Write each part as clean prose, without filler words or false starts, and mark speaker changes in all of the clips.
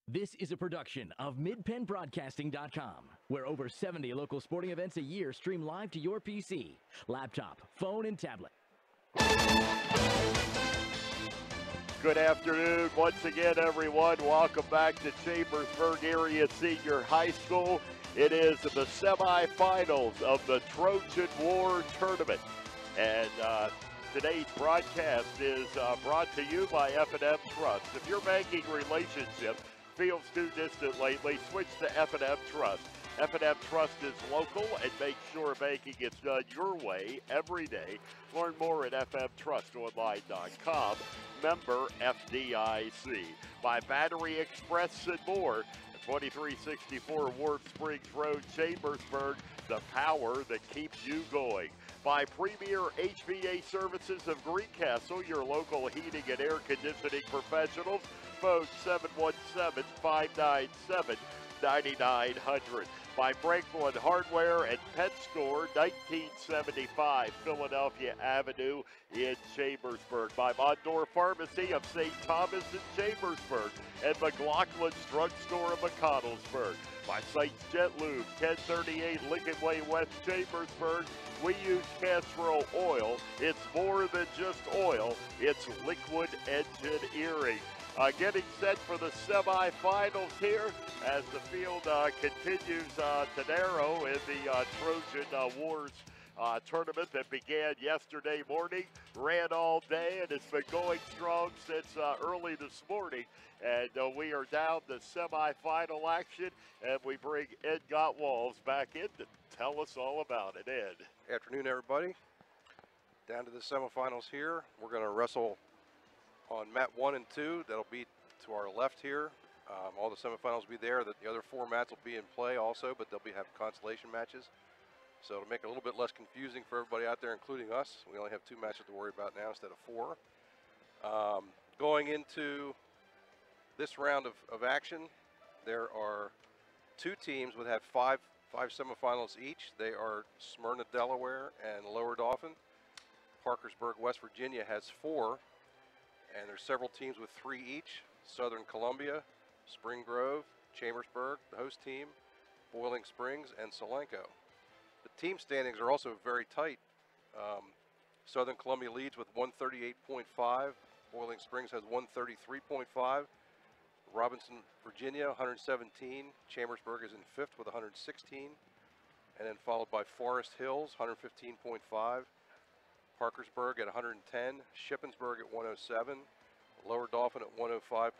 Speaker 1: This is a production of MidPennBroadcasting.com, where over 70 local sporting events a year stream live to your PC, laptop, phone, and tablet.
Speaker 2: Good afternoon once again, everyone. Welcome back to Chambersburg Area Senior High School. It is the semifinals of the Trojan War Tournament. And today's broadcast is brought to you by F&M Trust. If you're making relationships feels too distant lately, switch to F&M Trust. F&M Trust is local and makes sure banking gets done your way every day. Learn more at fmtrustonline.com. Member FDIC. By Battery Express and more. 2364 Warm Springs Road, Chambersburg. The power that keeps you going. By Premier HVA Services of Greencastle, your local heating and air conditioning professionals. Phone 717-597-9900. By Franklin Hardware and Pet Store, 1975 Philadelphia Avenue in Chambersburg. By Mondor Pharmacy of St. Thomas in Chambersburg and McLaughlin's Drugstore of McConnellsburg. By Sites Jet Lube, 1038 Lincoln Way, West Chambersburg. We use castor oil. It's more than just oil. It's liquid engineering. Getting set for the semifinals here as the field continues to narrow in the Trojan Wars tournament that began yesterday morning, ran all day, and it's been going strong since early this morning. And we are down to semifinal action, and we bring Ed Gottwals back in to tell us all about it. Ed.
Speaker 3: Afternoon, everybody. Down to the semifinals here. We're going to wrestle on mat 1 and 2. That'll be to our left here. All the semifinals will be there. The other 4 mats will be in play also, but they'll have consolation matches. So it'll make it a little bit less confusing for everybody out there, including us. We only have 2 matches to worry about now instead of 4. Going into this round of action, there are 2 teams that have five semifinals each. They are Smyrna, Delaware, and Lower Dauphin. Parkersburg, West Virginia has 4. And there's several teams with 3 each. Southern Columbia, Spring Grove, Chambersburg, the host team, Boiling Springs, and Solanco. The team standings are also very tight. Southern Columbia leads with 138.5. Boiling Springs has 133.5. Robinson, Virginia, 117. Chambersburg is in 5th with 116. And then followed by Forest Hills, 115.5. Parkersburg at 110, Shippensburg at 107, Lower Dauphin at 105.5,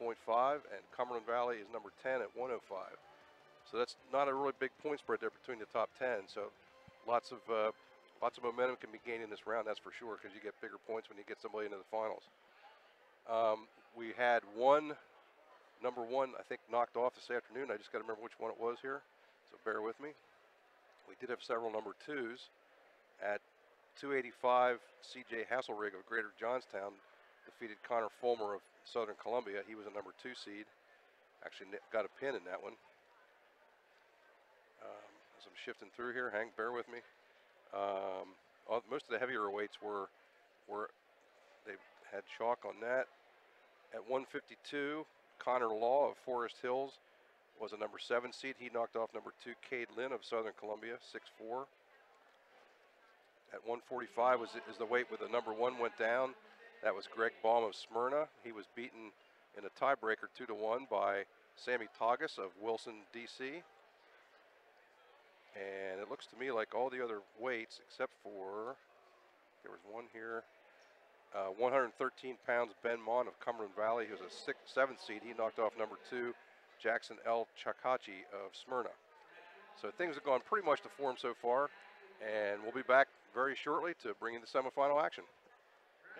Speaker 3: and Cumberland Valley is number 10 at 105. So that's not a really big point spread there between the top 10. So lots of momentum can be gained in this round, that's for sure, because you get bigger points when you get somebody into the finals. We had number one, I think, knocked off this afternoon. I just got to remember which one it was here, so bear with me. We did have several number 2s. At 285, C.J. Hasselrig of Greater Johnstown defeated Connor Fulmer of Southern Columbia. He was a number 2 seed. Actually got a pin in that one. As I'm shifting through here, bear with me. Most of the heavier weights they had chalk on that. At 152, Connor Law of Forest Hills was a number 7 seed. He knocked off number 2, Cade Lynn of Southern Columbia, 6'4". At 145 is the weight where the number 1 went down. That was Greg Baum of Smyrna. He was beaten in a tiebreaker 2-1 by Sammy Tagas of Wilson, D.C. And it looks to me like all the other weights, except for, there was one here, 113 pounds, Ben Mon of Cumberland Valley. He was a 7th seed. He knocked off number 2, Jackson L. Chakachi of Smyrna. So things have gone pretty much to form so far. And we'll be back very shortly to bring in the semifinal action.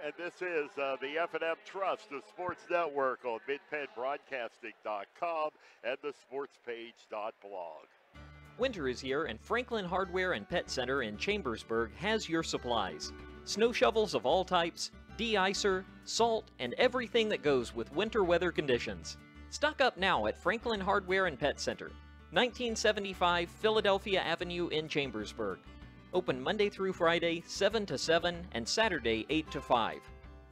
Speaker 2: And this is the F&M Trust, the Sports Network on MidPennBroadcasting.com and the SportsPage.blog.
Speaker 4: Winter is here, and Franklin Hardware and Pet Center in Chambersburg has your supplies. Snow shovels of all types, de-icer, salt, and everything that goes with winter weather conditions. Stock up now at Franklin Hardware and Pet Center, 1975 Philadelphia Avenue in Chambersburg. Open Monday through Friday, 7 to 7, and Saturday, 8 to 5.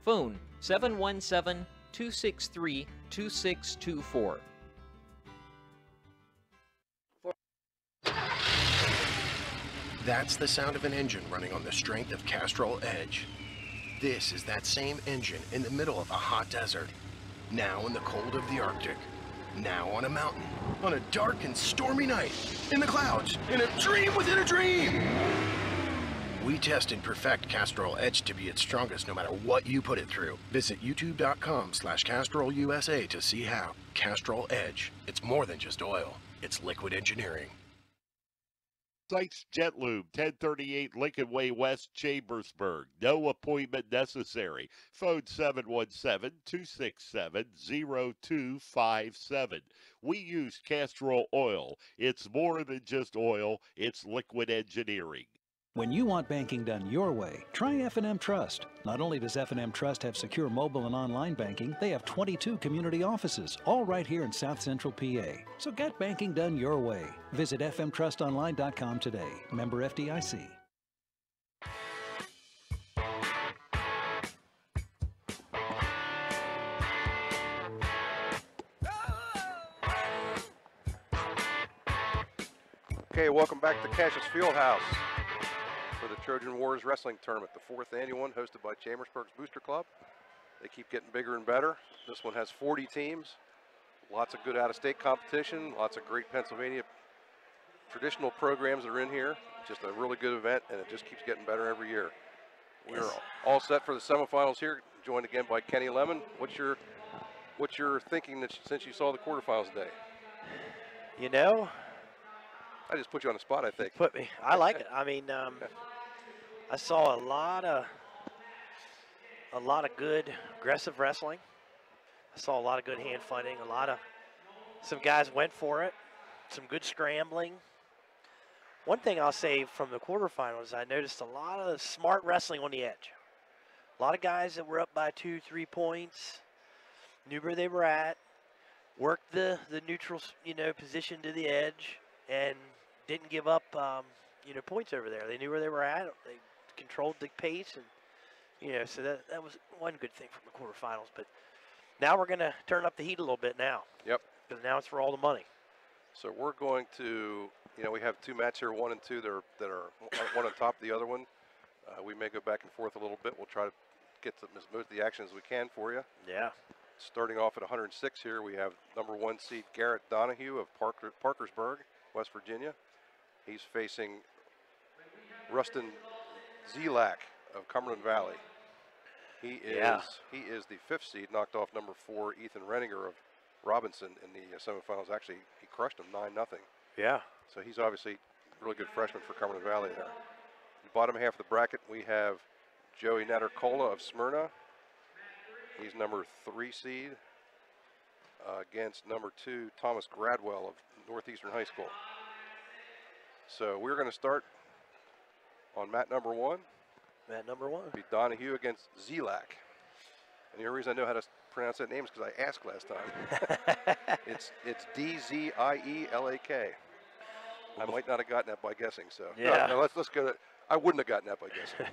Speaker 4: Phone 717-263-2624.
Speaker 5: That's the sound of an engine running on the strength of Castrol Edge. This is that same engine in the middle of a hot desert. Now in the cold of the Arctic. Now on a mountain. On a dark and stormy night. In the clouds. In a dream within a dream! We test and perfect Castrol Edge to be its strongest no matter what you put it through. Visit youtube.com/CastrolUSA to see how. Castrol Edge. It's more than just oil. It's liquid engineering.
Speaker 2: Sykes Jet Lube, 1038 Lincoln Way West, Chambersburg. No appointment necessary. Phone 717-267-0257. We use Castrol oil. It's more than just oil. It's liquid engineering.
Speaker 6: When you want banking done your way, try F&M Trust. Not only does F&M Trust have secure mobile and online banking, they have 22 community offices, all right here in South Central PA. So get banking done your way. Visit fmtrustonline.com today. Member FDIC.
Speaker 3: Okay, welcome back to Cassius Fieldhouse for the Trojan Wars Wrestling Tournament, the 4th annual one hosted by Chambersburg's Booster Club. They keep getting bigger and better. This one has 40 teams, lots of good out-of-state competition, lots of great Pennsylvania traditional programs that are in here. Just a really good event, and it just keeps getting better every year. We're all set for the semifinals here, joined again by Kenny Lemon. What's your thinking since you saw the quarterfinals today?
Speaker 7: You know,
Speaker 3: I just put you on the spot, I think.
Speaker 7: I like it. I mean, I saw a lot of good aggressive wrestling. I saw a lot of good hand fighting. Some guys went for it. Some good scrambling. One thing I'll say from the quarterfinals, I noticed a lot of smart wrestling on the edge. A lot of guys that were up by 2-3 points, knew where they were at, worked the neutral, position to the edge, and didn't give up, points over there. They knew where they were at. They controlled the pace, and so that was one good thing from the quarterfinals. But now we're going to turn up the heat a little bit now.
Speaker 3: Yep.
Speaker 7: Because now it's for all the money.
Speaker 3: So we're going to, we have 2 matches here, 1 and 2 that are one on top of the other one. We may go back and forth a little bit. We'll try to get to as most of the action as we can for you.
Speaker 7: Yeah.
Speaker 3: Starting off at 106 here, we have number 1 seed Garrett Donahue of Parkersburg, West Virginia. He's facing Rustin Zelak of Cumberland Valley. He is the 5th seed, knocked off number 4 Ethan Renninger of Robinson in the semifinals. Actually, he crushed him 9-0.
Speaker 7: Yeah.
Speaker 3: So he's obviously a really good freshman for Cumberland Valley there. The bottom half of the bracket, we have Joey Nattercola of Smyrna. He's number 3 seed against number 2 Thomas Gradwell of Northeastern High School. So we're going to start on mat number 1.
Speaker 7: Mat number 1.
Speaker 3: Be Donahue against Zelak. And the only reason I know how to pronounce that name is because I asked last time. It's D-Z-I-E-L-A-K. I might not have gotten that by guessing. So
Speaker 7: yeah.
Speaker 3: No, let's go. I wouldn't have gotten that by guessing.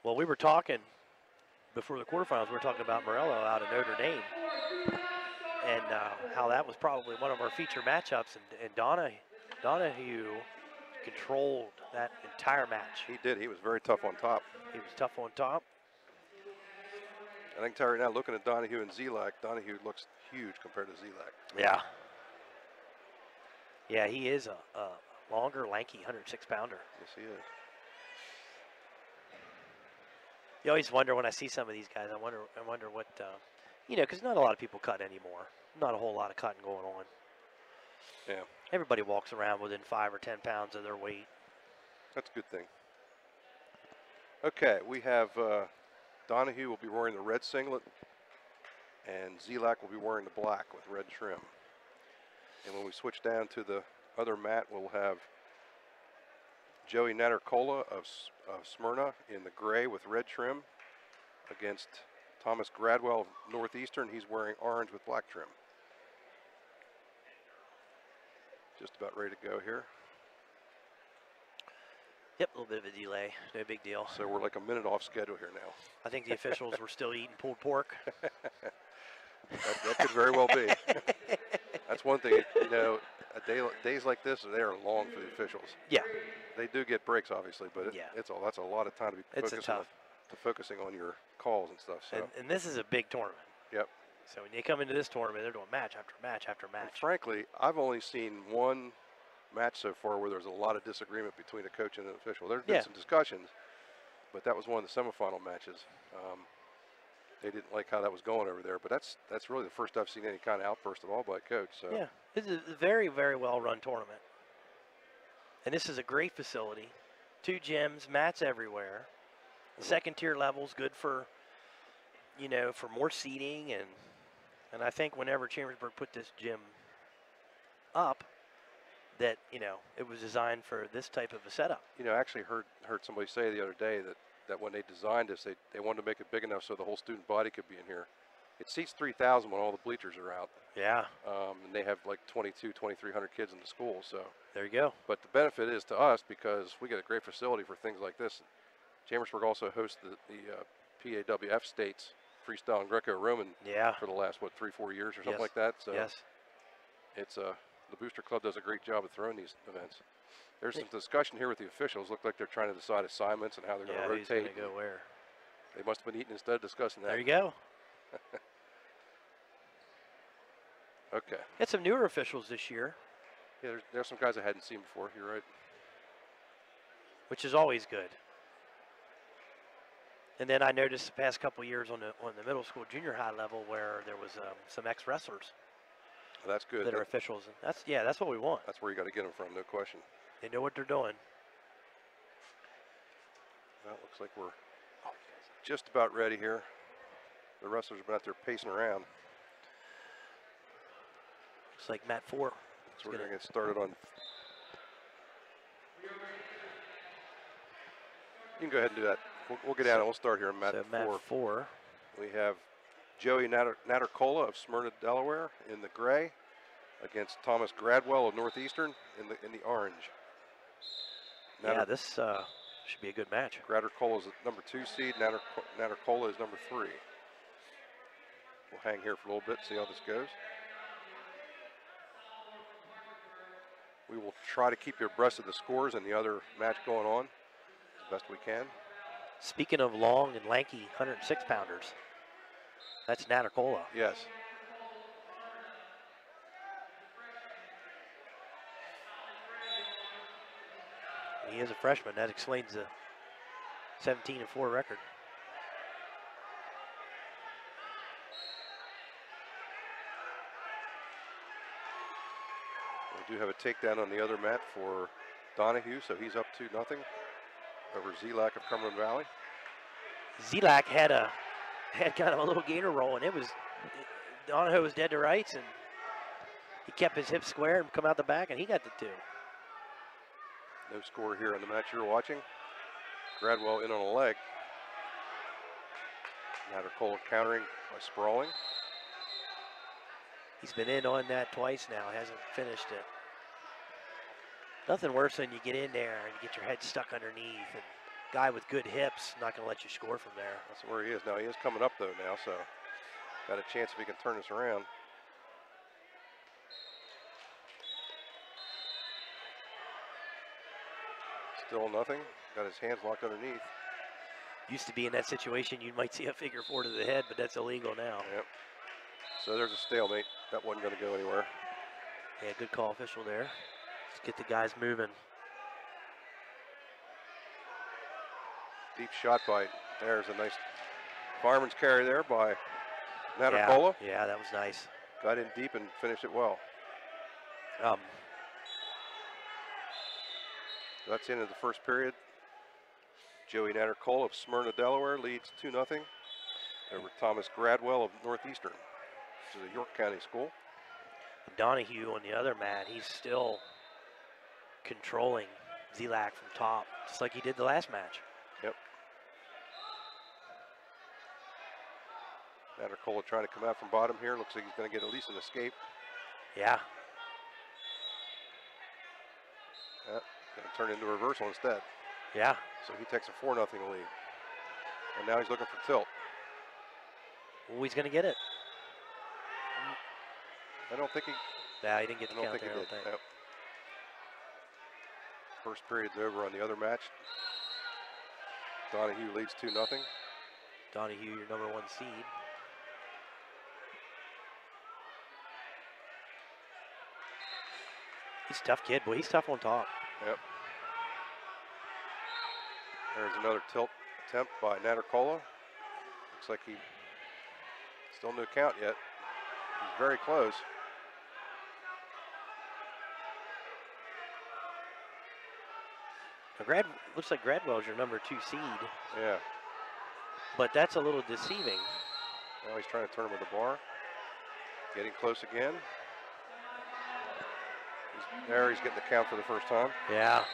Speaker 7: Well, we were talking before the quarterfinals. We were talking about Morello out of Notre Dame, and how that was probably one of our feature matchups. And Donahue controlled that entire match.
Speaker 3: He did. He was very tough on top.
Speaker 7: He was tough on top.
Speaker 3: I think right now, looking at Donahue and Zelak, Donahue looks huge compared to Zelak.
Speaker 7: Yeah. Yeah, he is a longer, lanky 106-pounder.
Speaker 3: Yes, he is.
Speaker 7: You always wonder when I see some of these guys. I wonder what, because not a lot of people cut anymore. Not a whole lot of cutting going on.
Speaker 3: Yeah.
Speaker 7: Everybody walks around within 5 or 10 pounds of their weight.
Speaker 3: That's a good thing. Okay, we have Donahue will be wearing the red singlet, and Zelak will be wearing the black with red trim. And when we switch down to the other mat, we'll have Joey Nattercola of Smyrna in the gray with red trim against Thomas Gradwell of Northeastern. He's wearing orange with black trim. Just about ready to go here.
Speaker 7: Yep, a little bit of a delay. No big deal.
Speaker 3: So we're like a minute off schedule here now.
Speaker 7: I think the officials were still eating pulled pork.
Speaker 3: That could very well be. That's one thing. You know, days like this, they are long for the officials.
Speaker 7: Yeah.
Speaker 3: They do get breaks, obviously, but that's a lot of time to be focusing on your calls and stuff. So.
Speaker 7: And this is a big tournament.
Speaker 3: Yep.
Speaker 7: So when you come into this tournament, they're doing match after match after match.
Speaker 3: And frankly, I've only seen one match so far where there's a lot of disagreement between a coach and an official. There's been some discussions, but that was one of the semifinal matches. They didn't like how that was going over there, but that's really the first I've seen any kind of outburst at all by a coach. So.
Speaker 7: Yeah, this is a very, very well-run tournament. And this is a great facility. 2 gyms, mats everywhere. The second tier level's good for, you know, for more seating, and I think whenever Chambersburg put this gym up, that, you know, it was designed for this type of a setup.
Speaker 3: You know, I actually heard somebody say the other day that when they designed this, they wanted to make it big enough so the whole student body could be in here. It seats 3,000 when all the bleachers are out.
Speaker 7: Yeah.
Speaker 3: And they have like 2,300 kids in the school. So
Speaker 7: there you go.
Speaker 3: But the benefit is to us because we get a great facility for things like this. Chambersburg also hosts the PAWF states freestyle and Greco-Roman for the last 3-4 years or something like that. So it's the Booster Club does a great job of throwing these events. There's some discussion here with the officials. Look like they're trying to decide assignments and how they're going to rotate.
Speaker 7: Who's going to go where?
Speaker 3: They must have been eating instead of discussing that.
Speaker 7: There you go.
Speaker 3: Okay.
Speaker 7: Had some newer officials this year.
Speaker 3: Yeah, there's some guys I hadn't seen before. You're right.
Speaker 7: Which is always good. And then I noticed the past couple of years on the middle school, junior high level, where there was some ex-wrestlers.
Speaker 3: Well, that's good.
Speaker 7: That are officials. And that's what we want.
Speaker 3: That's where you got to get them from, no question.
Speaker 7: They know what they're doing.
Speaker 3: Well, it looks like we're just about ready here. The wrestlers have been out there pacing around.
Speaker 7: Looks like mat 4.
Speaker 3: So we're going to get started on. You can go ahead and do that. We'll get down and we'll start here on mat 4.
Speaker 7: Mat 4.
Speaker 3: We have Joey Nattercola of Smyrna, Delaware in the gray against Thomas Gradwell of Northeastern in the orange.
Speaker 7: This should be a good match.
Speaker 3: Nattercola is the number 2 seed. Nattercola is number 3. We'll hang here for a little bit, see how this goes. We will try to keep you abreast of the scores and the other match going on as best we can.
Speaker 7: Speaking of long and lanky 106-pounders, that's Nattercola.
Speaker 3: Yes.
Speaker 7: He is a freshman. That explains the 17-4 record.
Speaker 3: We do have a takedown on the other mat for Donahue, so he's up 2-0 over Zelak of Cumberland Valley.
Speaker 7: Zelak had kind of a little gator roll, and Donahue was dead to rights, and he kept his hips square and come out the back, and he got the 2.
Speaker 3: No score here on the match you're watching. Gradwell in on a leg. Nattercola countering by sprawling.
Speaker 7: He's been in on that twice now, hasn't finished it. Nothing worse than you get in there and you get your head stuck underneath, and guy with good hips not going to let you score from there.
Speaker 3: That's where he is now. He is coming up though now, so got a chance if he can turn this around. Still nothing. Got his hands locked underneath.
Speaker 7: Used to be in that situation, you might see a figure 4 to the head, but that's illegal now.
Speaker 3: Yep. So there's a stalemate. That wasn't going to go anywhere.
Speaker 7: Yeah, good call, official there. Let's get the guys moving.
Speaker 3: Deep shot by, there's a nice fireman's carry there by Nattercola.
Speaker 7: Yeah, that was nice.
Speaker 3: Got in deep and finished it well. That's the end of the first period. Joey Nattercola of Smyrna, Delaware leads 2-0 over Thomas Gradwell of Northeastern, which is a York County school.
Speaker 7: Donahue on the other mat, he's still controlling Zelak from top, just like he did the last match.
Speaker 3: Yep. Nattercola trying to come out from bottom here. Looks like he's going to get at least an escape.
Speaker 7: Yeah.
Speaker 3: Going to turn into a reversal instead.
Speaker 7: Yeah.
Speaker 3: So he takes a 4-0 lead. And now he's looking for tilt.
Speaker 7: Oh, he's going to get it.
Speaker 3: I don't think
Speaker 7: Yeah, he didn't get the
Speaker 3: I don't
Speaker 7: count
Speaker 3: think
Speaker 7: there,
Speaker 3: he did. Yep. First period's over on the other match. Donahue leads 2-0.
Speaker 7: Donahue, your number 1 seed. He's a tough kid, boy. He's tough on top.
Speaker 3: Yep. There's another tilt attempt by Nattercola. Looks like he still no count yet. He's very close.
Speaker 7: Now, looks like Gradwell's your number 2 seed,
Speaker 3: Yeah.
Speaker 7: but that's a little deceiving.
Speaker 3: Now he's trying to turn him with the bar. Getting close again. He's getting the count for the first time.
Speaker 7: Yeah.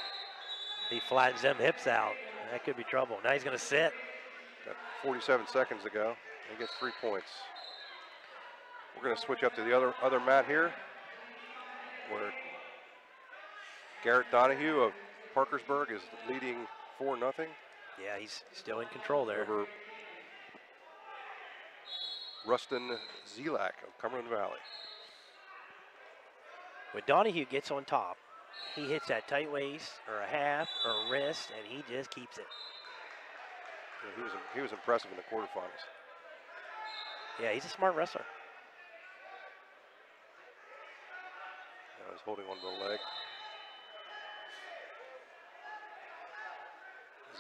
Speaker 7: He flattens them hips out. That could be trouble. Now he's going to sit.
Speaker 3: Got 47 seconds to go. He gets 3 points. We're going to switch up to the other mat here, where Garrett Donahue of Parkersburg is leading 4-0
Speaker 7: Yeah, he's still in control there.
Speaker 3: over Rustin Zelak of Cumberland Valley.
Speaker 7: When Donahue gets on top, he hits that tight waist or a half or a wrist, and he just keeps it.
Speaker 3: Yeah, he was impressive in the quarterfinals.
Speaker 7: Yeah, he's a smart wrestler.
Speaker 3: Now he's holding onto the leg.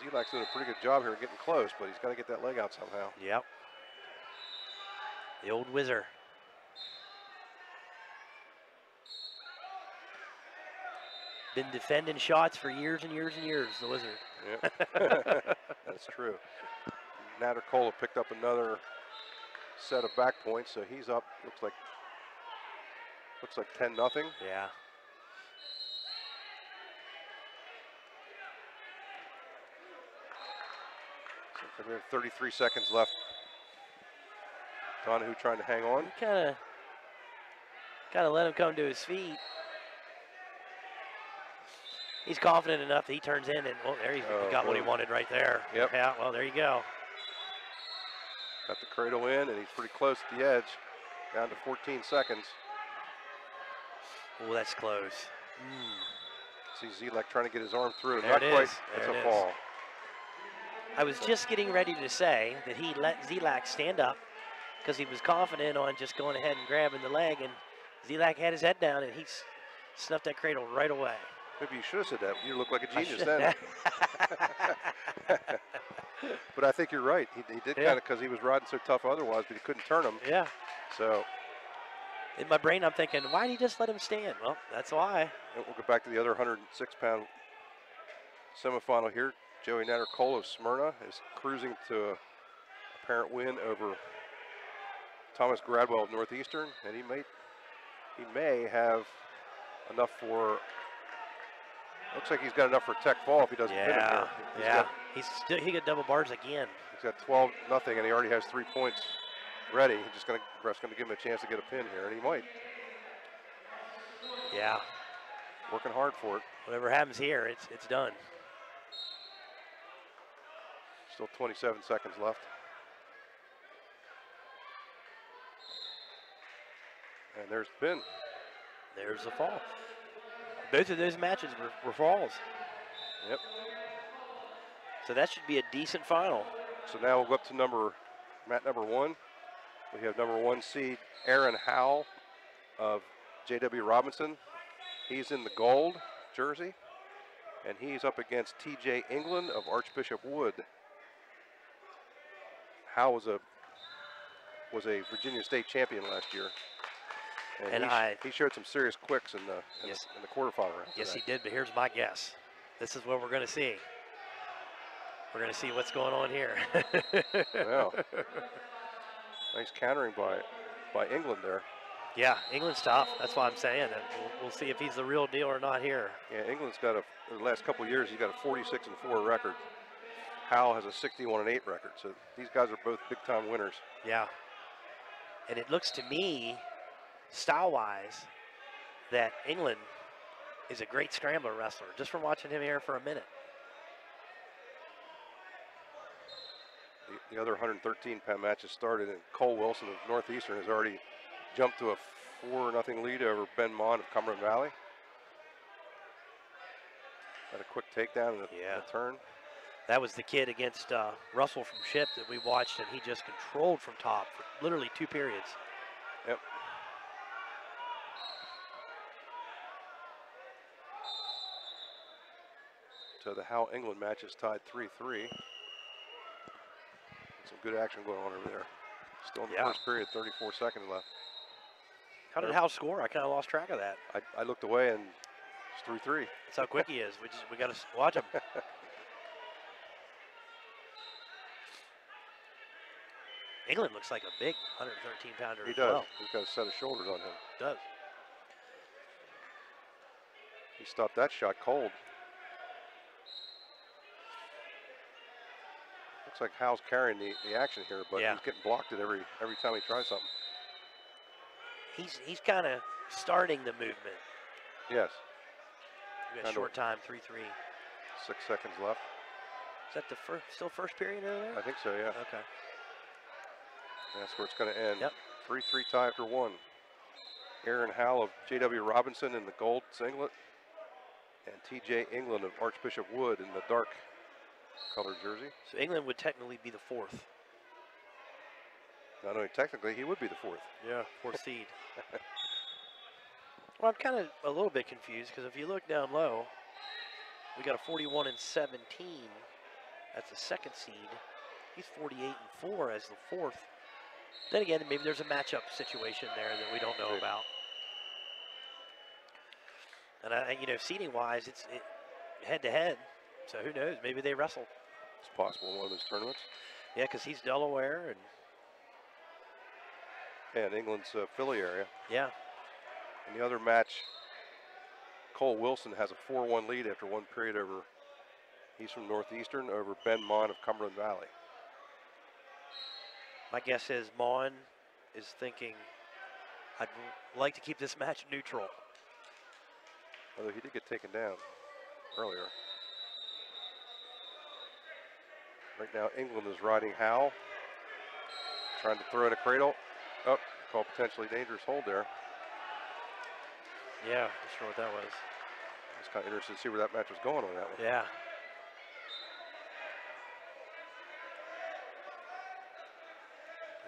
Speaker 3: Zelak's doing a pretty good job here getting close, but he's got to get that leg out somehow.
Speaker 7: Yep. The old whizzer. Been defending shots for years and years and years, the wizard.
Speaker 3: Yep. That's true. Nattercola picked up another set of back points, so he's up. Looks like 10-0.
Speaker 7: Yeah.
Speaker 3: So we have 33 seconds left. Donahue trying to hang on.
Speaker 7: Kind of let him come to his feet. He's confident enough that he turns in, and there he got what he wanted right there.
Speaker 3: Yep.
Speaker 7: Yeah, well, there you go.
Speaker 3: Got the cradle in, and he's pretty close to the edge. Down to 14 seconds.
Speaker 7: Oh, that's close.
Speaker 3: See Zelak trying to get his arm through.
Speaker 7: There
Speaker 3: Not
Speaker 7: it
Speaker 3: quite.
Speaker 7: is.
Speaker 3: It's
Speaker 7: There
Speaker 3: a
Speaker 7: it
Speaker 3: fall.
Speaker 7: is. I was just getting ready to say that he let Zelak stand up because he was confident on just going ahead and grabbing the leg, and Zelak had his head down, and he snuffed that cradle right away.
Speaker 3: Maybe you should have said that. You look like a genius then. But I think you're right. He did kind of, because he was riding so tough otherwise, but he couldn't turn him.
Speaker 7: Yeah.
Speaker 3: So
Speaker 7: in my brain, I'm thinking, why did he just let him stand? Well, that's why.
Speaker 3: we'll go back to the other 106-pound semifinal here. Joey Nattercola of Smyrna is cruising to a apparent win over Thomas Gradwell of Northeastern, and he may have enough for. Looks like he's got enough for tech fall if he doesn't hit him here.
Speaker 7: He got double bars again.
Speaker 3: He's got 12-0, and he already has 3 points ready. He's just going to give him a chance to get a pin here, and he might.
Speaker 7: Yeah.
Speaker 3: Working hard for it.
Speaker 7: Whatever happens here, it's done.
Speaker 3: Still 27 seconds left. And there's the pin.
Speaker 7: There's the fall. Both of those matches were falls.
Speaker 3: Yep.
Speaker 7: So that should be a decent final.
Speaker 3: So now we'll go up to mat number 1. We have number 1 seed Aaron Howell of J.W. Robinson. He's in the gold jersey, and he's up against T.J. England of Archbishop Wood. Howell was a Virginia State champion last year. And he showed some serious quicks in the quarterfinal round.
Speaker 7: Yes, he did, but here's my guess. This is what we're going to see. We're going to see what's going on here.
Speaker 3: Well, nice countering by England there.
Speaker 7: Yeah, England's tough. That's why I'm saying. And we'll see if he's the real deal or not here.
Speaker 3: Yeah, England's got in the last couple of years, he's got a 46-4 record. Howell has a 61-8 record. So these guys are both big-time winners.
Speaker 7: Yeah. And it looks to me, style-wise, that England is a great scrambler wrestler, just from watching him here for a minute.
Speaker 3: The other 113-pound match has started, and Cole Wilson of Northeastern has already jumped to a 4-0 lead over Ben Mon of Cumberland Valley. Got a quick takedown and a turn.
Speaker 7: That was the kid against Russell from Ship that we watched, and he just controlled from top for literally 2 periods.
Speaker 3: Yep. So the Howell England match is tied 3-3. Some good action going on over there. Still in the first period, 34 seconds left.
Speaker 7: How did Howell score? I kind of lost track of that.
Speaker 3: I looked away and it's 3-3.
Speaker 7: That's how quick he is. We got to watch him. England looks like a big 113-pounder.
Speaker 3: He does. He's got a set of shoulders on him.
Speaker 7: Does.
Speaker 3: He stopped that shot cold. Looks like Howell's carrying the action here, but he's getting blocked at every time he tries something.
Speaker 7: He's kind of starting the movement.
Speaker 3: Yes.
Speaker 7: We got short time, 3-3.
Speaker 3: 6 seconds left.
Speaker 7: Is that the still first period over there?
Speaker 3: I think so, yeah.
Speaker 7: Okay.
Speaker 3: That's where it's going to end.
Speaker 7: Yep.
Speaker 3: 3-3 tie after 1. Aaron Howell of J.W. Robinson in the gold singlet, and T.J. England of Archbishop Wood in the dark colored jersey.
Speaker 7: So England would technically be the 4th.
Speaker 3: Not only technically, he would be the 4th.
Speaker 7: Yeah, 4th seed. Well, I'm kind of a little bit confused because if you look down low, we got a 41-17. That's the 2nd seed. He's 48-4 as the 4th. Then again, maybe there's a matchup situation there that we don't know about. And you know, seeding-wise, it's head-to-head. So who knows? Maybe they wrestle.
Speaker 3: It's possible in one of those tournaments.
Speaker 7: Yeah, because he's Delaware
Speaker 3: and England's Philly area.
Speaker 7: Yeah.
Speaker 3: In the other match, Cole Wilson has a 4-1 lead after 1 period over. He's from Northeastern over Ben Mon of Cumberland Valley.
Speaker 7: My guess is Mon is thinking, I'd like to keep this match neutral.
Speaker 3: Although he did get taken down earlier. Right now, England is riding Howell, trying to throw in a cradle. Oh, called potentially dangerous hold there.
Speaker 7: Yeah, not sure what that was.
Speaker 3: I was kind of interested to see where that match was going on that one.
Speaker 7: Yeah.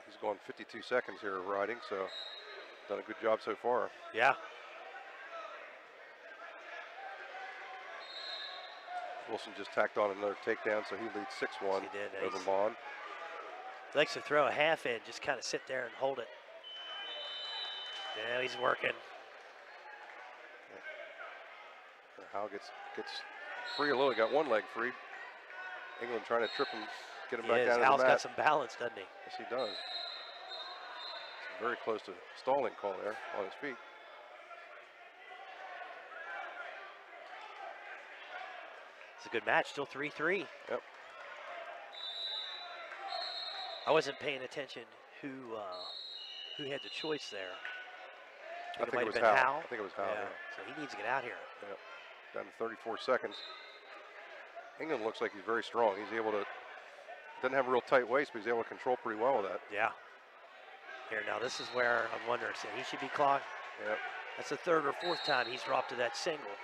Speaker 3: He's gone 52 seconds here of riding, so done a good job so far.
Speaker 7: Yeah.
Speaker 3: Wilson just tacked on another takedown, so he leads 6-1 over Mon.
Speaker 7: He likes to throw a half in, just kind of sit there and hold it. Yeah, he's working.
Speaker 3: Howell gets free a little. He got one leg free. England trying to trip him, get him back down to the mat.
Speaker 7: Howell's got some balance, doesn't he?
Speaker 3: Yes, he does. Very close to stalling call there on his feet.
Speaker 7: It's a good match, still 3-3.
Speaker 3: Yep.
Speaker 7: I wasn't paying attention who had the choice there.
Speaker 3: I think it was
Speaker 7: Howell.
Speaker 3: Howell. I think it was Howell.
Speaker 7: Yeah. So he needs to get out here.
Speaker 3: Yep. Down to 34 seconds. England looks like he's very strong. He's able to, doesn't have a real tight waist, but he's able to control pretty well with that.
Speaker 7: Yeah. Here, now this is where I'm wondering, so he should be clocked.
Speaker 3: Yep.
Speaker 7: That's the 3rd or 4th time he's dropped to that single.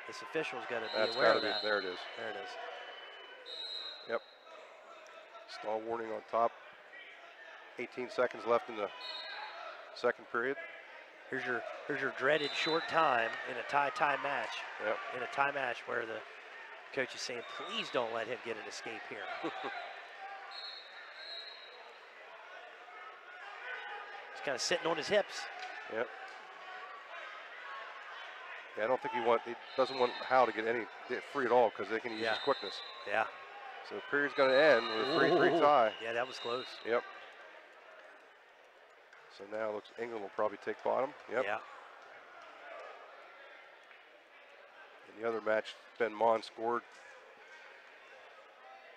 Speaker 7: This official's got to be aware of that.
Speaker 3: There it is.
Speaker 7: There it is.
Speaker 3: Yep. Stall warning on top. 18 seconds left in the 2nd period.
Speaker 7: Here's your dreaded short time in a tie match.
Speaker 3: Yep.
Speaker 7: In a tie match where the coach is saying, please don't let him get an escape here. He's kind of sitting on his hips.
Speaker 3: Yep. Yeah, I don't think he doesn't want Howell to get free at all because they can use his quickness.
Speaker 7: Yeah.
Speaker 3: So the period's going to end with a 3-3 tie.
Speaker 7: Yeah, that was close.
Speaker 3: Yep. So now it looks England will probably take bottom. Yep.
Speaker 7: Yeah.
Speaker 3: In the other match, Ben Mon scored.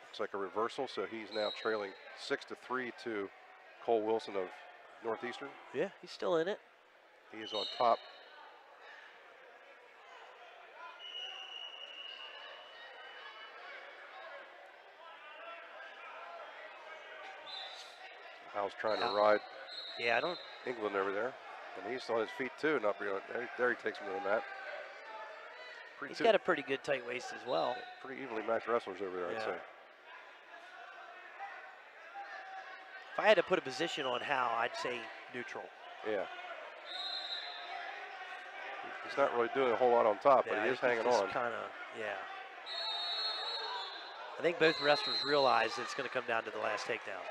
Speaker 3: Looks like a reversal, so he's now trailing 6-3 to Cole Wilson of Northeastern.
Speaker 7: Yeah, he's still in it.
Speaker 3: He is on top. Howell's trying to ride
Speaker 7: Yeah, I don't.
Speaker 3: England over there. And he's on his feet too, not really. There he takes him to the mat.
Speaker 7: He's got a pretty good tight waist as well.
Speaker 3: Pretty evenly matched wrestlers over there, I'd say.
Speaker 7: If I had to put a position on Hal, I'd say neutral.
Speaker 3: Yeah. He's not really doing a whole lot on top, but he is hanging on.
Speaker 7: Kind of, yeah. I think both wrestlers realize it's going to come down to the last takedown.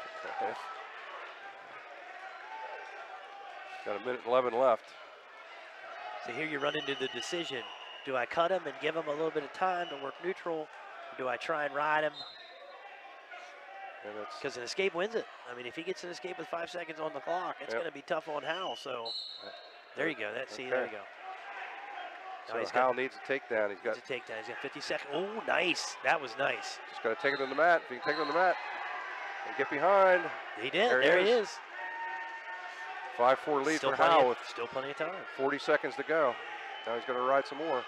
Speaker 3: Got a minute 11 left.
Speaker 7: So here you run into the decision. Do I cut him and give him a little bit of time to work neutral? Or do I try and ride him? Because an escape wins it. I mean, if he gets an escape with 5 seconds on the clock, it's going to be tough on Hal. So there you go. See, there you go.
Speaker 3: So Hal needs a takedown. He's got
Speaker 7: a takedown. He's got 50 seconds. Oh, nice. That was nice.
Speaker 3: Just got to take it to the mat. If he can take it to the mat and get behind.
Speaker 7: He did. There he is.
Speaker 3: 5-4 lead for Hal with
Speaker 7: still plenty of time.
Speaker 3: 40 seconds to go. Now he's going to ride some more.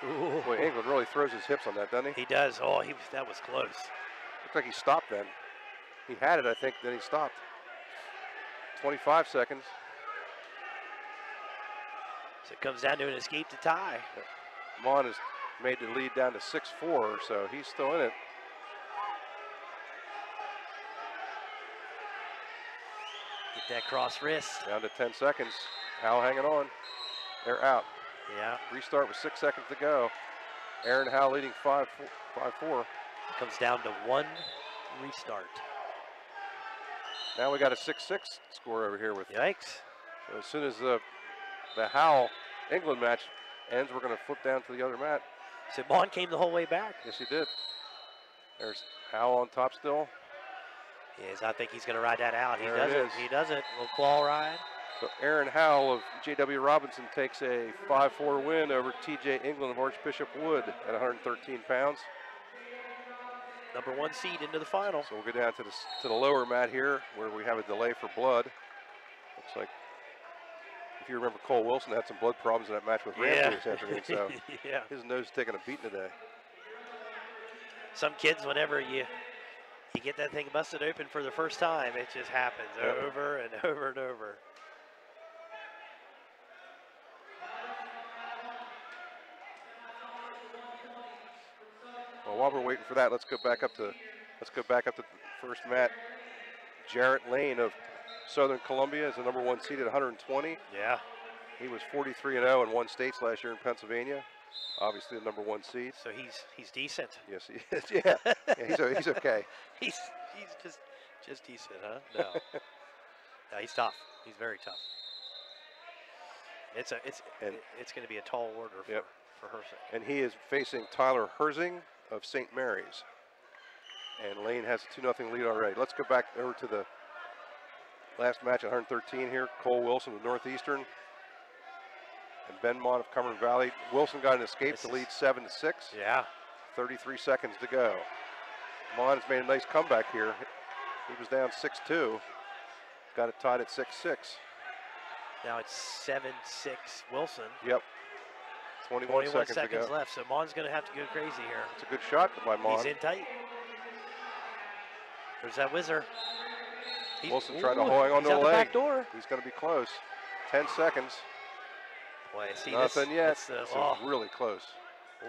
Speaker 7: Ooh.
Speaker 3: Boy, England really throws his hips on that, doesn't he?
Speaker 7: He does. Oh, that was close.
Speaker 3: Looks like he stopped then. He had it, I think, then he stopped. 25 seconds.
Speaker 7: So it comes down to an escape to tie.
Speaker 3: Mon has made the lead down to 6-4, so he's still in it.
Speaker 7: Get that cross wrist.
Speaker 3: Down to 10 seconds. Hal hanging on. They're out.
Speaker 7: Yeah.
Speaker 3: Restart with 6 seconds to go. Aaron Hal leading 5-4.
Speaker 7: Comes down to 1 restart.
Speaker 3: Now we got a 6-6 score over here with.
Speaker 7: Yikes.
Speaker 3: So as soon as the Hal England match ends, we're going to flip down to the other mat.
Speaker 7: So Mon came the whole way back.
Speaker 3: Yes, he did. There's Hal on top still.
Speaker 7: Yes, I think he's going to ride that out. He
Speaker 3: There
Speaker 7: does
Speaker 3: it
Speaker 7: it.
Speaker 3: is.
Speaker 7: He does it. Little claw ride.
Speaker 3: So Aaron Howell of J.W. Robinson takes a 5-4 win over T.J. England of Archbishop Wood at 113 pounds.
Speaker 7: #1 seed into the final.
Speaker 3: So we'll go down to the lower mat here where we have a delay for blood. Looks like, if you remember, Cole Wilson had some blood problems in that match with Ramsey this afternoon, so his nose is taking a beating today.
Speaker 7: Some kids, whenever you get that thing busted open for the first time, it just happens over and over and over.
Speaker 3: Well, while we're waiting for that, let's go back up to the first mat. Jarrett Lane of Southern Columbia is the #1 seed at 120.
Speaker 7: Yeah.
Speaker 3: He was 43-0 and won states last year in Pennsylvania. Obviously the #1 seed.
Speaker 7: So he's decent.
Speaker 3: Yes, he is. Yeah, he's okay.
Speaker 7: he's just decent, huh? No. No, he's tough. He's very tough. It's going to be a tall order for Herzing.
Speaker 3: And he is facing Tyler Herzing of St. Mary's. And Lane has a 2-0 lead already. Let's go back over to the last match at 113 here. Cole Wilson of Northeastern and Ben Mott of Cumberland Valley. Wilson got an escape to lead 7-6.
Speaker 7: Yeah.
Speaker 3: 33 seconds to go. Mon has made a nice comeback here. He was down 6-2. Got it tied at 6-6.
Speaker 7: Now it's 7-6 Wilson.
Speaker 3: Yep. 21 seconds to go.
Speaker 7: left, so Mon's going to have to go crazy here.
Speaker 3: It's a good shot by Mon.
Speaker 7: He's in tight. There's that whizzer.
Speaker 3: Wilson trying to hang on to the leg.
Speaker 7: Back door.
Speaker 3: He's going to be close. 10 seconds.
Speaker 7: Boy, see
Speaker 3: nothing yet.
Speaker 7: This
Speaker 3: is really close.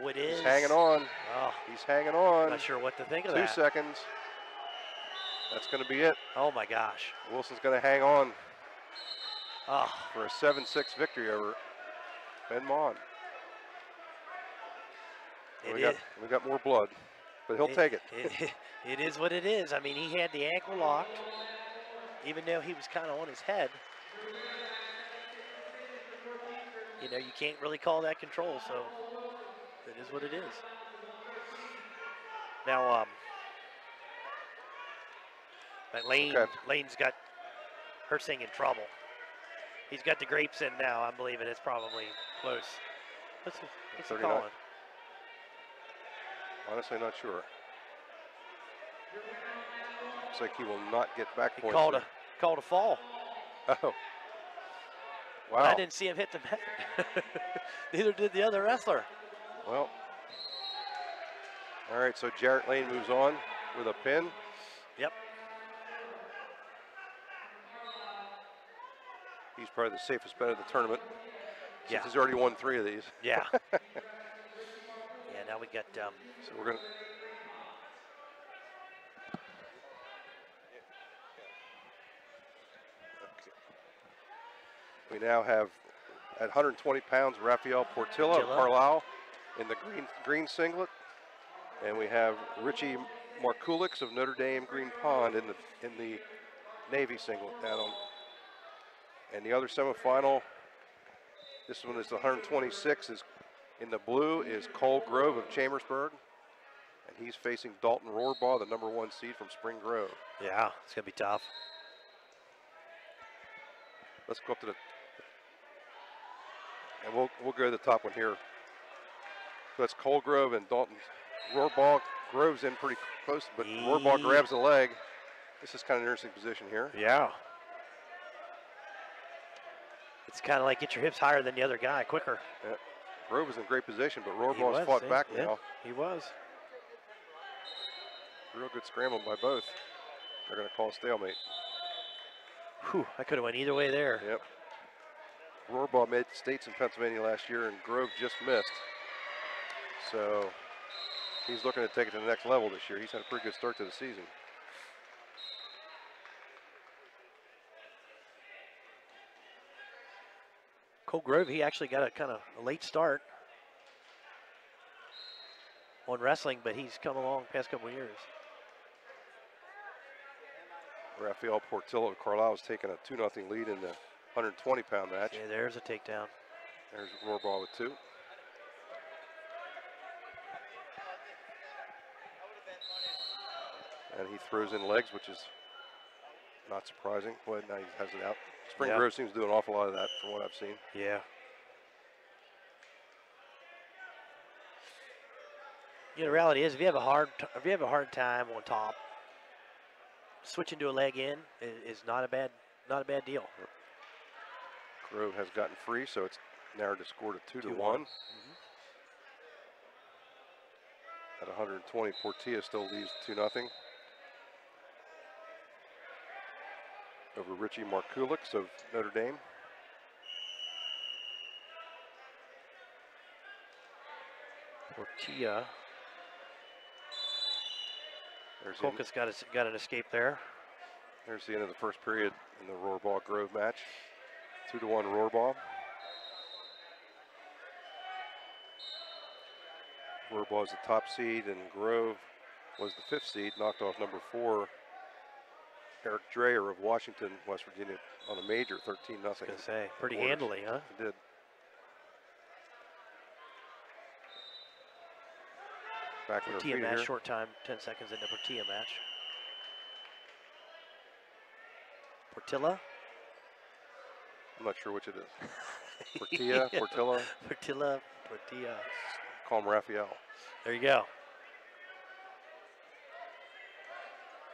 Speaker 7: Oh, it is.
Speaker 3: He's hanging on.
Speaker 7: Oh.
Speaker 3: He's hanging on.
Speaker 7: Not sure what to think of
Speaker 3: 2
Speaker 7: that.
Speaker 3: 2 seconds. That's going to be it.
Speaker 7: Oh my gosh.
Speaker 3: Wilson's going to hang on for a 7-6 victory over Ben Mon. We got more blood, but he'll take it.
Speaker 7: It is what it is. I mean, he had the ankle locked, even though he was kind of on his head. You know, you can't really call that control, so it is what it is. Now, but Lane's got Herzing in trouble. He's got the grapes in now. I'm believing it's probably close. What's he calling?
Speaker 3: Honestly, not sure. Looks like he will not get back
Speaker 7: He
Speaker 3: points.
Speaker 7: called a fall.
Speaker 3: Oh. Wow.
Speaker 7: But I didn't see him hit the mat. Neither did the other wrestler.
Speaker 3: Well. All right, so Jarrett Lane moves on with a pin.
Speaker 7: Yep.
Speaker 3: probably the safest bet of the tournament.
Speaker 7: Yeah.
Speaker 3: Since he's already won 3 of these.
Speaker 7: Yeah. Yeah, now we got.
Speaker 3: So we're going to. We now have at 120 pounds Rafael Portilla of Carlisle in the green singlet, and we have Richie Markulix of Notre Dame Green Pond in the navy singlet down on. And the other semifinal, this one is the 126, is in the blue is Cole Grove of Chambersburg, and he's facing Dalton Rohrbaugh, the #1 seed from Spring Grove.
Speaker 7: Yeah, it's gonna be tough.
Speaker 3: Let's go up to the, and we'll go to the top one here. So that's Cole Grove and Dalton Rohrbaugh. Grove's in pretty close, but Rohrbaugh grabs the leg. This is kind of an interesting position here.
Speaker 7: Yeah. It's kind of like get your hips higher than the other guy, quicker.
Speaker 3: Yeah. Grove is in great position, but Rohrbaugh's fought back now.
Speaker 7: He was.
Speaker 3: Real good scramble by both. They're going to call a stalemate.
Speaker 7: Whew, I could have went either way there.
Speaker 3: Yep. Rohrbaugh made states in Pennsylvania last year, and Grove just missed. So he's looking to take it to the next level this year. He's had a pretty good start to the season.
Speaker 7: Cole Grove, he actually got a kind of a late start on wrestling, but he's come along the past couple of years.
Speaker 3: Rafael Portillo of Carlisle has taken a 2-0 lead in the 120-pound match.
Speaker 7: Yeah, there's a takedown.
Speaker 3: There's Rohrbaugh with 2. And he throws in legs, which is not surprising. Well, now he has it out. Spring Grove seems to do an awful lot of that from what I've seen.
Speaker 7: Yeah. You know, the reality is, if you have a hard time on top, switching to a leg in is not a bad deal.
Speaker 3: Grove has gotten free, so it's narrowed the score to 2-1.
Speaker 7: Mm-hmm.
Speaker 3: At 120, Portilla still leads 2-0. Over Richie Markulix of Notre Dame.
Speaker 7: Portilla. Kolka's got an escape there.
Speaker 3: There's the end of the first period in the Rohrbaugh Grove match. 2-1 Rohrbaugh. Rohrbaugh is the top seed, and Grove was the 5th seed, knocked off #4 Eric Dreyer of Washington, West Virginia, on a major 13-0.
Speaker 7: I was gonna say, pretty handily, huh?
Speaker 3: He did. Back on her feet
Speaker 7: match,
Speaker 3: here.
Speaker 7: short time, 10 seconds in the Portilla match. Portilla?
Speaker 3: I'm not sure which it is. Portilla, Portilla.
Speaker 7: Portilla, Portilla.
Speaker 3: Call him Raphael.
Speaker 7: There you go.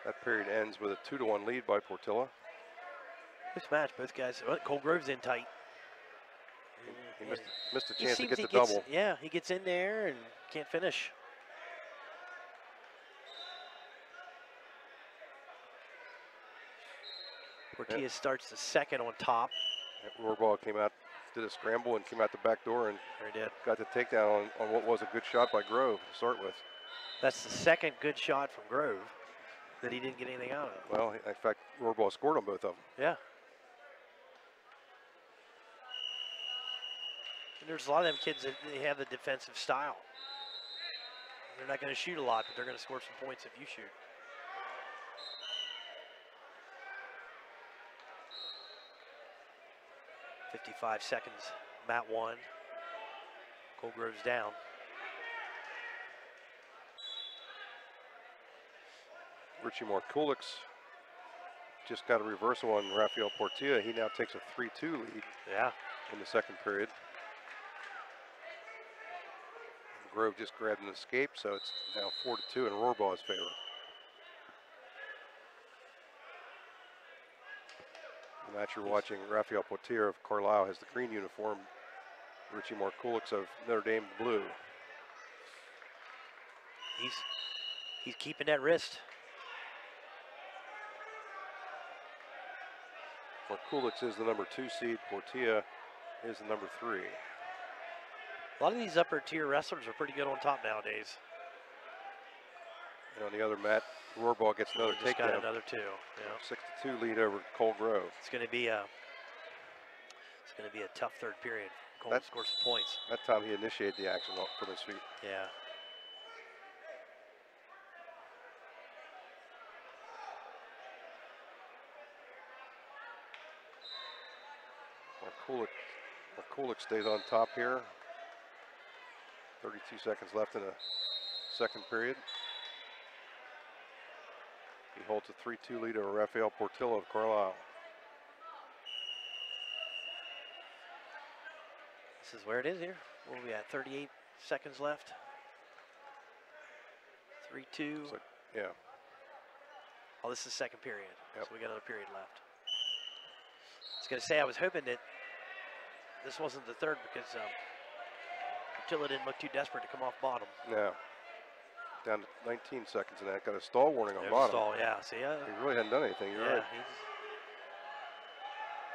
Speaker 3: That period ends with a 2-1 lead by Portilla.
Speaker 7: This match, both guys, Cole Grove's in tight.
Speaker 3: He missed a chance to get the
Speaker 7: gets,
Speaker 3: double.
Speaker 7: Yeah, he gets in there and can't finish. Portilla starts the second on top.
Speaker 3: Rohrbaugh came out, did a scramble and came out the back door and got the takedown on what was a good shot by Grove to start with.
Speaker 7: That's the second good shot from Grove that he didn't get anything out of.
Speaker 3: Well, in fact, Rohrbaugh scored on both of them.
Speaker 7: Yeah. And there's a lot of them kids that they have the defensive style. They're not going to shoot a lot, but they're going to score some points if you shoot. .55 seconds, mat 1. Cole Grove's down.
Speaker 3: Richie Markulix just got a reversal on Rafael Portilla. He now takes a 3-2 lead.
Speaker 7: Yeah.
Speaker 3: In the second period. Grove just grabbed an escape, so it's now 4-2 in Rohrbaugh's favor. The match you're watching, Rafael Portilla of Carlisle has the green uniform. Richie Markulix of Notre Dame blue.
Speaker 7: He's keeping that wrist.
Speaker 3: Markulix is the number 2 seed. Portilla is the number 3.
Speaker 7: A lot of these upper tier wrestlers are pretty good on top nowadays.
Speaker 3: And on the other mat, Rohrball gets another
Speaker 7: Just got
Speaker 3: takedown.
Speaker 7: another 2. Yeah.
Speaker 3: 6-2 lead over Cole Grove.
Speaker 7: It's going to be a tough third period. Cole scores some points.
Speaker 3: That time he initiated the action from his feet.
Speaker 7: Yeah.
Speaker 3: Markulix stays on top here. 32 seconds left in the second period. He holds a 3-2 lead over Rafael Portillo of Carlisle.
Speaker 7: This is where it is here. Where are we at? 38 seconds left. 3-2.
Speaker 3: Like, yeah.
Speaker 7: Oh, this is second period.
Speaker 3: Yep.
Speaker 7: So we got another period left. I was going to say, I was hoping that this wasn't the third because Portillo didn't look too desperate to come off bottom.
Speaker 3: No. Down to 19 seconds and that. Got a stall warning on
Speaker 7: There's
Speaker 3: bottom.
Speaker 7: Stall, yeah. See,
Speaker 3: He really hadn't done anything. You're
Speaker 7: yeah,
Speaker 3: right.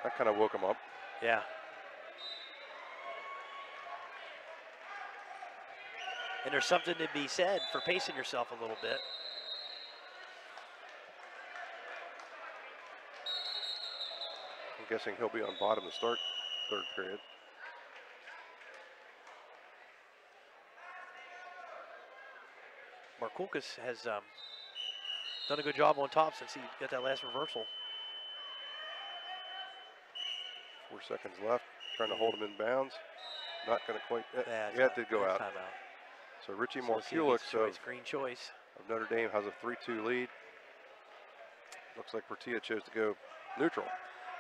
Speaker 3: That kind of woke him up.
Speaker 7: Yeah. And there's something to be said for pacing yourself a little bit.
Speaker 3: I'm guessing he'll be on bottom to start third period.
Speaker 7: Markulkas has done a good job on top since he got that last reversal.
Speaker 3: 4 seconds left. Trying to hold him in bounds. Not going to quite.
Speaker 7: Yeah,
Speaker 3: it did go out.
Speaker 7: Timeout.
Speaker 3: So Richie
Speaker 7: So
Speaker 3: Markulix
Speaker 7: green choice.
Speaker 3: of Notre Dame has a 3-2 lead. Looks like Portilla chose to go neutral.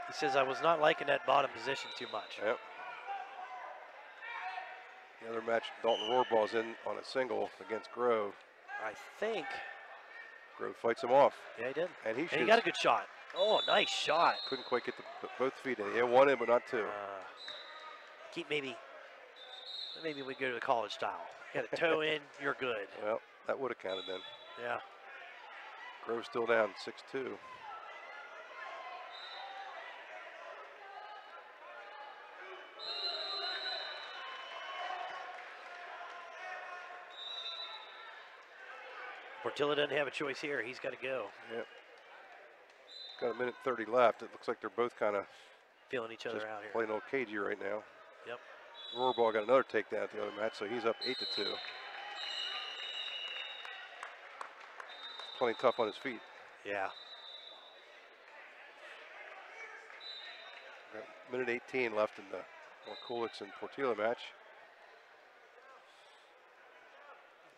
Speaker 7: He says, I was not liking that bottom position too much.
Speaker 3: Yep. The other match, Dalton Rohrball's in on a single against Grove.
Speaker 7: I think.
Speaker 3: Grove fights him off.
Speaker 7: Yeah, he did.
Speaker 3: And he
Speaker 7: got a good shot. Oh, nice shot.
Speaker 3: Couldn't quite get both feet in. He had one in, but not two.
Speaker 7: Maybe we go to the college style. You got a toe in, you're good.
Speaker 3: Well, that would have counted then.
Speaker 7: Yeah.
Speaker 3: Grove's still down 6-2.
Speaker 7: Portillo doesn't have a choice here. He's got to go.
Speaker 3: Yep. Got a minute 30 left. It looks like they're both kind of
Speaker 7: feeling each other out here.
Speaker 3: Playing old cagey right now.
Speaker 7: Yep.
Speaker 3: Rohrball got another takedown at the other match, so he's up 8-2. Plenty tough on his feet.
Speaker 7: Yeah.
Speaker 3: Got minute 18 left in the Markulix and Portillo match.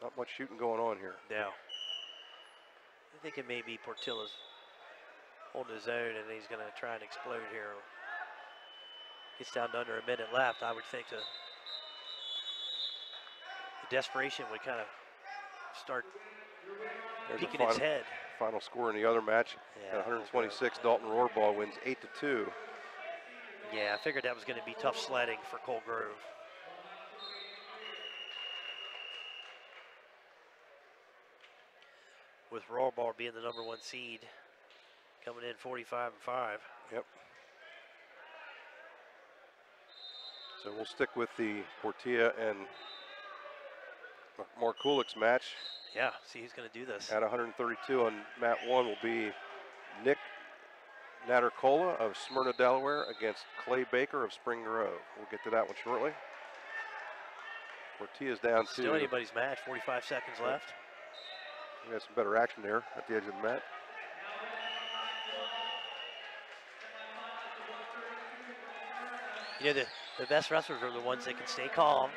Speaker 3: Not much shooting going on here.
Speaker 7: No. I think it may be Portillo's holding his own and he's going to try and explode here. Gets down to under a minute left. I would think the desperation would kind of start peeking its head.
Speaker 3: Final score in the other match,
Speaker 7: Yeah,
Speaker 3: at 126, Dalton Rohrball wins 8-2.
Speaker 7: Yeah, I figured that was going to be tough sledding for Cole Grove. With Rohrball being the #1 seed, coming in 45-5.
Speaker 3: Yep. So we'll stick with the Portilla and Markulix match.
Speaker 7: Yeah, see who's going to do this.
Speaker 3: At 132 on mat 1 will be Nick Nattercola of Smyrna, Delaware against Clay Baker of Spring Grove. We'll get to that one shortly. Portilla's down to...
Speaker 7: Still anybody's match, 45 seconds left.
Speaker 3: We had some better action there at the edge of the mat.
Speaker 7: You know, the best wrestlers are the ones that can stay calm,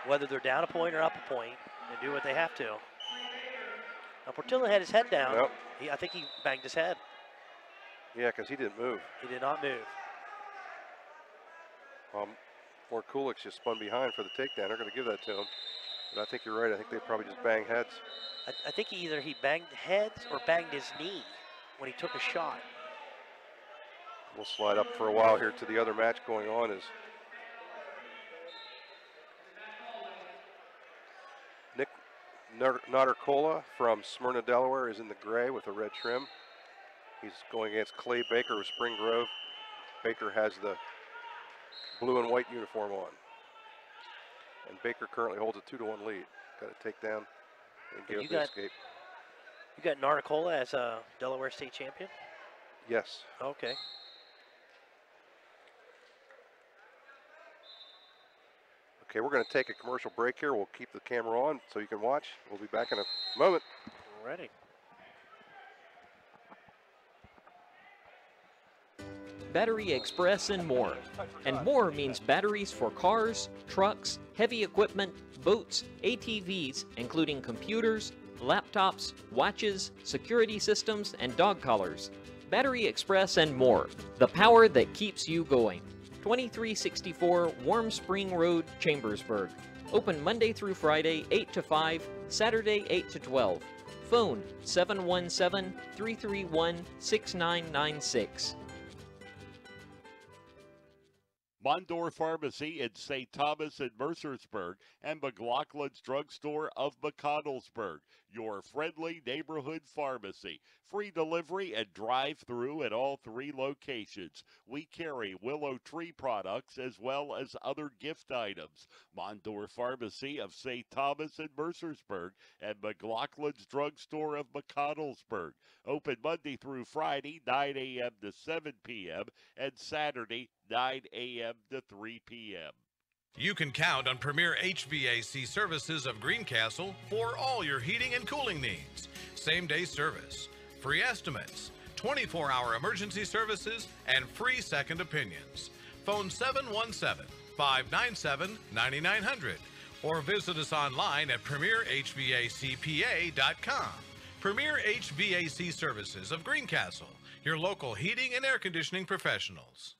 Speaker 7: whether they're down a point or up a point, and do what they have to. Now, Portillo had his head down.
Speaker 3: Yep.
Speaker 7: I think he banged his head.
Speaker 3: Yeah, because he didn't move.
Speaker 7: He did not move.
Speaker 3: Markulix just spun behind for the takedown. They're going to give that to him. But I think you're right. I think they probably just banged heads.
Speaker 7: I think he banged heads or banged his knee when he took a shot.
Speaker 3: We'll slide up for a while here to the other match going on is Nick Nattercola from Smyrna, Delaware is in the gray with a red trim. He's going against Clay Baker of Spring Grove. Baker has the blue and white uniform on. And Baker currently holds a 2-1 lead. Got to take down and give the escape.
Speaker 7: You got Narnicola as a Delaware State champion?
Speaker 3: Yes.
Speaker 7: Okay.
Speaker 3: Okay, we're going to take a commercial break here. We'll keep the camera on so you can watch. We'll be back in a moment.
Speaker 7: Ready.
Speaker 4: Battery Express and more. And more means batteries for cars, trucks, heavy equipment, boats, ATVs, including computers, laptops, watches, security systems, and dog collars. Battery Express and more. The power that keeps you going. 2364 Warm Spring Road, Chambersburg. Open Monday through Friday, 8 to 5, Saturday, 8 to 12. Phone 717-331-6996.
Speaker 2: Mondor Pharmacy in St. Thomas and Mercersburg, and McLaughlin's Drugstore of McConnellsburg, your friendly neighborhood pharmacy. Free delivery and drive-through at all 3 locations. We carry Willow Tree products as well as other gift items. Mondor Pharmacy of St. Thomas and Mercersburg, and McLaughlin's Drugstore of McConnellsburg. Open Monday through Friday, 9 a.m. to 7 p.m., and Saturday, 9 a.m. to 3 p.m.
Speaker 8: You can count on Premier HVAC Services of Greencastle for all your heating and cooling needs. Same-day service, free estimates, 24-hour emergency services, and free second opinions. Phone 717-597-9900 or visit us online at premierhvacpa.com. Premier HVAC Services of Greencastle, your local heating and air conditioning professionals.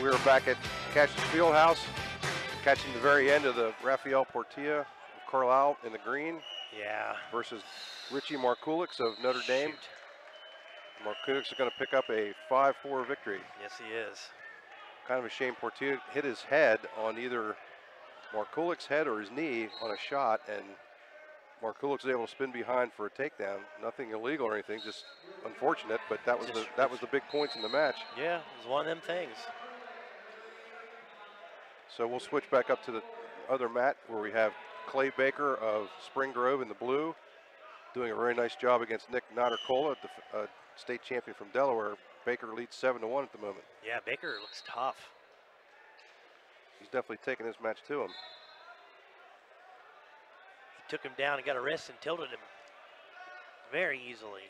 Speaker 3: We are back at Cash's Fieldhouse, catching the very end of the Rafael Portilla of Carlisle in the green.
Speaker 7: Yeah.
Speaker 3: Versus Richie Markulix of Notre Dame.
Speaker 7: Shoot.
Speaker 3: Markulix is going to pick up a 5-4 victory.
Speaker 7: Yes, he is.
Speaker 3: Kind of a shame Portilla hit his head on either Markulix's head or his knee on a shot, and Markulix was able to spin behind for a takedown. Nothing illegal or anything, just unfortunate, but that was the big points in the match.
Speaker 7: Yeah, it was one of them things.
Speaker 3: So we'll switch back up to the other mat where we have Clay Baker of Spring Grove in the blue, doing a very nice job against Nick Narnicola, the state champion from Delaware. Baker leads 7-1 at the moment.
Speaker 7: Yeah, Baker looks tough.
Speaker 3: He's definitely taking this match to him.
Speaker 7: He took him down and got a wrist and tilted him very easily.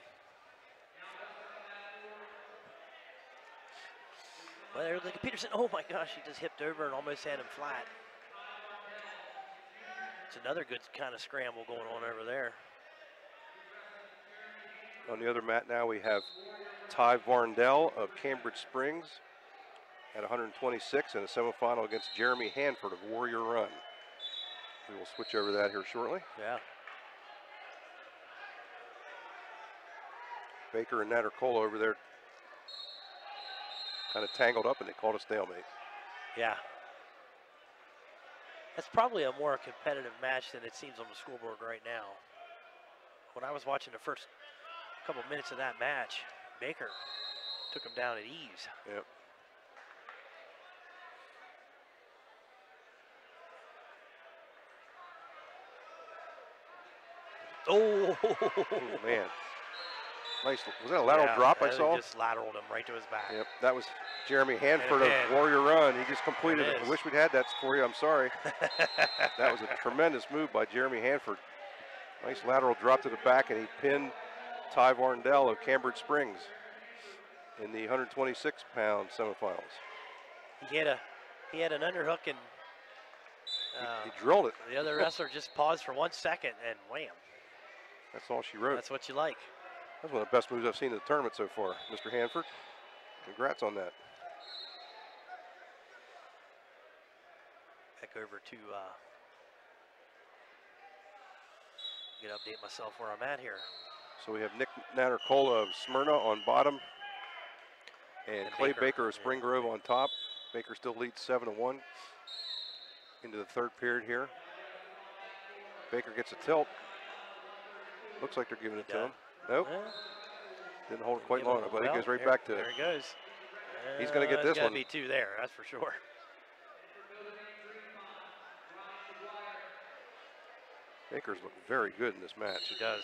Speaker 7: Well, there, look at Peterson. Oh my gosh, he just hipped over and almost had him flat. It's another good kind of scramble going on over there.
Speaker 3: On the other mat now we have Ty Varndell of Cambridge Springs at 126 in a semifinal against Jeremy Hanford of Warrior Run. We will switch over that here shortly.
Speaker 7: Yeah.
Speaker 3: Baker and Narnicola over there kind of tangled up, and they called a stalemate.
Speaker 7: Yeah. That's probably a more competitive match than it seems on the scoreboard right now. When I was watching the first couple minutes of that match, Baker took him down at ease.
Speaker 3: Yep.
Speaker 7: Oh,
Speaker 3: man. Nice. Was that a lateral drop I saw?
Speaker 7: He just lateraled him right to his back.
Speaker 3: Yep, that was Jeremy Hanford of Warrior Run. He just completed it. I wish we'd had that for you. I'm sorry. That was a tremendous move by Jeremy Hanford. Nice lateral drop to the back, and he pinned Ty Varndell of Cambridge Springs in the 126-pound semifinals.
Speaker 7: He had an underhook, and
Speaker 3: he drilled it.
Speaker 7: The other wrestler just paused for 1 second, and wham.
Speaker 3: That's all she wrote.
Speaker 7: That's what you like.
Speaker 3: That's one of the best moves I've seen in the tournament so far, Mr. Hanford. Congrats on that.
Speaker 7: Back over to get to update myself where I'm at here.
Speaker 3: So we have Nick Narnicola of Smyrna on bottom, and Clay Baker of Spring Grove on top. Baker still leads 7-1 into the third period here. Baker gets a tilt. Looks like they're giving it to him. Nope. Didn't hold it quite long enough, but he goes right back to it.
Speaker 7: There he goes.
Speaker 3: He's going to get this one.
Speaker 7: There's got to be 2 there, that's for sure.
Speaker 3: Baker's looking very good in this match.
Speaker 7: He does.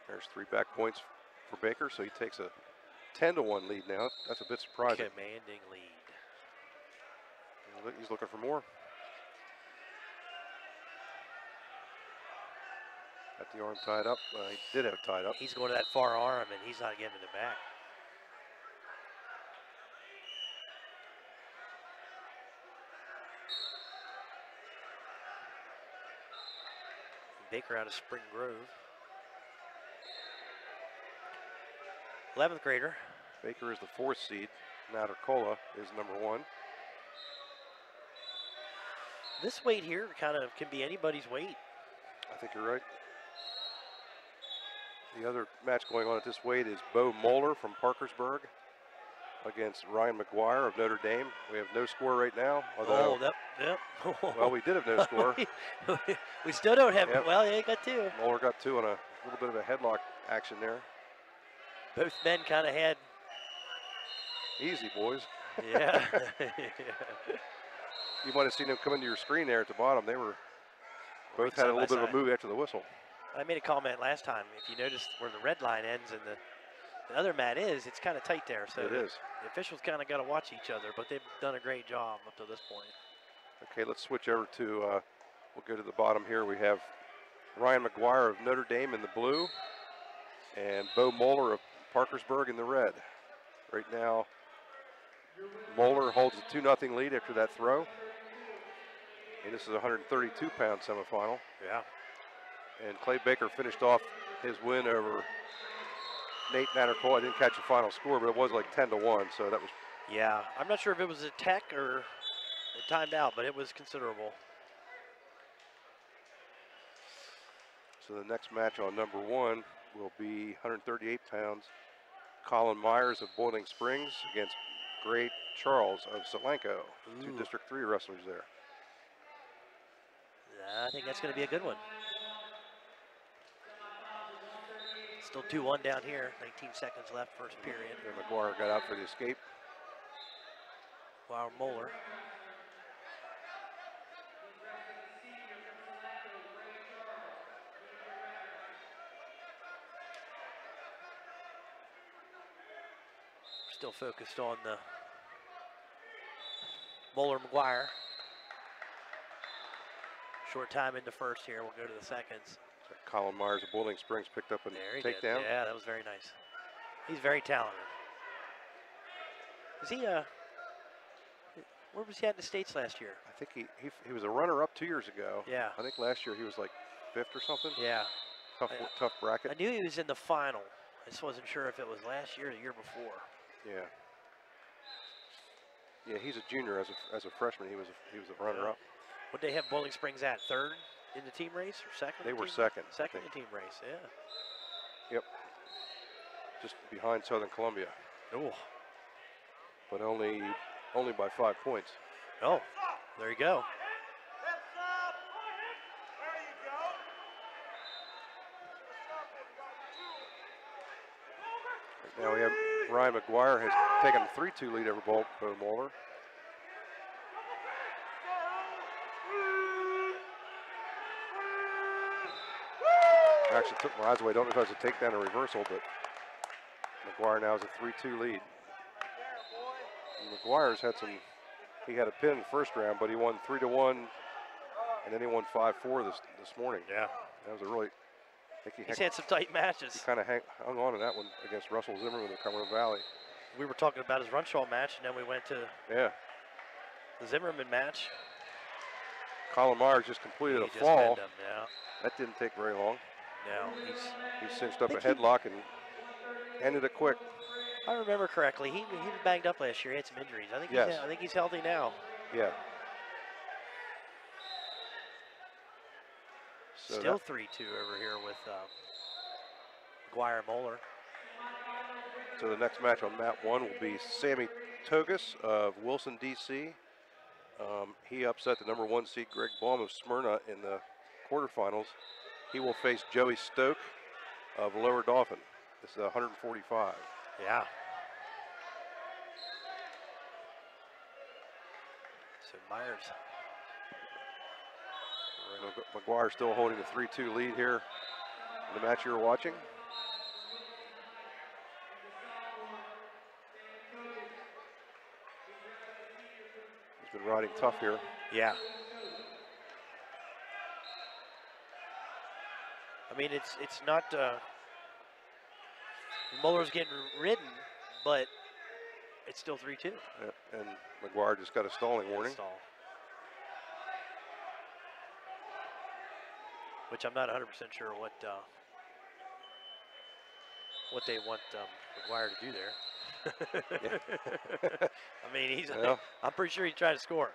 Speaker 3: There's 3 back points for Baker, so he takes a 10-1 lead now. That's a bit surprising.
Speaker 7: Commanding lead.
Speaker 3: He's looking for more. Got the arm tied up. He did have it tied up.
Speaker 7: He's going to that far arm, and he's not giving it back. Baker out of Spring Grove. 11th grader.
Speaker 3: Baker is the 4th seed. Natarcola is number 1.
Speaker 7: This weight here kind of can be anybody's weight.
Speaker 3: I think you're right. The other match going on at this weight is Bo Moeller from Parkersburg against Ryan McGuire of Notre Dame. We have no score right now. Although, well, we did have no score.
Speaker 7: We still don't have.
Speaker 3: Yep.
Speaker 7: Well, yeah, he got 2.
Speaker 3: Moeller got 2 on a little bit of a headlock action there.
Speaker 7: Both men kind of had.
Speaker 3: Easy, boys.
Speaker 7: Yeah.
Speaker 3: You might have seen them come into your screen there at the bottom. They were both had a little bit of a move after the whistle.
Speaker 7: I made a comment last time. If you notice where the red line ends and the other mat is, it's kind of tight there. So
Speaker 3: it is.
Speaker 7: The officials kind of got to watch each other, but they've done a great job up to this point.
Speaker 3: Okay, let's switch over to, we'll go to the bottom here. We have Ryan McGuire of Notre Dame in the blue and Bo Moeller of Parkersburg in the red. Right now, Moeller holds a 2-0 lead after that throw. And this is a 132-pound semifinal.
Speaker 7: Yeah.
Speaker 3: And Clay Baker finished off his win over Nate Natarcola. I didn't catch the final score, but it was like 10-1, so that was.
Speaker 7: Yeah, I'm not sure if it was a tech or it timed out, but it was considerable.
Speaker 3: So the next match on number 1 will be 138 pounds. Colin Myers of Boiling Springs against Gray Charles of Solanco. 2 District 3 wrestlers there.
Speaker 7: I think that's going to be a good one. Still 2-1 down here. 19 seconds left, first period.
Speaker 3: And McGuire got out for the escape.
Speaker 7: Wow, Moeller. Still focused on the Moeller-McGuire. Short time into first here. We'll go to the seconds.
Speaker 3: Colin Myers of Boiling Springs picked up a takedown.
Speaker 7: Yeah, that was very nice. He's very talented. Is he where was he at in the States last year?
Speaker 3: I think he was a runner-up 2 years ago.
Speaker 7: Yeah.
Speaker 3: I think last year he was like 5th or something.
Speaker 7: Yeah.
Speaker 3: Tough bracket.
Speaker 7: I knew he was in the final. I just wasn't sure if it was last year or the year before.
Speaker 3: Yeah. Yeah, he's a junior. As a freshman, he was a runner-up.
Speaker 7: Would they have Boiling Springs at 3rd in the team race or 2nd?
Speaker 3: They were 2nd.
Speaker 7: 2nd in the team race, yeah.
Speaker 3: Yep. Just behind Southern Columbia.
Speaker 7: Oh.
Speaker 3: But only by 5 points.
Speaker 7: Oh, there you go.
Speaker 3: Right now we have Ryan McGuire has taken a 3-2 lead over Bo Moeller. I actually took my eyes away. Don't know if it was a takedown or reversal, but McGuire now has a 3-2 lead. And McGuire's had some. He had a pin in the first round, but he won 3-1, and then he won 5-4 this morning.
Speaker 7: Yeah,
Speaker 3: that was a really. I think
Speaker 7: he's had some tight matches.
Speaker 3: He kind of hung on to that one against Russell Zimmerman in Cumberland Valley.
Speaker 7: We were talking about his Runshaw match, and then we went to the Zimmerman match.
Speaker 3: Colin Myers just completed a fall. That didn't take very long.
Speaker 7: No,
Speaker 3: he cinched up a headlock and ended it quick.
Speaker 7: I remember correctly, he was banged up last year. He had some injuries. I think
Speaker 3: Yes.
Speaker 7: I think he's healthy now.
Speaker 3: Yeah. So
Speaker 7: Still 3-2 over here with McGuire and Moeller.
Speaker 3: So the next match on mat 1 will be Sammy Togus of Wilson, D.C. He upset the number 1 seed Greg Baum of Smyrna in the quarterfinals. He will face Joey Stoke of Lower Dauphin. This is 145.
Speaker 7: Yeah. So Myers.
Speaker 3: McGuire still holding the 3-2 lead here in the match you were watching. He's been riding tough here.
Speaker 7: Yeah. I mean, it's not Muller's getting ridden, but it's still 3-2.
Speaker 3: Yep. And McGuire just got a stalling warning.
Speaker 7: Stall. Which I'm not 100% sure what they want McGuire to do there. I mean, he's.
Speaker 3: Yeah.
Speaker 7: I'm pretty sure he's trying to score.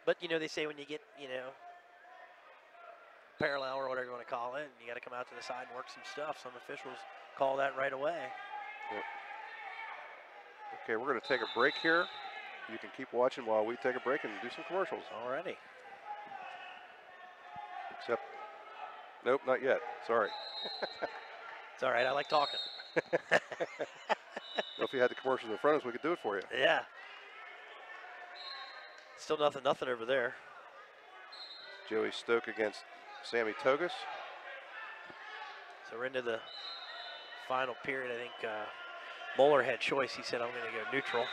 Speaker 7: But you know, they say when you get parallel or whatever you want to call it, and you got to come out to the side and work some stuff. Some officials call that right away.
Speaker 3: Yep. Okay, we're going to take a break here. You can keep watching while we take a break and do some commercials.
Speaker 7: Alrighty.
Speaker 3: Except, nope, not yet. Sorry.
Speaker 7: It's all right. I like talking.
Speaker 3: Well, if you had the commercials in front of us, we could do it for you.
Speaker 7: Yeah. Still nothing over there.
Speaker 3: Joey Stoke against Sammy Togus.
Speaker 7: So we're into the final period. I think Moeller had choice. He said, I'm going to go neutral.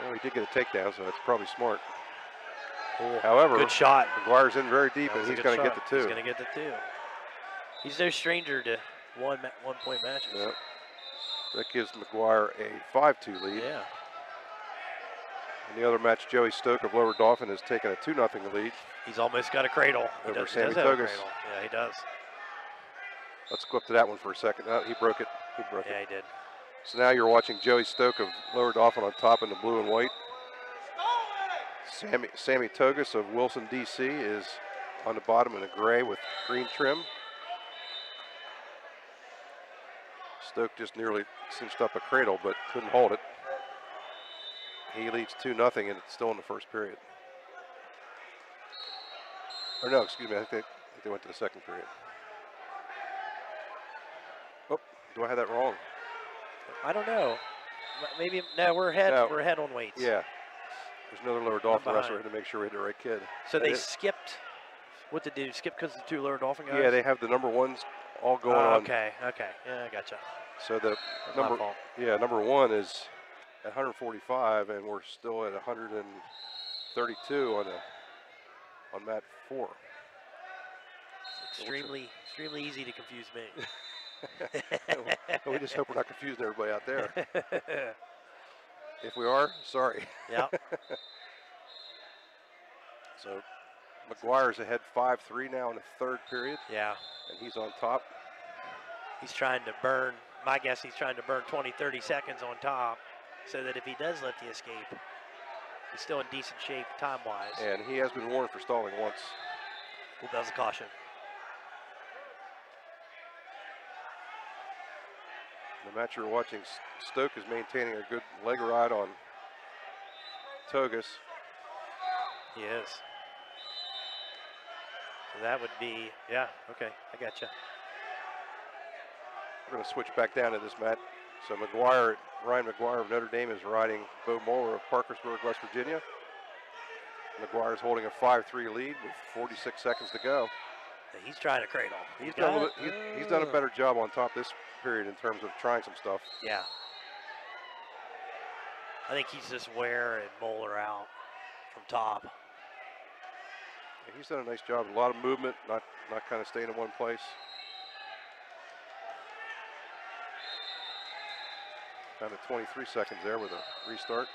Speaker 3: Well, he did get a takedown, so that's probably smart.
Speaker 7: Cool.
Speaker 3: However,
Speaker 7: good shot.
Speaker 3: McGuire's in very deep, and he's going to get the 2.
Speaker 7: He's going to get the 2. He's no stranger to one-point matches.
Speaker 3: Yep. That gives McGuire a 5-2 lead.
Speaker 7: Yeah.
Speaker 3: In the other match, Joey Stoke of Lower Dauphin has taken a 2-0 lead.
Speaker 7: He's almost got a cradle.
Speaker 3: Over
Speaker 7: he
Speaker 3: Sammy
Speaker 7: does have a
Speaker 3: Togus.
Speaker 7: cradle. Yeah, he does.
Speaker 3: Let's go up to that one for a second. Oh, he broke it.
Speaker 7: Yeah, he did.
Speaker 3: So now you're watching Joey Stoke of Lower Dauphin on top in the blue and white. Sammy Togus of Wilson, D.C. is on the bottom in the gray with green trim. Stoke just nearly cinched up a cradle, but couldn't hold it. He leads 2-0, and it's still in the first period. Or no, excuse me, I think they went to the second period. Oh, do I have that wrong?
Speaker 7: I don't know. Maybe, no, we're ahead.
Speaker 3: No.
Speaker 7: We're ahead on weights.
Speaker 3: Yeah. There's another Lower Dauphin
Speaker 7: behind.
Speaker 3: wrestler to make sure we had the right kid.
Speaker 7: So they skipped. What did they do? Skip because the 2 Lower Dauphin guys?
Speaker 3: Yeah, they have the number 1s all going on.
Speaker 7: Okay. Yeah, I gotcha.
Speaker 3: So the number 1 is at 145, and we're still at 132 on mat 4.
Speaker 7: It's extremely easy to confuse me.
Speaker 3: We just hope we're not confusing everybody out there. If we are, sorry.
Speaker 7: Yeah.
Speaker 3: So McGuire's ahead 5-3 now in the third period.
Speaker 7: Yeah.
Speaker 3: And he's on top.
Speaker 7: He's trying to burn, my guess he's trying to burn 20, 30 seconds on top so that if he does let the escape, he's still in decent shape time-wise.
Speaker 3: And he has been warned for stalling once.
Speaker 7: Who does a caution?
Speaker 3: The match you're watching, Stoke is maintaining a good leg ride on Togus.
Speaker 7: He is. So that would be, yeah, okay, I gotcha.
Speaker 3: We're going to switch back down to this mat. So Ryan McGuire of Notre Dame is riding Bo Moeller of Parkersburg, West Virginia. McGuire is holding a 5-3 lead with 46 seconds to go.
Speaker 7: He's trying to cradle.
Speaker 3: He's done a better job on top this period in terms of trying some stuff.
Speaker 7: Yeah. I think he's just wearing Moeller out from top.
Speaker 3: Yeah, he's done a nice job. A lot of movement, not kind of staying in one place. Down to 23 seconds there with a restart.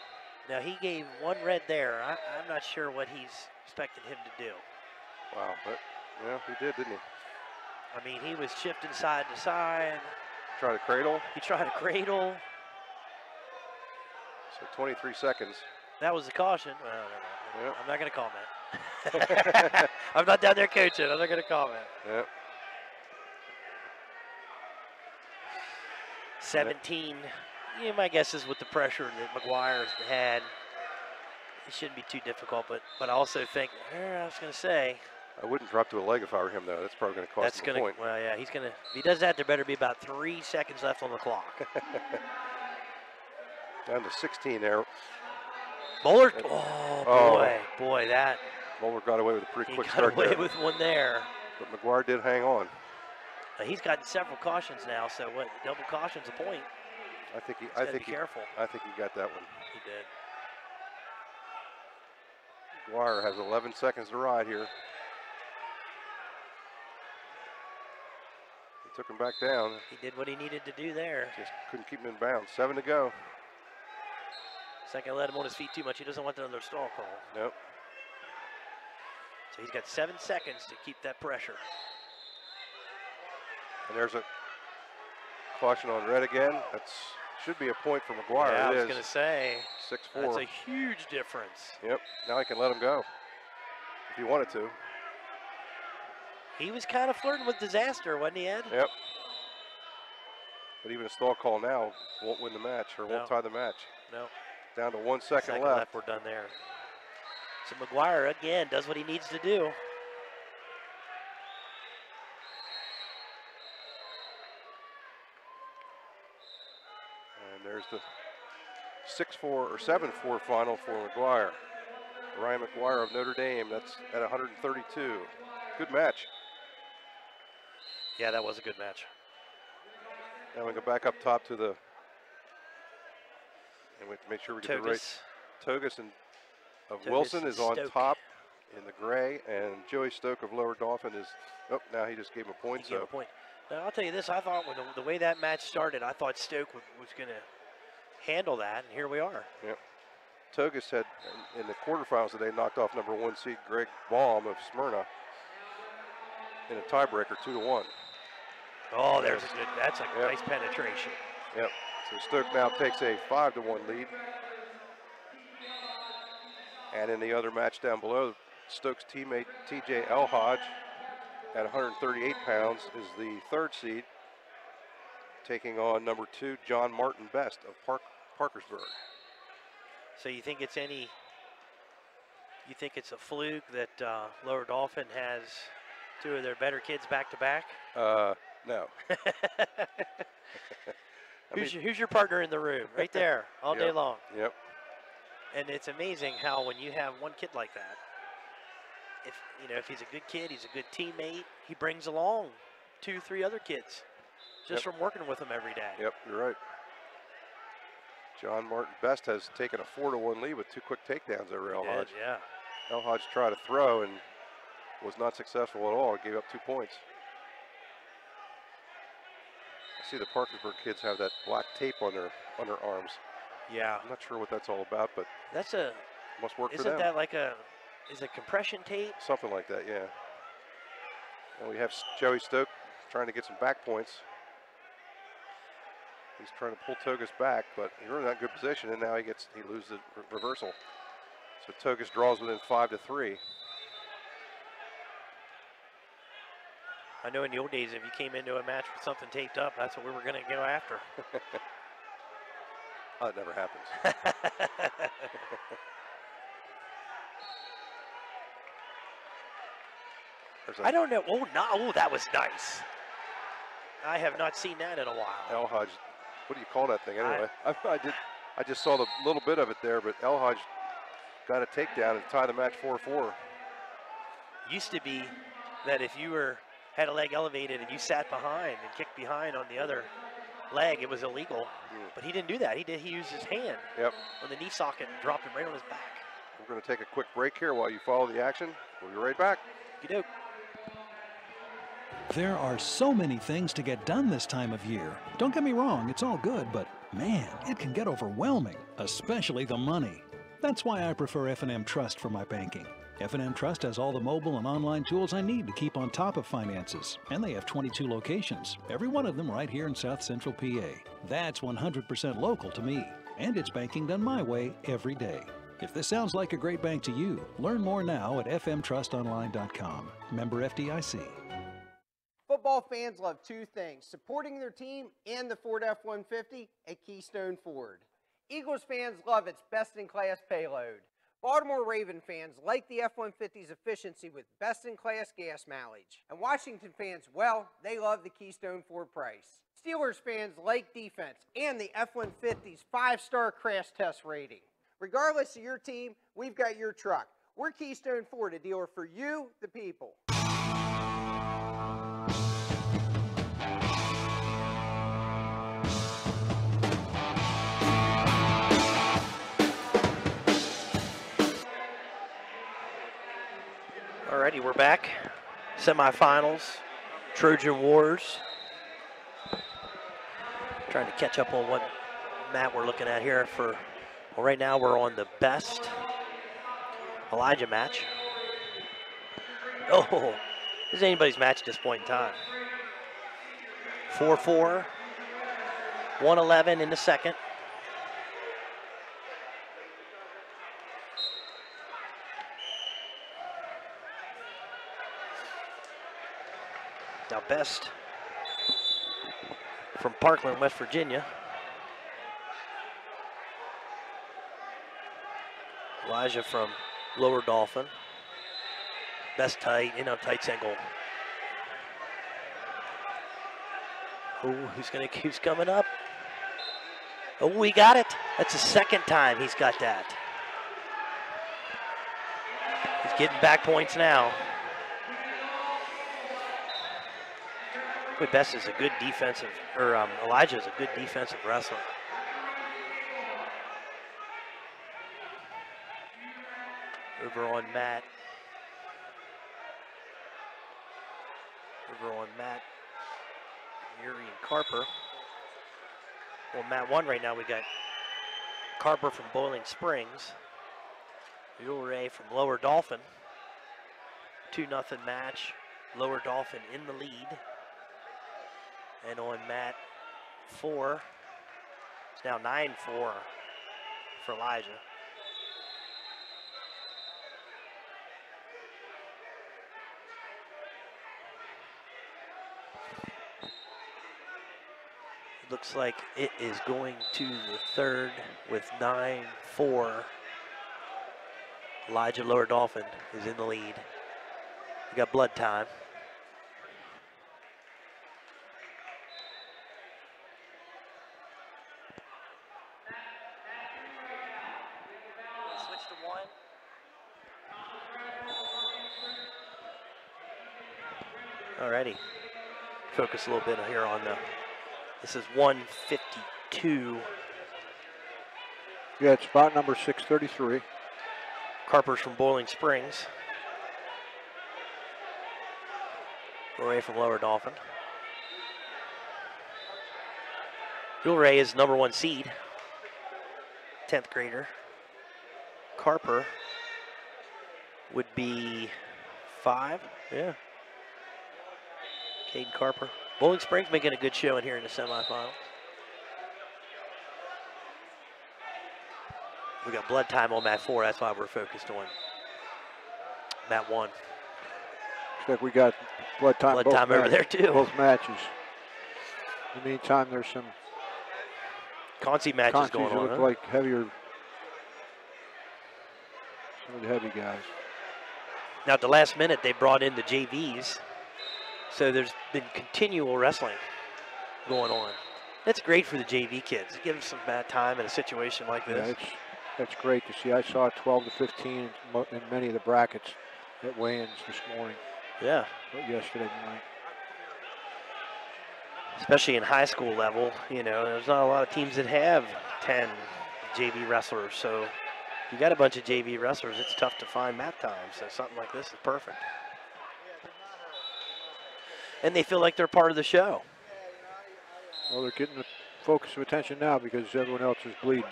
Speaker 7: Now he gave 1 red there. I'm not sure what he's expecting him to do.
Speaker 3: Wow, but yeah, he did, didn't he?
Speaker 7: I mean, he was shifting side to side,
Speaker 3: Try to cradle.
Speaker 7: He tried to cradle.
Speaker 3: So 23 seconds.
Speaker 7: That was a caution. Well,
Speaker 3: Yep.
Speaker 7: I'm not going to comment. I'm not down there coaching. I'm not going to comment.
Speaker 3: Yep.
Speaker 7: 17. Yeah, my guess is with the pressure that McGuire's had, it shouldn't be too difficult. But I also think, I was going to say,
Speaker 3: I wouldn't drop to a leg if I were him, though. That's probably going to cost him a point.
Speaker 7: Well, yeah, he's going to. If he does that, there better be about 3 seconds left on the clock.
Speaker 3: Down to 16 there.
Speaker 7: Moeller.
Speaker 3: And,
Speaker 7: Boy, that.
Speaker 3: Moeller got away with a pretty quick
Speaker 7: He
Speaker 3: start
Speaker 7: got away
Speaker 3: there.
Speaker 7: with one there.
Speaker 3: But McGuire did hang on.
Speaker 7: He's gotten several cautions now, so what? Double caution's a point.
Speaker 3: I think he.
Speaker 7: Be careful.
Speaker 3: I think he got that one.
Speaker 7: He did.
Speaker 3: McGuire has 11 seconds to ride here. He took him back down.
Speaker 7: He did what he needed to do there.
Speaker 3: Just couldn't keep him in bounds. 7 to go.
Speaker 7: Second, let him on his feet too much. He doesn't want another stall call.
Speaker 3: Nope.
Speaker 7: So he's got 7 seconds to keep that pressure.
Speaker 3: And there's a caution on red again. That's should be a point for McGuire.
Speaker 7: Yeah, I
Speaker 3: it
Speaker 7: was
Speaker 3: is.
Speaker 7: going to say.
Speaker 3: 6-4.
Speaker 7: That's a huge difference.
Speaker 3: Yep. Now he can let him go if he wanted to.
Speaker 7: He was kind of flirting with disaster, wasn't he, Ed?
Speaker 3: Yep. But even a stall call now won't win the match or won't tie the match.
Speaker 7: No.
Speaker 3: Down to 1 second
Speaker 7: Second
Speaker 3: left.
Speaker 7: We're done there. So McGuire, again, does what he needs to do.
Speaker 3: And there's the 6-4 or 7-4 final for McGuire. Ryan McGuire of Notre Dame, that's at 132. Good match.
Speaker 7: Yeah, that was a good match.
Speaker 3: Now we go back up top to the, and we have to make sure we get the right. Togus and of Wilson is on top in the gray, and Joey Stoke of Lower Dauphin is, oh, now he just gave him a point.
Speaker 7: He gave a point. Now, I'll tell you this, I thought when the way that match started, I thought Stoke was going to handle that, and here we are.
Speaker 3: Yep. Togus had, in the quarterfinals today, knocked off number 1 seed Greg Baum of Smyrna in a tiebreaker, 2-1.
Speaker 7: Oh, there's a good, that's a nice penetration.
Speaker 3: Yep. So Stoke now takes a 5-1 lead. And in the other match down below, Stoke's teammate TJ Elhodge at 138 pounds is the 3rd seed, taking on number 2 John Martin Best of Parkersburg.
Speaker 7: So you think it's you think it's a fluke that Lower Dauphin has 2 of their better kids back to back?
Speaker 3: No.
Speaker 7: Who's your partner in the room? Right there, all day long.
Speaker 3: Yep.
Speaker 7: And it's amazing how when you have one kid like that, if he's a good kid, he's a good teammate, he brings along 2-3 other kids just from working with him every day.
Speaker 3: Yep, you're right. John Martin Best has taken a 4-1 lead with 2 quick takedowns over Elhodge.
Speaker 7: Yeah.
Speaker 3: Elhodge tried to throw and was not successful at all. Gave up 2 points. I see the Parkersburg kids have that black tape on their arms.
Speaker 7: Yeah.
Speaker 3: I'm not sure what that's all about, but
Speaker 7: that's
Speaker 3: must work for them.
Speaker 7: Isn't that like is it compression tape?
Speaker 3: Something like that, yeah. And we have Joey Stoke trying to get some back points. He's trying to pull Togus back, but he's in that good position, and now he loses the reversal. So Togus draws within 5-3.
Speaker 7: I know in the old days, if you came into a match with something taped up, that's what we were going to go after.
Speaker 3: Oh, it never happens.
Speaker 7: I don't know. Oh, that was nice. I have not seen that in a while.
Speaker 3: Elhodge, what do you call that thing anyway? I just saw the little bit of it there, but Elhodge got a takedown and tied the match 4-4.
Speaker 7: Used to be that if you had a leg elevated and you sat behind and kicked behind on the other leg, it was illegal. But he didn't do that. He used his hand on the knee socket and dropped him right on his back.
Speaker 3: We're going to take a quick break here while you follow the action. We'll be right back.
Speaker 7: Okey-doke.
Speaker 6: There are so many things to get done this time of year. Don't get me wrong, it's all good, but man, it can get overwhelming, especially the money. That's why I prefer F&M Trust for my banking. F&M Trust has all the mobile and online tools I need to keep on top of finances, and they have 22 locations, every one of them right here in South Central PA. That's 100% local to me, and it's banking done my way every day. If this sounds like a great bank to you, learn more now at fmtrustonline.com. Member FDIC.
Speaker 9: Football fans love two things: supporting their team and the Ford F-150 at Keystone Ford. Eagles fans love its best-in-class payload. Baltimore Raven fans like the F-150's efficiency with best-in-class gas mileage. And Washington fans, well, they love the Keystone Ford price. Steelers fans like defense and the F-150's 5-star crash test rating. Regardless of your team, we've got your truck. We're Keystone Ford, a dealer for you, the people.
Speaker 7: Alrighty, we're back. Semifinals, Trojan Wars. Trying to catch up on what map we're looking at here for, well, right now we're on the best Elijah match. Oh, this is anybody's match at this point in time. 4-4, 111 in the second. Now best from Parkland, West Virginia. Elijah from Lower Dolphin. Best tight, tight single. Oh, who's coming up? Oh, we got it. That's the second time he's got that. He's getting back points now. Best is a good defensive, Elijah is a good defensive wrestler. Over on Matt. Yuri and Carper. Well, Matt won right now. We got Carper from Boiling Springs. Ray from Lower Dolphin. 2-0 match. Lower Dolphin in the lead. And on mat 4, it's now 9-4 for Elijah. It looks like it is going to the third with 9-4. Elijah Lower Dolphin is in the lead. We got blood time. Alrighty, focus a little bit here on this is 152.
Speaker 10: Yeah, it's spot number 633.
Speaker 7: Carper's from Boiling Springs. Ray from Lower Dolphin. Ray is number 1 seed, 10th grader. Carper would be 5, yeah. Caden Carper. Bowling Springs making a good showing here in the semifinals. We got blood time on mat 4. That's why we're focused on mat 1.
Speaker 10: Looks like we got blood time
Speaker 7: over there too.
Speaker 10: Both matches. In the meantime, there's some
Speaker 7: Concy matches going on.
Speaker 10: Look like heavier. Some of the heavy guys.
Speaker 7: Now at the last minute, they brought in the JVs. So there's been continual wrestling going on. That's great for the JV kids. It gives them some bad time in a situation like this.
Speaker 10: Yeah, that's great to see. I saw 12 to 15 in many of the brackets at weigh-ins this morning.
Speaker 7: Yeah.
Speaker 10: Yesterday morning.
Speaker 7: Especially in high school level, there's not a lot of teams that have 10 JV wrestlers. So if you got a bunch of JV wrestlers, it's tough to find mat time. So something like this is perfect. And they feel like they're part of the show.
Speaker 10: Well, they're getting the focus of attention now because everyone else is bleeding.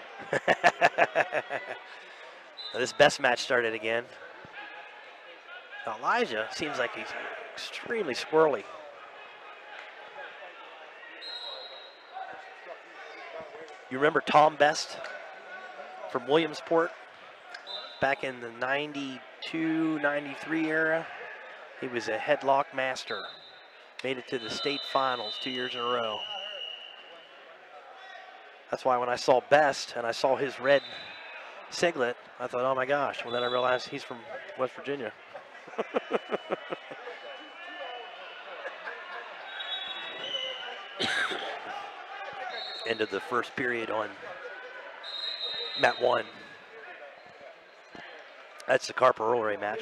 Speaker 7: This best match started again. Now, Elijah seems like he's extremely squirrely. You remember Tom Best from Williamsport back in the 92, 93 era? He was a headlock master. Made it to the state finals 2 years in a row. That's why when I saw Best and I saw his red singlet, I thought, oh my gosh. Well, then I realized he's from West Virginia. End of the first period on mat 1. That's the Carper Rolleray match.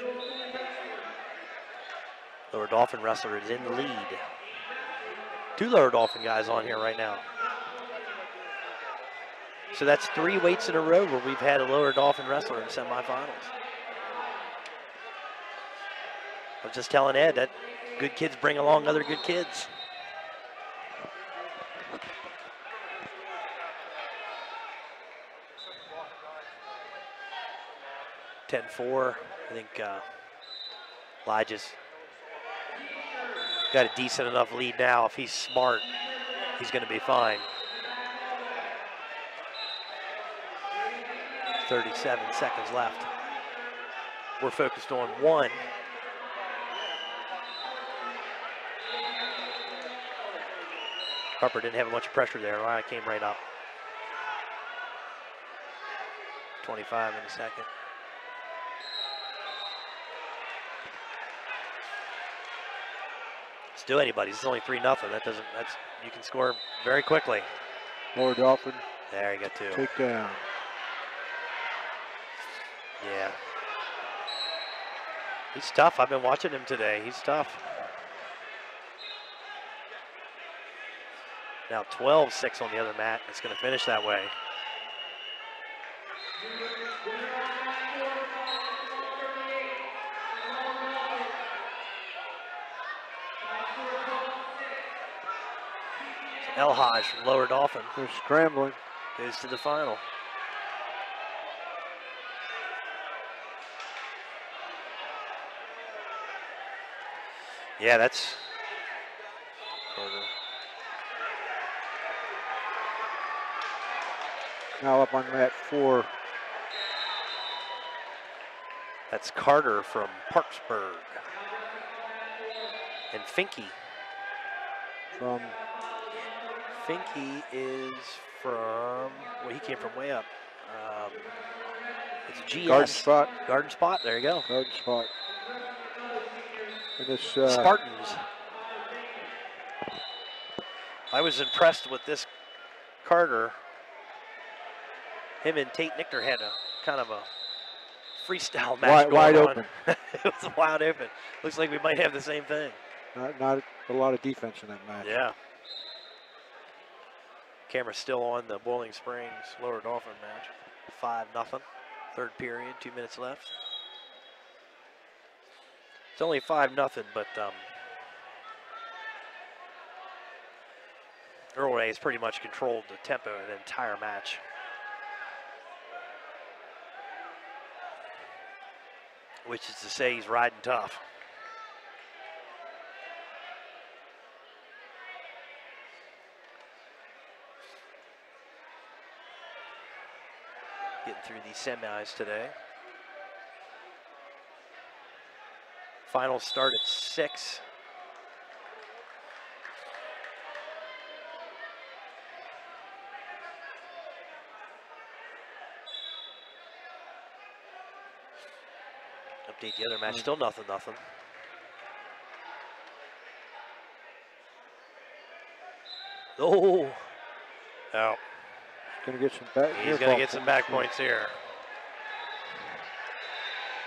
Speaker 7: Lower Dolphin wrestler is in the lead. 2 Lower Dolphin guys on here right now. So that's 3 weights in a row where we've had a Lower Dolphin wrestler in semifinals. I was just telling Ed that good kids bring along other good kids. (10-4). I think Elijah's got a decent enough lead now. If he's smart, he's going to be fine. 37 seconds left. We're focused on 1. Harper didn't have much pressure there. I came right up. 25 in a second. Still anybody's. It's only 3-0. You can score very quickly.
Speaker 10: Lower Dolphin.
Speaker 7: There you go, 2.
Speaker 10: Take down.
Speaker 7: Yeah. He's tough. I've been watching him today. He's tough. Now 12-6 on the other mat. It's going to finish that way. El Haj from Lower Dolphin.
Speaker 10: They're scrambling.
Speaker 7: Goes to the final. Yeah, that's Carter.
Speaker 10: Now up on mat 4.
Speaker 7: That's Carter from Parksburg. And Finke. Finke is from, well, he came from way up. It's GS.
Speaker 10: Garden Spot.
Speaker 7: Garden Spot, there you go.
Speaker 10: Garden Spot. And this,
Speaker 7: Spartans. I was impressed with this Carter. Him and Tate Nichter had a kind of a freestyle match
Speaker 10: wide
Speaker 7: going
Speaker 10: open.
Speaker 7: on. It was wide open. Looks like we might have the same thing.
Speaker 10: Not a lot of defense in that match.
Speaker 7: Yeah. Camera's still on the Boiling Springs Lower Dolphin match. 5-0. Third period, 2 minutes left. It's only 5-0, but Rolleray has pretty much controlled the tempo of the entire match. Which is to say he's riding tough. Getting through these semis today. Finals start at 6. Update the other match, still 0-0. Oh, out.
Speaker 10: Gonna get some back.
Speaker 7: He's going to get some back points here.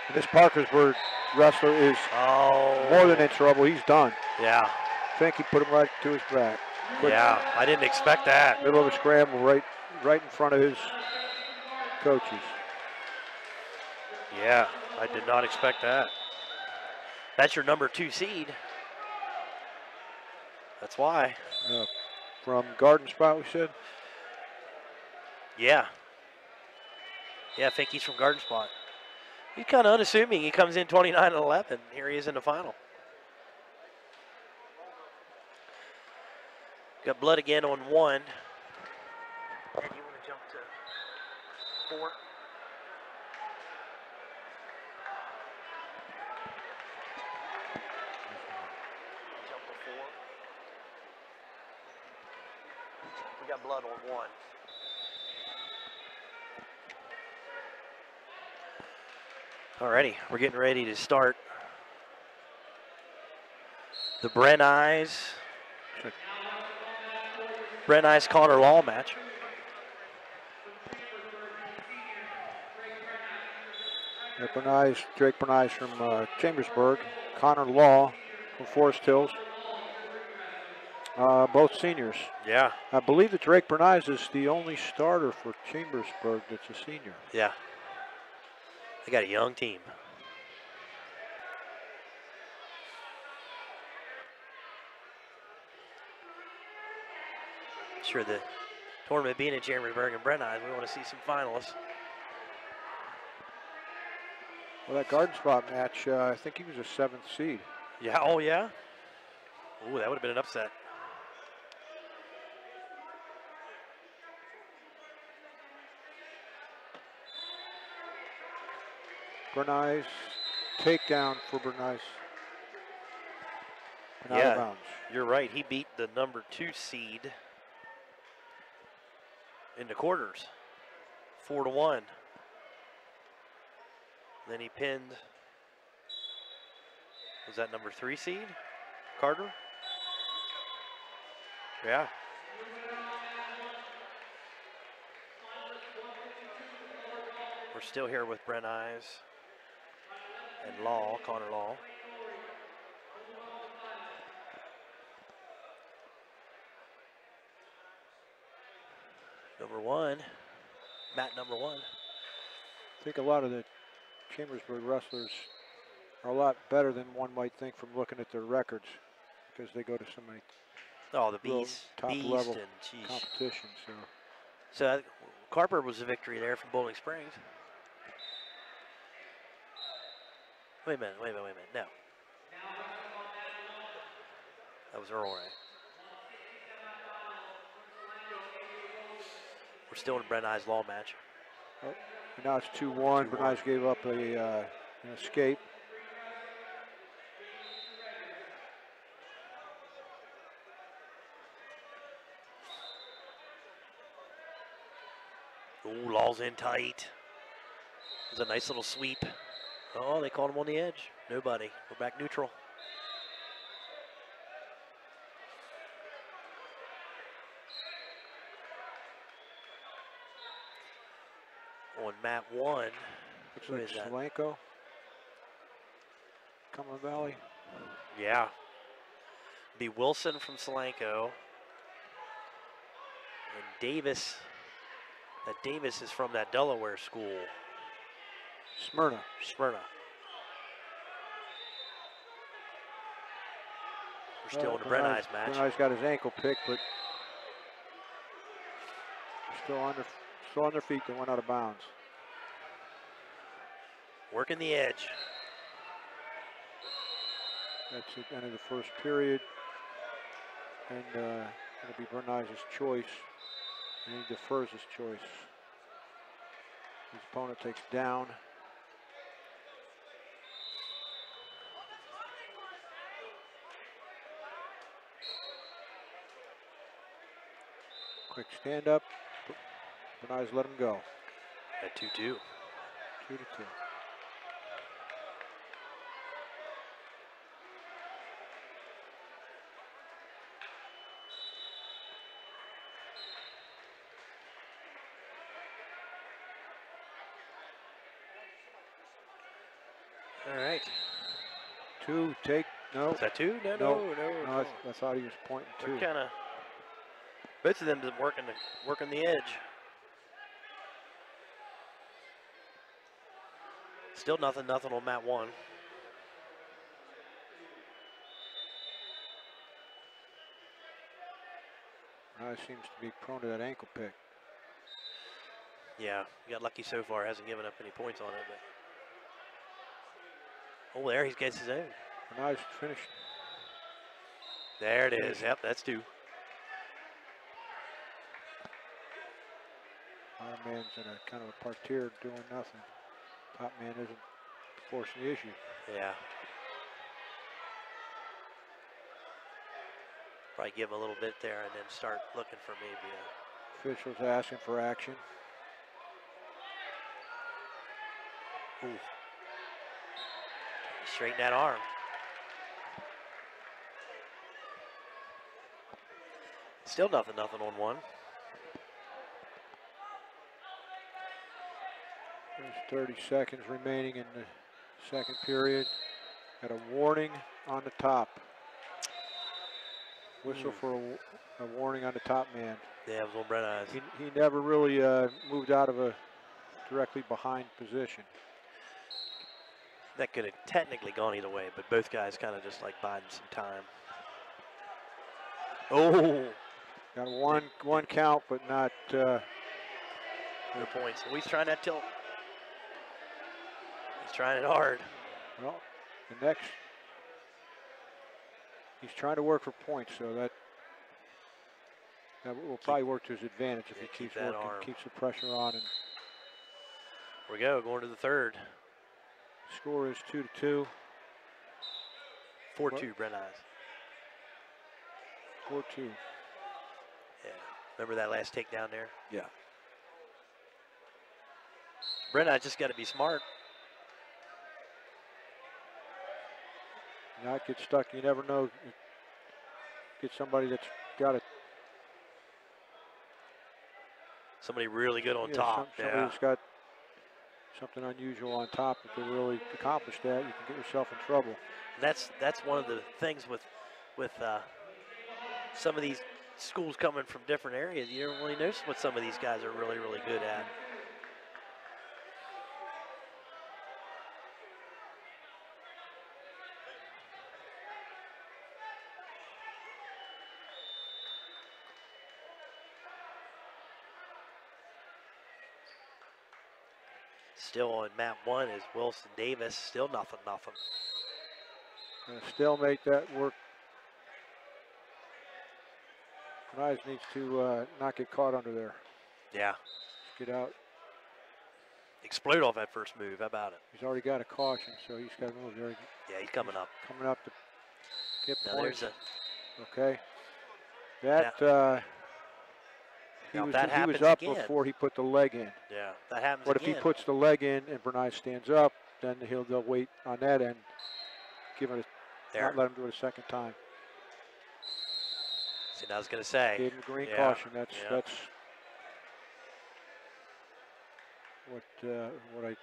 Speaker 10: And this Parkersburg wrestler is more than in trouble. He's done.
Speaker 7: Yeah.
Speaker 10: I think he put him right to his back.
Speaker 7: Yeah, I didn't expect that.
Speaker 10: Middle of a scramble right in front of his coaches.
Speaker 7: Yeah, I did not expect that. That's your number 2 seed. That's why.
Speaker 10: From Garden Spot, we said?
Speaker 7: Yeah. Yeah, I think he's from Garden Spot. He's kind of unassuming. He comes in 29-11. Here he is in the final. Got blood again on 1. And you want to jump to 4? Jump to 4. We got blood on 1. Alrighty, we're getting ready to start the Brent Eyes Connor Law match.
Speaker 10: Drake Bernice from Chambersburg, Connor Law from Forest Hills. Both seniors.
Speaker 7: Yeah.
Speaker 10: I believe that Drake Bernice is the only starter for Chambersburg that's a senior.
Speaker 7: Yeah. They got a young team. Sure, the tournament being in Chambersburg and Brent Eyes, we want to see some finalists.
Speaker 10: Well, that garden spot match, I think he was a 7th seed.
Speaker 7: Yeah, oh yeah? Ooh, that would have been an upset.
Speaker 10: Bernice, takedown for Bernice. And out of
Speaker 7: Yeah,
Speaker 10: bounds.
Speaker 7: you're right. He beat the number 2 seed in the quarters, 4-1. Then he pinned, was that number 3 seed, Carter? Yeah. We're still here with Brent Eyes and Law, Connor Law. Number 1, Matt number 1.
Speaker 10: I think a lot of the Chambersburg wrestlers are a lot better than one might think from looking at their records, because they go to so many
Speaker 7: Oh, the Beast,
Speaker 10: top
Speaker 7: Beast
Speaker 10: level
Speaker 7: and geez.
Speaker 10: competition.
Speaker 7: So Carper was a victory there from Bowling Springs. Wait a minute. No. That was Earl Ray. We're still in Brent Eyes Law match.
Speaker 10: Oh, and now it's 2-1. Bernice gave up an escape.
Speaker 7: Ooh, Law's in tight. It was a nice little sweep. Oh, they caught him on the edge. Nobody. We're back neutral. On mat 1.
Speaker 10: Looks
Speaker 7: Who
Speaker 10: like
Speaker 7: is that?
Speaker 10: Solanco. Cumberland Valley.
Speaker 7: Yeah. Be Wilson from Solanco. And Davis. That Davis is from that Delaware school.
Speaker 10: Smyrna.
Speaker 7: We're still in the Brent Eyes match.
Speaker 10: Brent Eyes got his ankle picked, but still on their feet. They went out of bounds.
Speaker 7: Working the edge.
Speaker 10: That's the end of the first period. And it'll be Brent Eyes' choice. And he defers his choice. His opponent takes down. Quick stand up. Brent Eyes let him go.
Speaker 7: At 2-2.
Speaker 10: 2-2.
Speaker 7: All right.
Speaker 10: 2, take, no.
Speaker 7: Is that 2? No.
Speaker 10: I thought he was pointing 2.
Speaker 7: They're kind of, both of them been working the edge. Still nothing on mat 1.
Speaker 10: Brent Eyes seems to be prone to that ankle pick.
Speaker 7: Yeah, he got lucky so far. Hasn't given up any points on it, but Oh, there he gets his own.
Speaker 10: Nice finish.
Speaker 7: There it is. Yep, that's 2.
Speaker 10: Our man's in a kind of a parterre doing nothing. Top man isn't forcing the issue.
Speaker 7: Yeah. Probably give him a little bit there and then start looking for maybe
Speaker 10: Officials asking for action.
Speaker 7: Ooh. Straighten that arm. Still nothing on 1.
Speaker 10: There's 30 seconds remaining in the second period. Got a warning on the top. Whistle for a warning on the top man.
Speaker 7: Yeah, it was on Brent Eyes.
Speaker 10: He never really moved out of a directly behind position.
Speaker 7: That could have technically gone either way, but both guys kind of just like biding some time. Oh!
Speaker 10: Got one count, but not.
Speaker 7: No points. Oh, he's trying that tilt. He's trying it hard.
Speaker 10: Well, the next. He's trying to work for points, so that will probably work to his advantage if he keeps working, keeps the pressure on. And
Speaker 7: here we go, going to the third.
Speaker 10: Score is 2-2.
Speaker 7: 4-2, Brent Eyes.
Speaker 10: 4-2.
Speaker 7: Yeah. Remember that last takedown there?
Speaker 10: Yeah.
Speaker 7: Brent Eyes just got to be smart.
Speaker 10: Not get stuck. You never know. Get somebody that's got it.
Speaker 7: Somebody really good on top.
Speaker 10: Somebody that's got something unusual on top. If they really accomplish that, you can get yourself in trouble.
Speaker 7: That's one of the things with some of these schools coming from different areas. You don't really notice what some of these guys are really, really good at. Still on mat 1 is Wilson Davis. Still nothing.
Speaker 10: Gonna stalemate that work. Rise needs to not get caught under there.
Speaker 7: Yeah.
Speaker 10: Just get out.
Speaker 7: Explode off that first move. How about it?
Speaker 10: He's already got a caution, so he's got to move there.
Speaker 7: Yeah, he's coming up.
Speaker 10: Coming up to get
Speaker 7: now
Speaker 10: points.
Speaker 7: There's
Speaker 10: okay. That he was up again before he put the leg in.
Speaker 7: Yeah, that happens
Speaker 10: But
Speaker 7: again.
Speaker 10: if he puts the leg in and Bernice stands up, then they'll wait on that end. Give it not let him do it a second time.
Speaker 7: See, I was going to say.
Speaker 10: Gave him the green caution. That's what I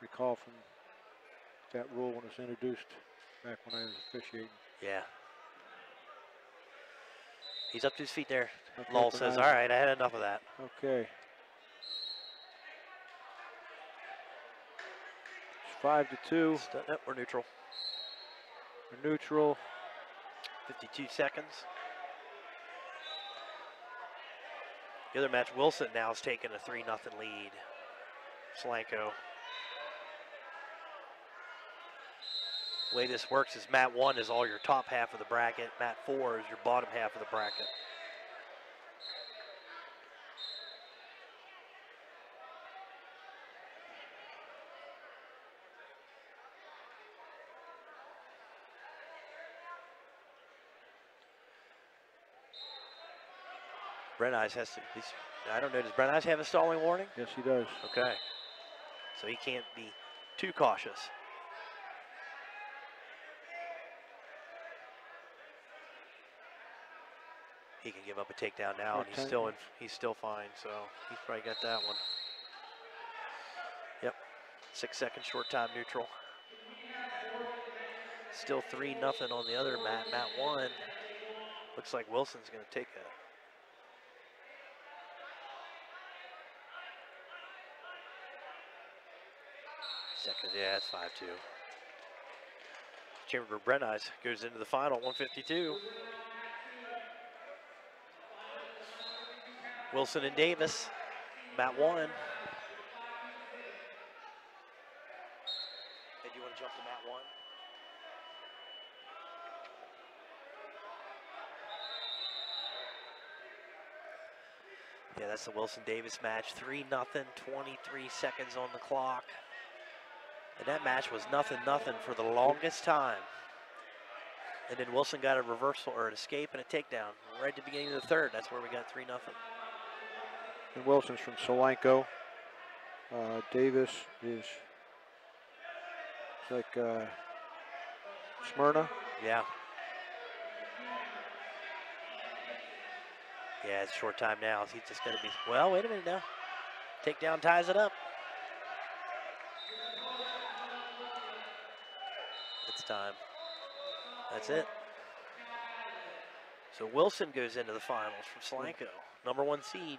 Speaker 10: recall from that rule when it was introduced back when I was officiating.
Speaker 7: Yeah. He's up to his feet there.
Speaker 10: Okay,
Speaker 7: Lowell says, all right, I had enough of that.
Speaker 10: Okay. It's 5-2.
Speaker 7: Nope, we're neutral.
Speaker 10: We're neutral.
Speaker 7: 52 seconds. The other match, Wilson now is taking a 3-0 lead. Slanko. The way this works is mat 1 is all your top half of the bracket. Mat 4 is your bottom half of the bracket. Brent Eyes has to, I don't know, does Brent Eyes have a stalling warning?
Speaker 10: Yes, he does.
Speaker 7: Okay. So he can't be too cautious. He can give up a takedown now, and he's still fine. So he's probably got that one. Yep, 6 seconds, short time neutral. Still 3-0 on the other mat. Mat 1. Looks like Wilson's going to take a. Seconds, yeah, it's 5-2. Chamberlain Brent Eyes goes into the final, 152. Wilson and Davis, mat 1. Hey, do you want to jump to mat 1. Yeah, that's the Wilson-Davis match. 3-0, 23 seconds on the clock. And that match was 0-0 for the longest time. And then Wilson got a reversal or an escape and a takedown right at the beginning of the third. That's where we got 3-0.
Speaker 10: And Wilson's from Solanco. Davis is like Smyrna.
Speaker 7: Yeah. Yeah, it's a short time now. He's just going to be, well, wait a minute now. Takedown ties it up. It's time. That's it. So Wilson goes into the finals from Solanco, number 1 seed.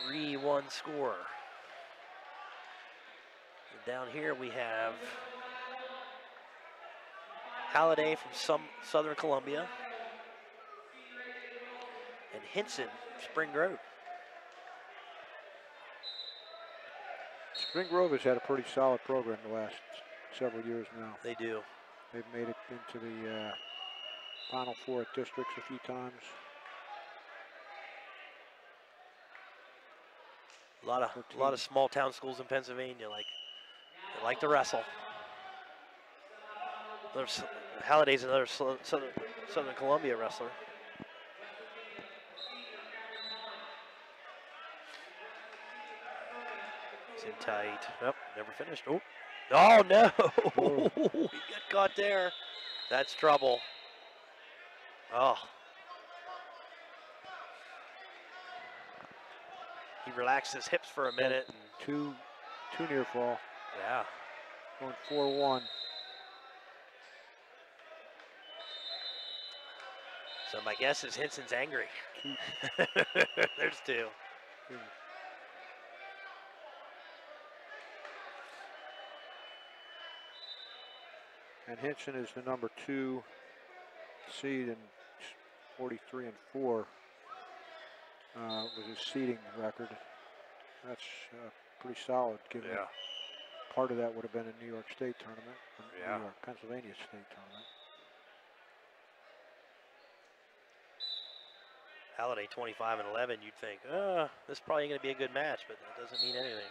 Speaker 7: 3-1 score. And down here we have Halliday from Southern Columbia and Hinson, Spring Grove.
Speaker 10: Spring Grove has had a pretty solid program the last several years now.
Speaker 7: They do.
Speaker 10: They've made it into the Final Four at districts a few times.
Speaker 7: A lot of small town schools in Pennsylvania they like to wrestle. Halliday's another Southern Columbia wrestler. He's in tight. Nope, never finished. Oh, oh no! He got caught there. That's trouble. Oh. He relaxed his hips for a minute. And
Speaker 10: Two near fall.
Speaker 7: yeah.
Speaker 10: Going 4-1.
Speaker 7: So my guess is Hinson's angry. There's 2.
Speaker 10: And Hinson is the number 2 seed in 43-4. Was his seeding record. That's pretty solid, given part of that would have been a New York State tournament, New York, Pennsylvania State tournament.
Speaker 7: Halliday 25-11, you'd think, this is probably going to be a good match, but that doesn't mean anything.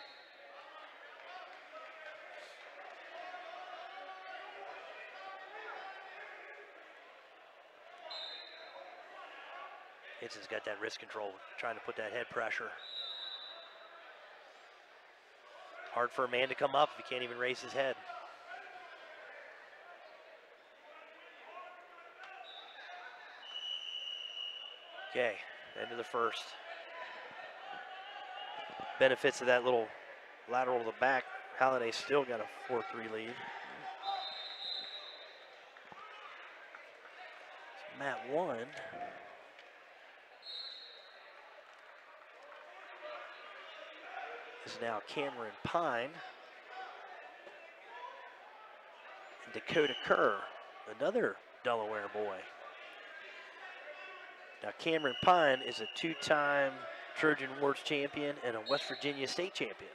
Speaker 7: Hinson's got that wrist control, trying to put that head pressure. Hard for a man to come up if he can't even raise his head. Okay, end of the first. Benefits of that little lateral to the back. Halliday still got a 4-3 lead. So mat 1. Is now Cameron Pine and Dakota Kerr, another Delaware boy. Now Cameron Pine is a 2-time Trojan Awards champion and a West Virginia state champion.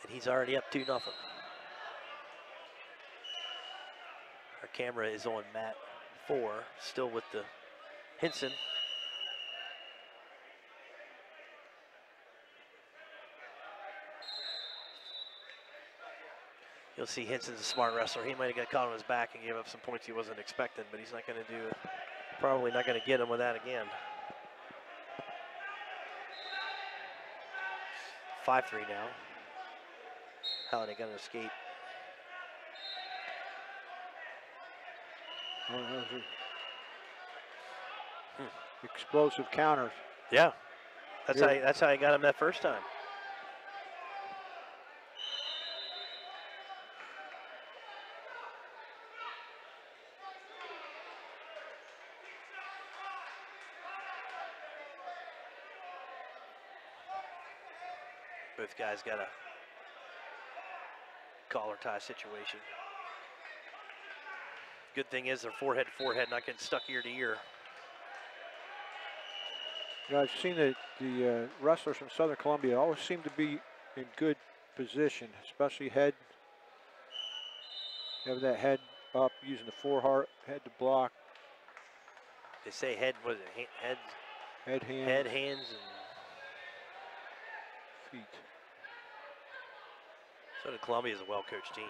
Speaker 7: And he's already up 2-0. Our camera is on mat 4, still with the Hinson. You'll see Hinson's a smart wrestler. He might have got caught on his back and gave up some points he wasn't expecting, but he's not going to do, probably not going to get him with that again. 5-3 now. Halliday got an escape.
Speaker 10: Explosive counters.
Speaker 7: Yeah, that's how he got him that first time. Both guys got a collar tie situation. Good thing is they're forehead to forehead, not getting stuck ear to ear.
Speaker 10: You know, I've seen that the wrestlers from Southern Columbia always seem to be in good position, especially head. Have that head up, using the forehead to block.
Speaker 7: They say head, was it
Speaker 10: Head, hands.
Speaker 7: head, hands, and
Speaker 10: feet.
Speaker 7: Southern Columbia is a well-coached team.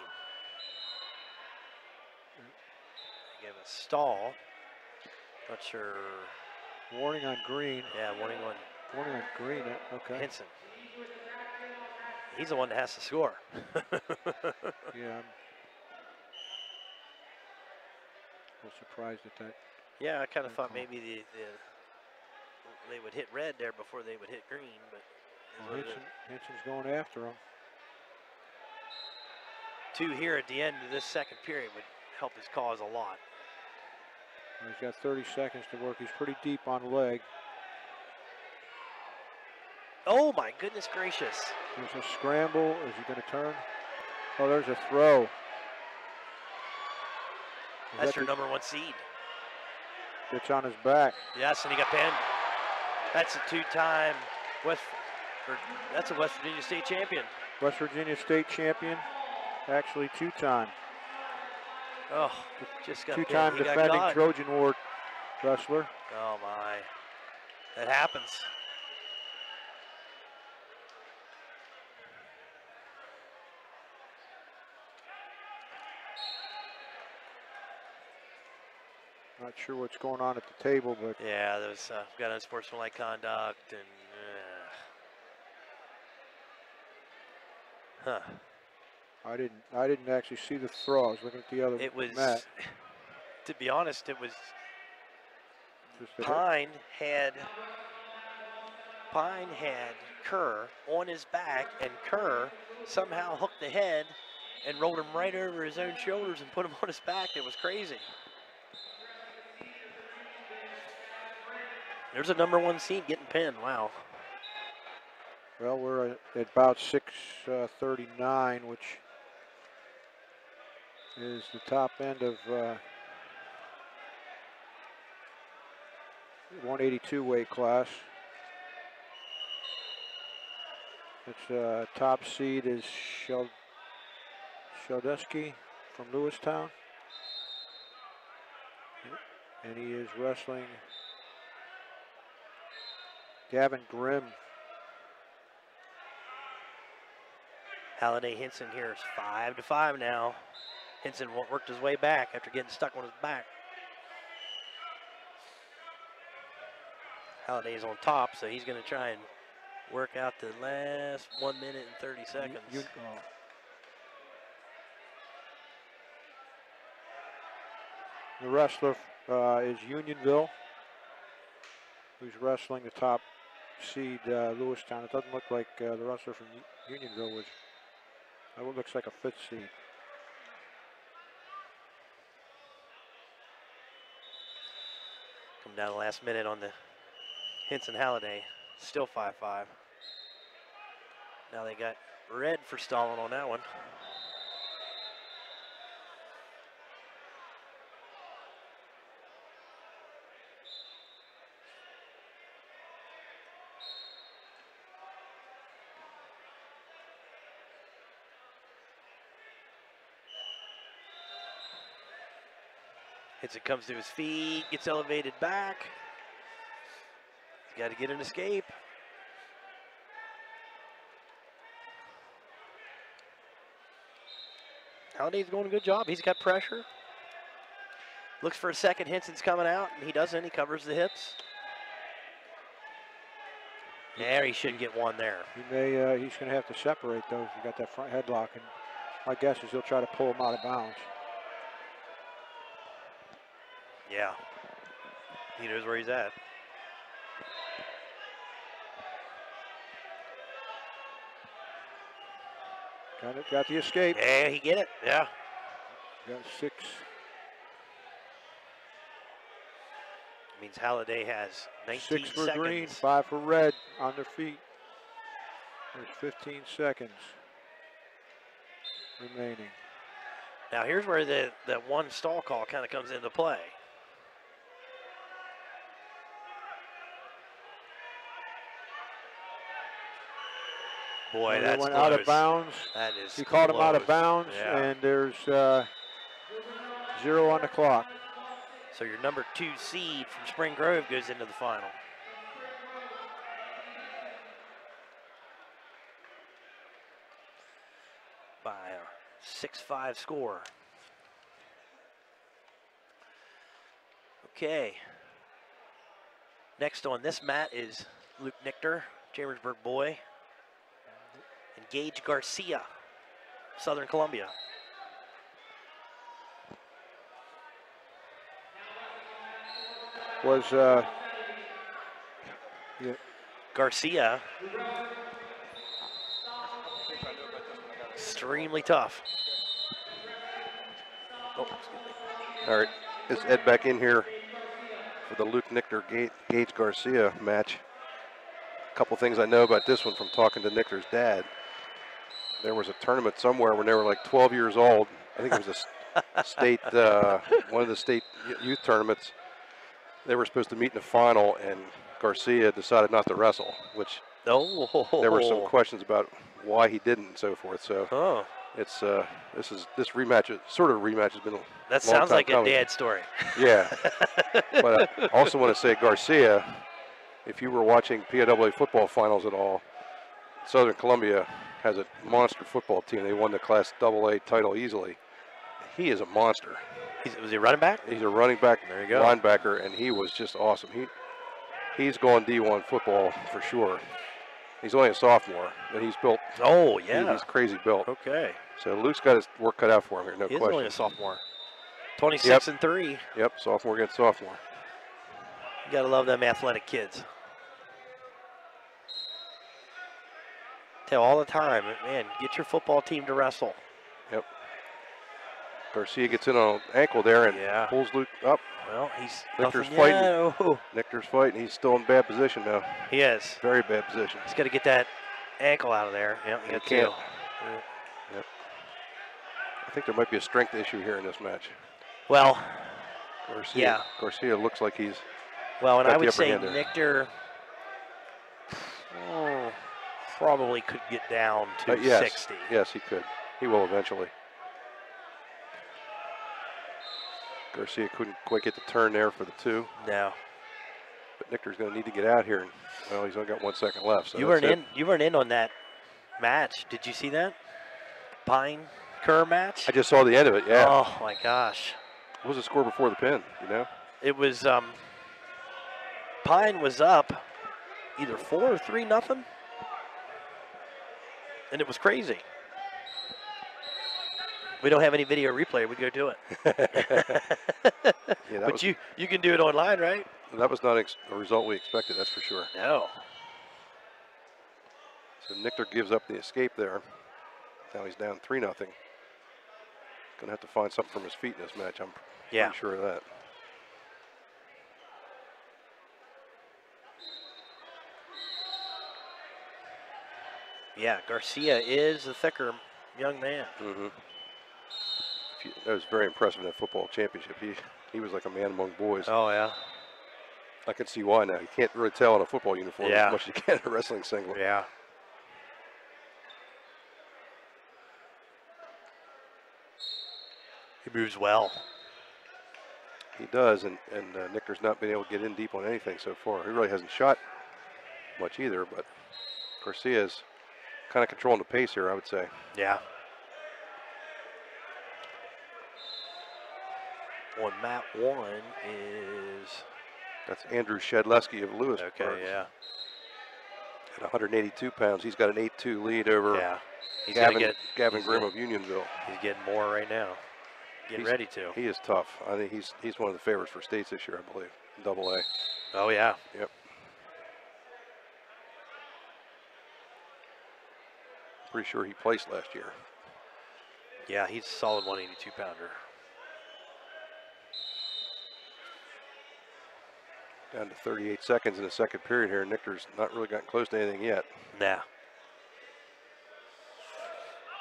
Speaker 7: They gave a stall. Not sure.
Speaker 10: Warning on green.
Speaker 7: Yeah, warning on
Speaker 10: green. Okay.
Speaker 7: Henson. He's the one that has to score.
Speaker 10: Yeah. I'm a little surprised at that.
Speaker 7: Yeah, I kind of thought maybe they would hit red there before they would hit green, but
Speaker 10: Henson's going after him.
Speaker 7: 2 here at the end of this second period would help his cause a lot.
Speaker 10: He's got 30 seconds to work. He's pretty deep on the leg.
Speaker 7: Oh my goodness gracious.
Speaker 10: There's a scramble. Is he going to turn? Oh, there's a throw.
Speaker 7: That's your number 1 seed.
Speaker 10: It's on his back.
Speaker 7: Yes, and he got pinned. That's a 2-time that's a West Virginia State champion.
Speaker 10: West Virginia State champion, actually 2-time.
Speaker 7: Oh, just got
Speaker 10: 2-time
Speaker 7: pinned.
Speaker 10: defending Trojan Award wrestler.
Speaker 7: Oh my, that happens.
Speaker 10: Not sure what's going on at the table, but
Speaker 7: yeah, there's got unsportsmanlike conduct and. Huh.
Speaker 10: I didn't actually see the throw. I was looking at the other mat.
Speaker 7: To be honest, it was
Speaker 10: Just
Speaker 7: Pine had Kerr on his back, and Kerr somehow hooked the head and rolled him right over his own shoulders and put him on his back. It was crazy. There's a number 1 seed getting pinned. Wow.
Speaker 10: Well, we're at about 6:39, which is the top end of 182 weight class. Its top seed is Sheldesky from Lewistown, and he is wrestling Gavin Grimm.
Speaker 7: Halliday Henson here is 5-5 now. Henson worked his way back after getting stuck on his back. Halliday's on top, so he's going to try and work out the last 1 minute and 30 seconds.
Speaker 10: The wrestler is Unionville, who's wrestling the top seed Lewistown. It doesn't look like the wrestler from Unionville was. It looks like a 5th seed.
Speaker 7: Come down the last minute on the Henson Halliday. Still 5-5. Now they got red for stalling on that one. Henson comes to his feet, gets elevated back. He's got to get an escape. Halliday's doing a good job. He's got pressure. Looks for a second. Henson's coming out, and he doesn't. He covers the hips. There, he should get one there.
Speaker 10: He may. He's going to have to separate those. He got that front headlock, and my guess is he'll try to pull him out of bounds.
Speaker 7: Yeah, he knows where he's at.
Speaker 10: Got the escape.
Speaker 7: Yeah, he get it. Yeah.
Speaker 10: Got 6.
Speaker 7: Means Halliday has 19
Speaker 10: 6 for
Speaker 7: seconds.
Speaker 10: green, 5 for red on their feet. There's 15 seconds remaining.
Speaker 7: Now here's where the one stall call kind of comes into play. Boy,
Speaker 10: That
Speaker 7: that's
Speaker 10: went
Speaker 7: close.
Speaker 10: out of bounds.
Speaker 7: That is
Speaker 10: He called him out of
Speaker 7: close.
Speaker 10: bounds,
Speaker 7: Yeah.
Speaker 10: and there's 0 on the clock.
Speaker 7: So your number 2 seed from Spring Grove goes into the final. By a 6-5 score. Okay. Next on this mat is Luke Nichter, Chambersburg boy, and Gage Garcia, Southern Columbia.
Speaker 10: Was
Speaker 7: Garcia, extremely tough. Oh, excuse me.
Speaker 3: All right, it's Ed back in here for the Luke Nichter Gage Garcia match. A couple things I know about this one from talking to Nichter's dad. There was a tournament somewhere when they were like 12 years old. I think it was a state, one of the state youth tournaments. They were supposed to meet in the final, and Garcia decided not to wrestle, which there were some questions about why he didn't and so forth. So it's this rematch, sort of rematch, has been a
Speaker 7: That
Speaker 3: long
Speaker 7: sounds
Speaker 3: time
Speaker 7: like
Speaker 3: coming.
Speaker 7: a dad story.
Speaker 3: Yeah, but I also want to say Garcia, if you were watching PIAA football finals at all, Southern Columbia has a monster football team. They won the Class AA title easily. He is a monster.
Speaker 7: Was he a running back?
Speaker 3: He's a running back,
Speaker 7: There you go.
Speaker 3: linebacker, and he was just awesome. He's going D1 football for sure. He's only a sophomore, but he's built.
Speaker 7: Oh, yeah.
Speaker 3: He's crazy built.
Speaker 7: Okay.
Speaker 3: So Luke's got his work cut out for him here, no
Speaker 7: He is
Speaker 3: question.
Speaker 7: only a sophomore. 26-3.
Speaker 3: Yep, sophomore against sophomore.
Speaker 7: You got to love them athletic kids. Tell all the time, man, get your football team to wrestle.
Speaker 3: Yep. Garcia gets in on an ankle there and pulls Luke up.
Speaker 7: Well, he's
Speaker 3: Nichter's
Speaker 7: nothing
Speaker 3: fighting.
Speaker 7: yet. Oh.
Speaker 3: Nichter's fighting. He's still in bad position now.
Speaker 7: He is.
Speaker 3: Very bad position.
Speaker 7: He's got to get that ankle out of there. Yep, he got
Speaker 3: can't.
Speaker 7: two.
Speaker 3: Yep. I think there might be a strength issue here in this match.
Speaker 7: Well,
Speaker 3: Garcia looks like he's
Speaker 7: well, and
Speaker 3: got
Speaker 7: I
Speaker 3: the
Speaker 7: would
Speaker 3: upper
Speaker 7: say
Speaker 3: hand there.
Speaker 7: Nichter probably could get down to
Speaker 3: yes.
Speaker 7: 60.
Speaker 3: Yes, he could. He will eventually. Garcia couldn't quite get the turn there for the 2.
Speaker 7: No.
Speaker 3: But Nichter's going to need to get out here. And, well, he's only got 1 second left. So
Speaker 7: You
Speaker 3: that's
Speaker 7: weren't
Speaker 3: it.
Speaker 7: in. You weren't in on that match. Did you see that Pine Kerr match?
Speaker 3: I just saw the end of it. Yeah.
Speaker 7: Oh my gosh.
Speaker 3: What was the score before the pin? You know.
Speaker 7: It was Pine was up either 4 or 3-0, and it was crazy. We don't have any video replay. We go do it.
Speaker 3: Yeah,
Speaker 7: but you can do it online, right?
Speaker 3: That was not a result we expected. That's for sure.
Speaker 7: No.
Speaker 3: So Nichter gives up the escape there. Now he's down 3-0. Going to have to find something from his feet in this match. I'm pretty sure of that.
Speaker 7: Yeah, Garcia is a thicker young man.
Speaker 3: Mm-hmm. That was very impressive in that football championship. He was like a man among boys.
Speaker 7: Oh, yeah.
Speaker 3: I can see why now. You can't really tell in a football uniform as much as you can in a wrestling singlet.
Speaker 7: Yeah. He moves well.
Speaker 3: He does, and Nichter's not been able to get in deep on anything so far. He really hasn't shot much either, but Garcia's kind of controlling the pace here, I would say.
Speaker 7: Yeah. On mat 1 is...
Speaker 3: That's Andrew Shedleski of Lewisburg.
Speaker 7: Okay, yeah.
Speaker 3: At 182 pounds, he's got an 8-2 lead over
Speaker 7: He's
Speaker 3: Gavin Grimm of Unionville.
Speaker 7: He's getting more right now. Getting ready to.
Speaker 3: He is tough. I think he's one of the favorites for states this year, I believe, in AA.
Speaker 7: Oh, yeah.
Speaker 3: Yep. Pretty sure he placed last year.
Speaker 7: Yeah, he's a solid 182-pounder.
Speaker 3: Down to 38 seconds in the second period here. Nichter's not really gotten close to anything yet.
Speaker 7: Nah.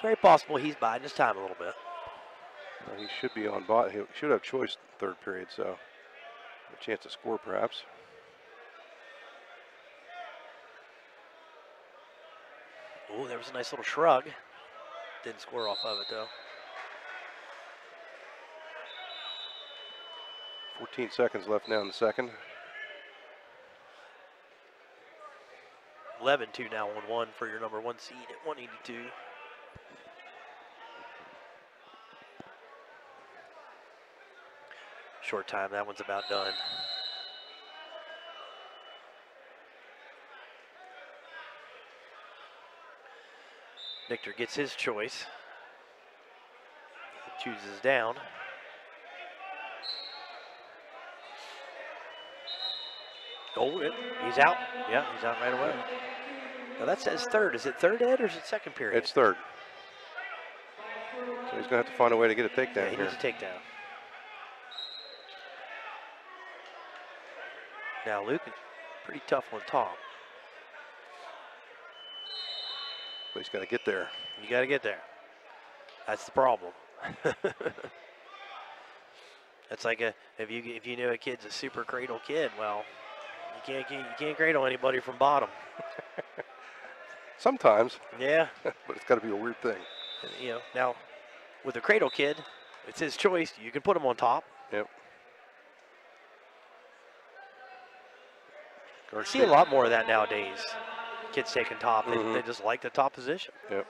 Speaker 7: Very possible he's biding his time a little bit.
Speaker 3: He should be on bot. He should have choice third period, so a chance to score perhaps.
Speaker 7: Oh, there was a nice little shrug. Didn't score off of it, though.
Speaker 3: 14 seconds left now in the second.
Speaker 7: 11-2 now on 1 for your number 1 seed at 182. Short time, that one's about done. Victor gets his choice. He chooses down. Oh, he's out. Yeah, he's out right away. Now that says third. Is it third, Ed, or is it second period?
Speaker 3: It's third. So he's going to have to find a way to get a takedown
Speaker 7: yeah, he
Speaker 3: here.
Speaker 7: needs a takedown. Now, Luke, pretty tough on top.
Speaker 3: But he's got to get there.
Speaker 7: You got to get there. That's the problem. That's like if you know a kid's a super cradle kid, well, you can't cradle anybody from bottom.
Speaker 3: Sometimes.
Speaker 7: Yeah.
Speaker 3: But it's got to be a weird thing.
Speaker 7: You know, now with a cradle kid, it's his choice. You can put him on top.
Speaker 3: Yep.
Speaker 7: I see a lot more of that nowadays. Kids taking top. They just like the top position.
Speaker 3: Yep.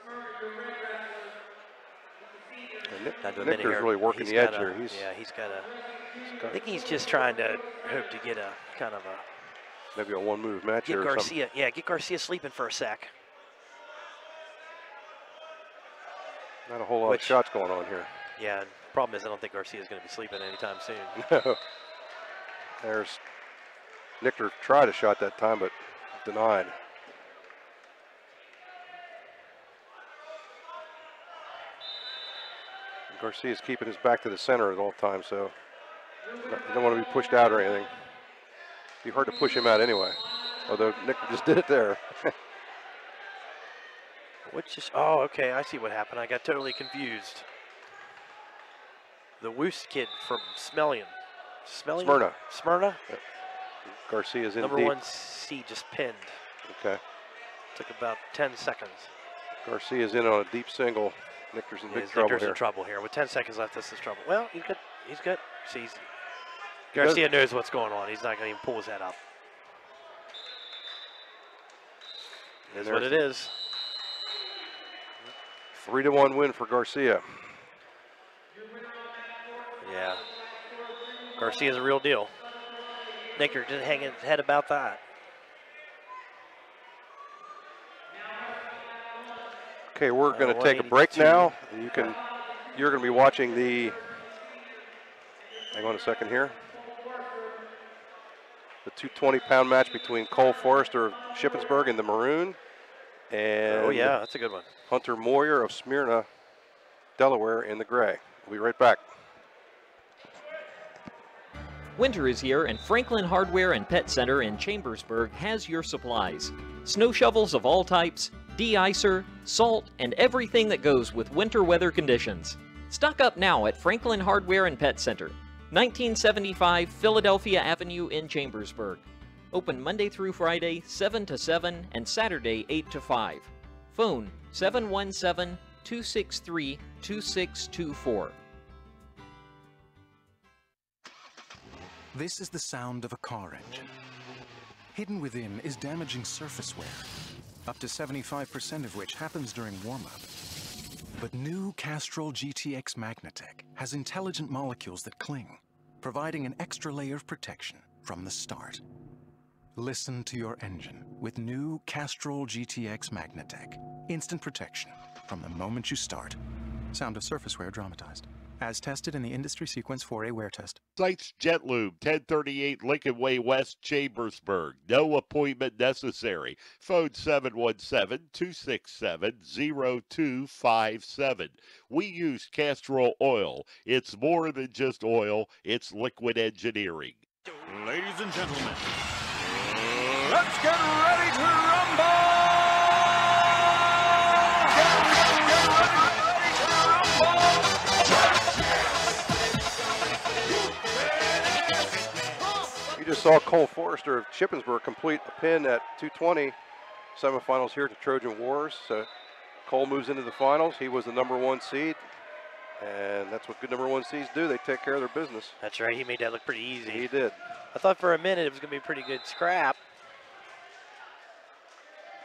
Speaker 7: And
Speaker 3: Nick's really working the edge here.
Speaker 7: He's got a. I think he's just trying to hope to get a kind of a.
Speaker 3: Maybe a one-move match here or something.
Speaker 7: Yeah, get Garcia sleeping for a sec.
Speaker 3: Not a whole lot of shots going on here.
Speaker 7: Yeah, and the problem is I don't think Garcia's going to be sleeping anytime soon.
Speaker 3: No. There's Nichter tried a shot that time, but denied. Garcia's keeping his back to the center at all times, so you don't want to be pushed out or anything. It'd be hard to push him out anyway, although Nichter just did it there.
Speaker 7: Oh, okay, I see what happened. I got totally confused. The Woos kid from Smyrna. Smyrna?
Speaker 3: Yep. Garcia's in
Speaker 7: Number
Speaker 3: deep.
Speaker 7: 1 seed just pinned.
Speaker 3: Okay.
Speaker 7: Took about 10 seconds.
Speaker 3: Garcia's in on a deep single. Nichter's in big trouble
Speaker 7: Nichter's
Speaker 3: here.
Speaker 7: in trouble here. With 10 seconds left, this is trouble. Well, he's good. See, Garcia knows what's going on. He's not going to even pull his head up. It is what it is.
Speaker 3: 3-1 win for Garcia.
Speaker 7: Yeah. Garcia's a real deal. Nichter didn't hang his head about that.
Speaker 3: Okay, we're going to take a break now. You're going to be watching the. Hang on a second here. The 220-pound match between Cole Forrester of Shippensburg in the maroon, and
Speaker 7: oh yeah, that's a good one.
Speaker 3: Hunter Moyer of Smyrna, Delaware in the gray. We'll be right back.
Speaker 4: Winter is here, and Franklin Hardware and Pet Center in Chambersburg has your supplies. Snow shovels of all types, de-icer, salt, and everything that goes with winter weather conditions. Stock up now at Franklin Hardware and Pet Center, 1975 Philadelphia Avenue in Chambersburg. Open Monday through Friday, 7 to 7, and Saturday, 8 to 5. Phone 717-263-2624.
Speaker 11: This is the sound of a car engine. Hidden within is damaging surface wear, up to 75% of which happens during warm-up. But new Castrol GTX Magnatec has intelligent molecules that cling, providing an extra layer of protection from the start. Listen to your engine with new Castrol GTX Magnatec. Instant protection from the moment you start. Sound of surface wear dramatized. As tested in the Industry Sequence 4A wear test.
Speaker 2: Sites Jet Lube, 1038 Lincoln Way West, Chambersburg. No appointment necessary. Phone 717-267-0257. We use Castrol oil. It's more than just oil, it's liquid engineering.
Speaker 12: Ladies and gentlemen, let's get ready to rumble!
Speaker 3: You just saw Cole Forrester of Shippensburg complete a pin at 220. Semifinals here to Trojan Wars. Cole moves into the finals. He was the #1 seed, and that's what good #1 seeds do. They take care of their business.
Speaker 7: That's right. He made that look pretty easy.
Speaker 3: He did.
Speaker 7: I thought for a minute it was going to be a pretty good scrap.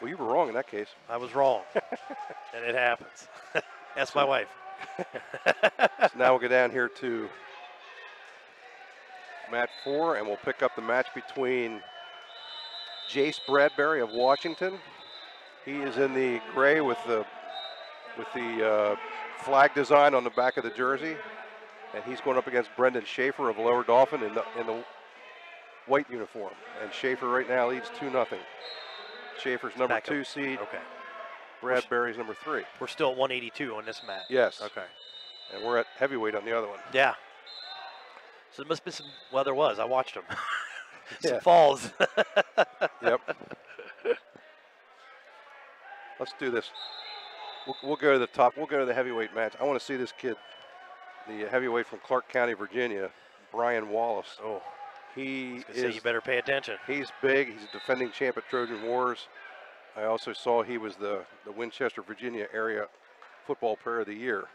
Speaker 3: Well, you were wrong in that case.
Speaker 7: I was wrong, and it happens. That's my wife.
Speaker 3: So now we'll go down here to mat 4, and we'll pick up the match between Jace Bradbury of Washington. He is in the gray with the flag design on the back of the jersey, and he's going up against Brendan Schaefer of Lower Dauphin in the white uniform. And Schaefer right now leads 2-0. Schaefer's #2 seed.
Speaker 7: Okay.
Speaker 3: Bradbury's #3.
Speaker 7: We're still at 182 on this mat.
Speaker 3: Yes.
Speaker 7: Okay.
Speaker 3: And we're at heavyweight on the other one.
Speaker 7: Yeah. So there must be some, well, there was. I watched them. Some
Speaker 3: Yeah.
Speaker 7: falls.
Speaker 3: Yep. Let's do this. We'll go to the top. We'll go to the heavyweight match. I want to see this kid, the heavyweight from Clark County, Virginia, Brian Wallace.
Speaker 7: Oh.
Speaker 3: He is.
Speaker 7: Say you better pay attention.
Speaker 3: He's big. He's a defending champ at Trojan Wars. I also saw he was the Winchester, Virginia area football player of the year.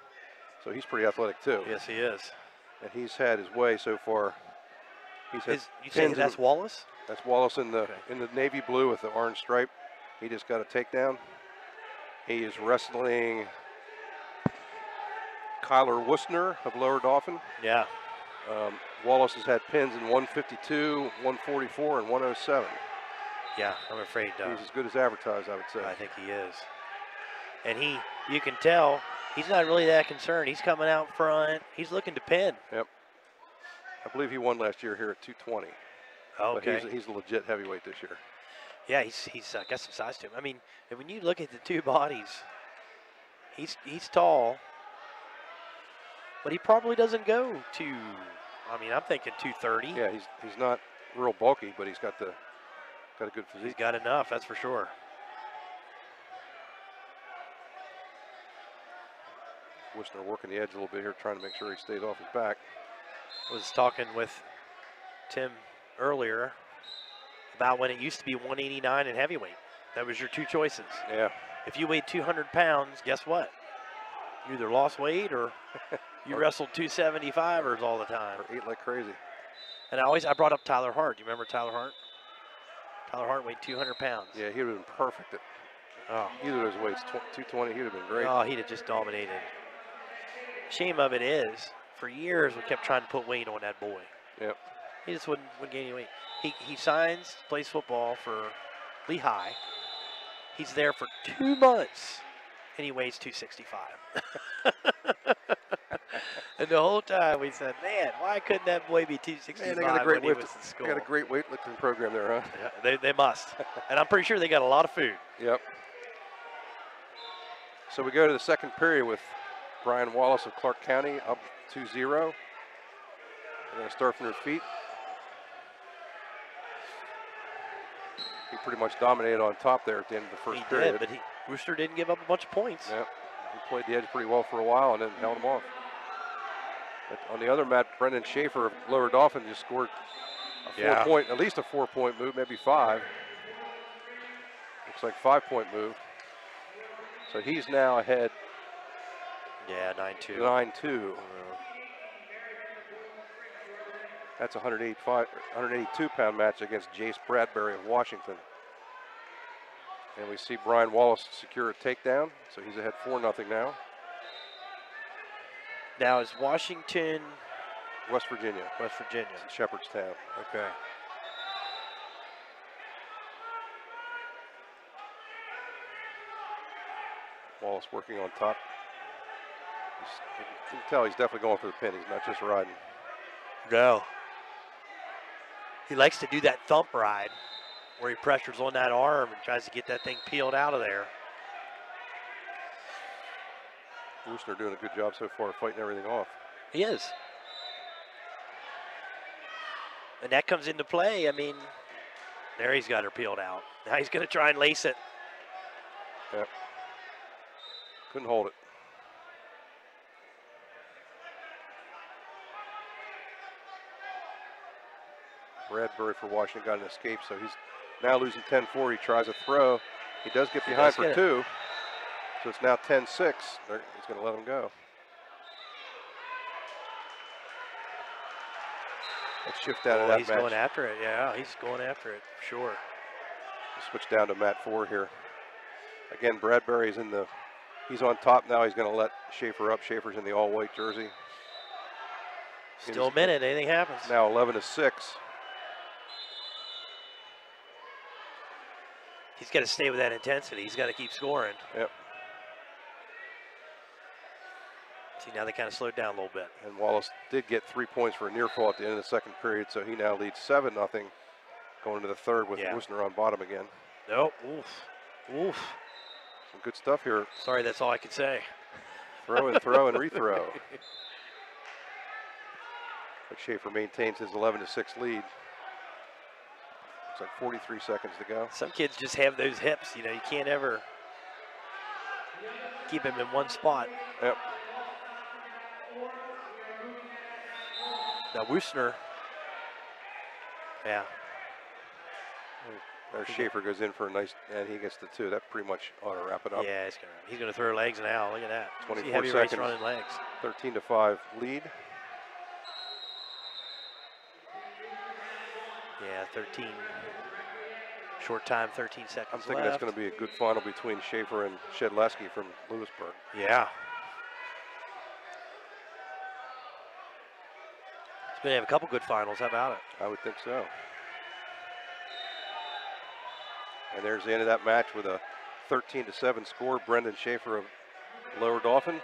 Speaker 3: So he's pretty athletic too.
Speaker 7: Yes, he is.
Speaker 3: And he's had his way so far. He's had
Speaker 7: You say that's Wallace?
Speaker 3: That's Wallace in the navy blue with the orange stripe. He just got a takedown. He is wrestling Kyler Wustner of Lower Dauphin.
Speaker 7: Yeah.
Speaker 3: Wallace has had pins in 152, 144, and 107.
Speaker 7: Yeah, I'm afraid.
Speaker 3: He's as good as advertised, I would say.
Speaker 7: I think he is. And you can tell, he's not really that concerned. He's coming out front. He's looking to pin.
Speaker 3: Yep. I believe he won last year here at 220.
Speaker 7: Okay.
Speaker 3: But he's a legit heavyweight this year.
Speaker 7: Yeah, he's got some size to him. I mean, when you look at the two bodies, he's tall, but he probably doesn't go to. I mean, I'm thinking 230.
Speaker 3: Yeah, he's not real bulky, but he's got a good physique.
Speaker 7: He's got enough, that's for sure.
Speaker 3: Wustner working the edge a little bit here, trying to make sure he stays off his back.
Speaker 7: I was talking with Tim earlier about when it used to be 189 in heavyweight. That was your two choices.
Speaker 3: Yeah.
Speaker 7: If you weighed 200 pounds, guess what? You either lost weight or you wrestled 275ers all the time.
Speaker 3: Or ate like crazy.
Speaker 7: And I brought up Tyler Hart. Do you remember Tyler Hart? Tyler Hart weighed 200 pounds.
Speaker 3: Yeah, he would have been perfect at either of those weights. 220, he would have been great.
Speaker 7: Oh, he'd have just dominated. Shame of it is, for years we kept trying to put weight on that boy.
Speaker 3: Yep.
Speaker 7: He just wouldn't gain any weight. He signs, plays football for Lehigh. He's there for 2 months, and he weighs 265. And the whole time we said, man, why couldn't that boy be 265
Speaker 3: they got a great
Speaker 7: when he was in school?
Speaker 3: They got a great weightlifting program there, huh?
Speaker 7: Yeah, they must. And I'm pretty sure they got a lot of food.
Speaker 3: Yep. So we go to the second period with Brian Wallace of Clark County up 2-0. They're going to start from their feet. He pretty much dominated on top there at the end of the first period.
Speaker 7: He did, but Wustner didn't give up a bunch of points.
Speaker 3: Yep. He played the edge pretty well for a while and then held him off. But on the other mat, Brendan Schaefer of Lower Dauphin just scored at least a 4-point move, maybe 5. Looks like 5-point move. So he's now ahead.
Speaker 7: Yeah, 9-2.
Speaker 3: 9-2. That's a 182-pound match against Jace Bradbury of Washington. And we see Brian Wallace secure a takedown, so he's ahead 4-0 now.
Speaker 7: Now is Washington...
Speaker 3: West Virginia.
Speaker 7: West Virginia.
Speaker 3: It's Shepherdstown.
Speaker 7: Okay.
Speaker 3: Wallace working on top. You can tell he's definitely going for the pin. He's not just riding.
Speaker 7: No. He likes to do that thump ride where he pressures on that arm and tries to get that thing peeled out of there.
Speaker 3: Wustner doing a good job so far fighting everything off.
Speaker 7: He is. And that comes into play. I mean, there he's got her peeled out. Now he's going to try and lace it.
Speaker 3: Yep. Couldn't hold it. Bradbury for Washington got an escape, so he's now losing 10-4. He tries a throw. He does get behind for 2. So it's now 10-6. He's going to let him go. Let's shift out of that
Speaker 7: he's
Speaker 3: match.
Speaker 7: going after it. Yeah, he's going after it, for sure.
Speaker 3: We'll switch down to mat 4 here. Again, Bradbury's he's on top now. He's going to let Schaefer up. Schaefer's in the all-white jersey.
Speaker 7: Still a minute, anything happens.
Speaker 3: Now 11-6.
Speaker 7: He's got to stay with that intensity. He's got to keep scoring.
Speaker 3: Yep.
Speaker 7: See, now they kind of slowed down a little bit.
Speaker 3: And Wallace did get 3 points for a near fall at the end of the second period, so he now leads 7-0 going into the third with Wisner on bottom again.
Speaker 7: Nope. Oof. Oof.
Speaker 3: Some good stuff here.
Speaker 7: Sorry, that's all I could say.
Speaker 3: Throw and rethrow. But Schaefer maintains his 11-6 lead. Looks like 43 seconds to go.
Speaker 7: Some kids just have those hips. You know, you can't ever keep him in one spot.
Speaker 3: Yep.
Speaker 7: Now Wisner. Yeah.
Speaker 3: There Schaefer goes in for a nice, and he gets the 2. That pretty much ought to wrap it up.
Speaker 7: Yeah, he's going to throw legs now. Look at that.
Speaker 3: 24
Speaker 7: heavy
Speaker 3: seconds.
Speaker 7: Race running legs.
Speaker 3: 13-5 lead.
Speaker 7: Yeah, 13. Short time, 13 seconds
Speaker 3: I'm thinking
Speaker 7: left.
Speaker 3: that's going to be a good final between Schaefer and Shedleski from Lewisburg.
Speaker 7: Yeah. He's going to have a couple good finals. How about it?
Speaker 3: I would think so. And there's the end of that match with a 13-7 score. Brendan Schaefer of Lower Dauphin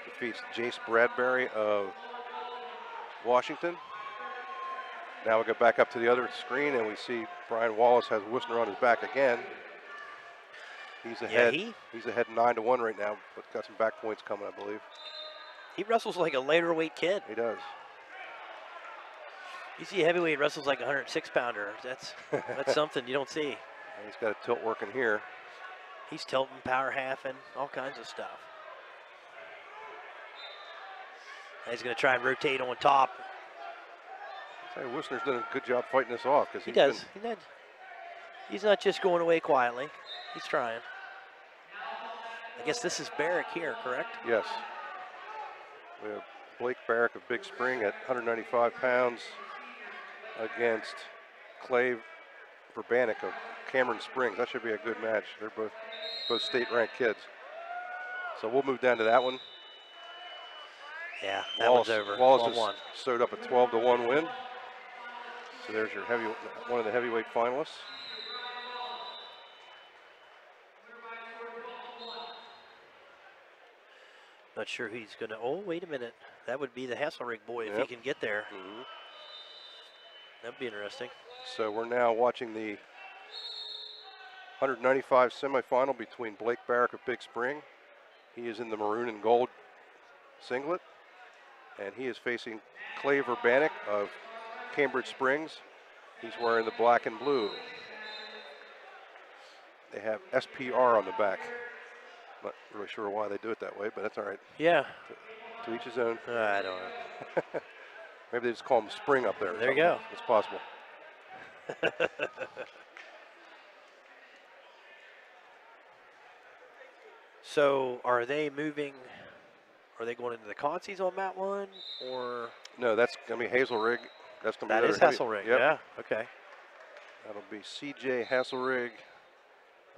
Speaker 3: defeats Jace Bradbury of Washington. Now we go back up to the other screen and we see Brian Wallace has Wisner on his back again. He's ahead. He's ahead 9-1 right now, but got some back points coming, I believe.
Speaker 7: He wrestles like a lighter weight kid.
Speaker 3: He does.
Speaker 7: You see a heavyweight wrestles like a 106-pounder. That's something you don't see.
Speaker 3: And he's got a tilt working here.
Speaker 7: He's tilting, power halving, all kinds of stuff. And he's going to try and rotate on top.
Speaker 3: I'll tell you, Wisner's done a good job fighting this off.
Speaker 7: He does. He's not just going away quietly. He's trying. I guess this is Barrick here, correct?
Speaker 3: Yes. We have Blake Barrick of Big Spring at 195 pounds against Clay Verbanek of Cameron Springs. That should be a good match. They're both state-ranked kids. So we'll move down to that one.
Speaker 7: Yeah, that one's over.
Speaker 3: Wallace has sewed up a 12-1 win. So there's your one of the heavyweight finalists.
Speaker 7: Not sure who he's going to. Oh, wait a minute. That would be the Hasselrig boy if he can get there.
Speaker 3: Mm-hmm.
Speaker 7: That'd be interesting.
Speaker 3: So we're now watching the 195 semifinal between Blake Barrick of Big Spring. He is in the maroon and gold singlet. And he is facing Clay Verbanek of Cambridge Springs. He's wearing the black and blue. They have SPR on the back. Not really sure why they do it that way, but that's all right.
Speaker 7: Yeah.
Speaker 3: To each his own.
Speaker 7: I don't know.
Speaker 3: Maybe they just call him Spring up there.
Speaker 7: There you go.
Speaker 3: It's possible.
Speaker 7: So are they moving? Are they going into the consies on mat 1 or?
Speaker 3: No, that's going to be Hazelrig. That's going to be
Speaker 7: that is Hasselrig.
Speaker 3: Yep.
Speaker 7: Yeah. Okay.
Speaker 3: That'll be CJ Hasselrig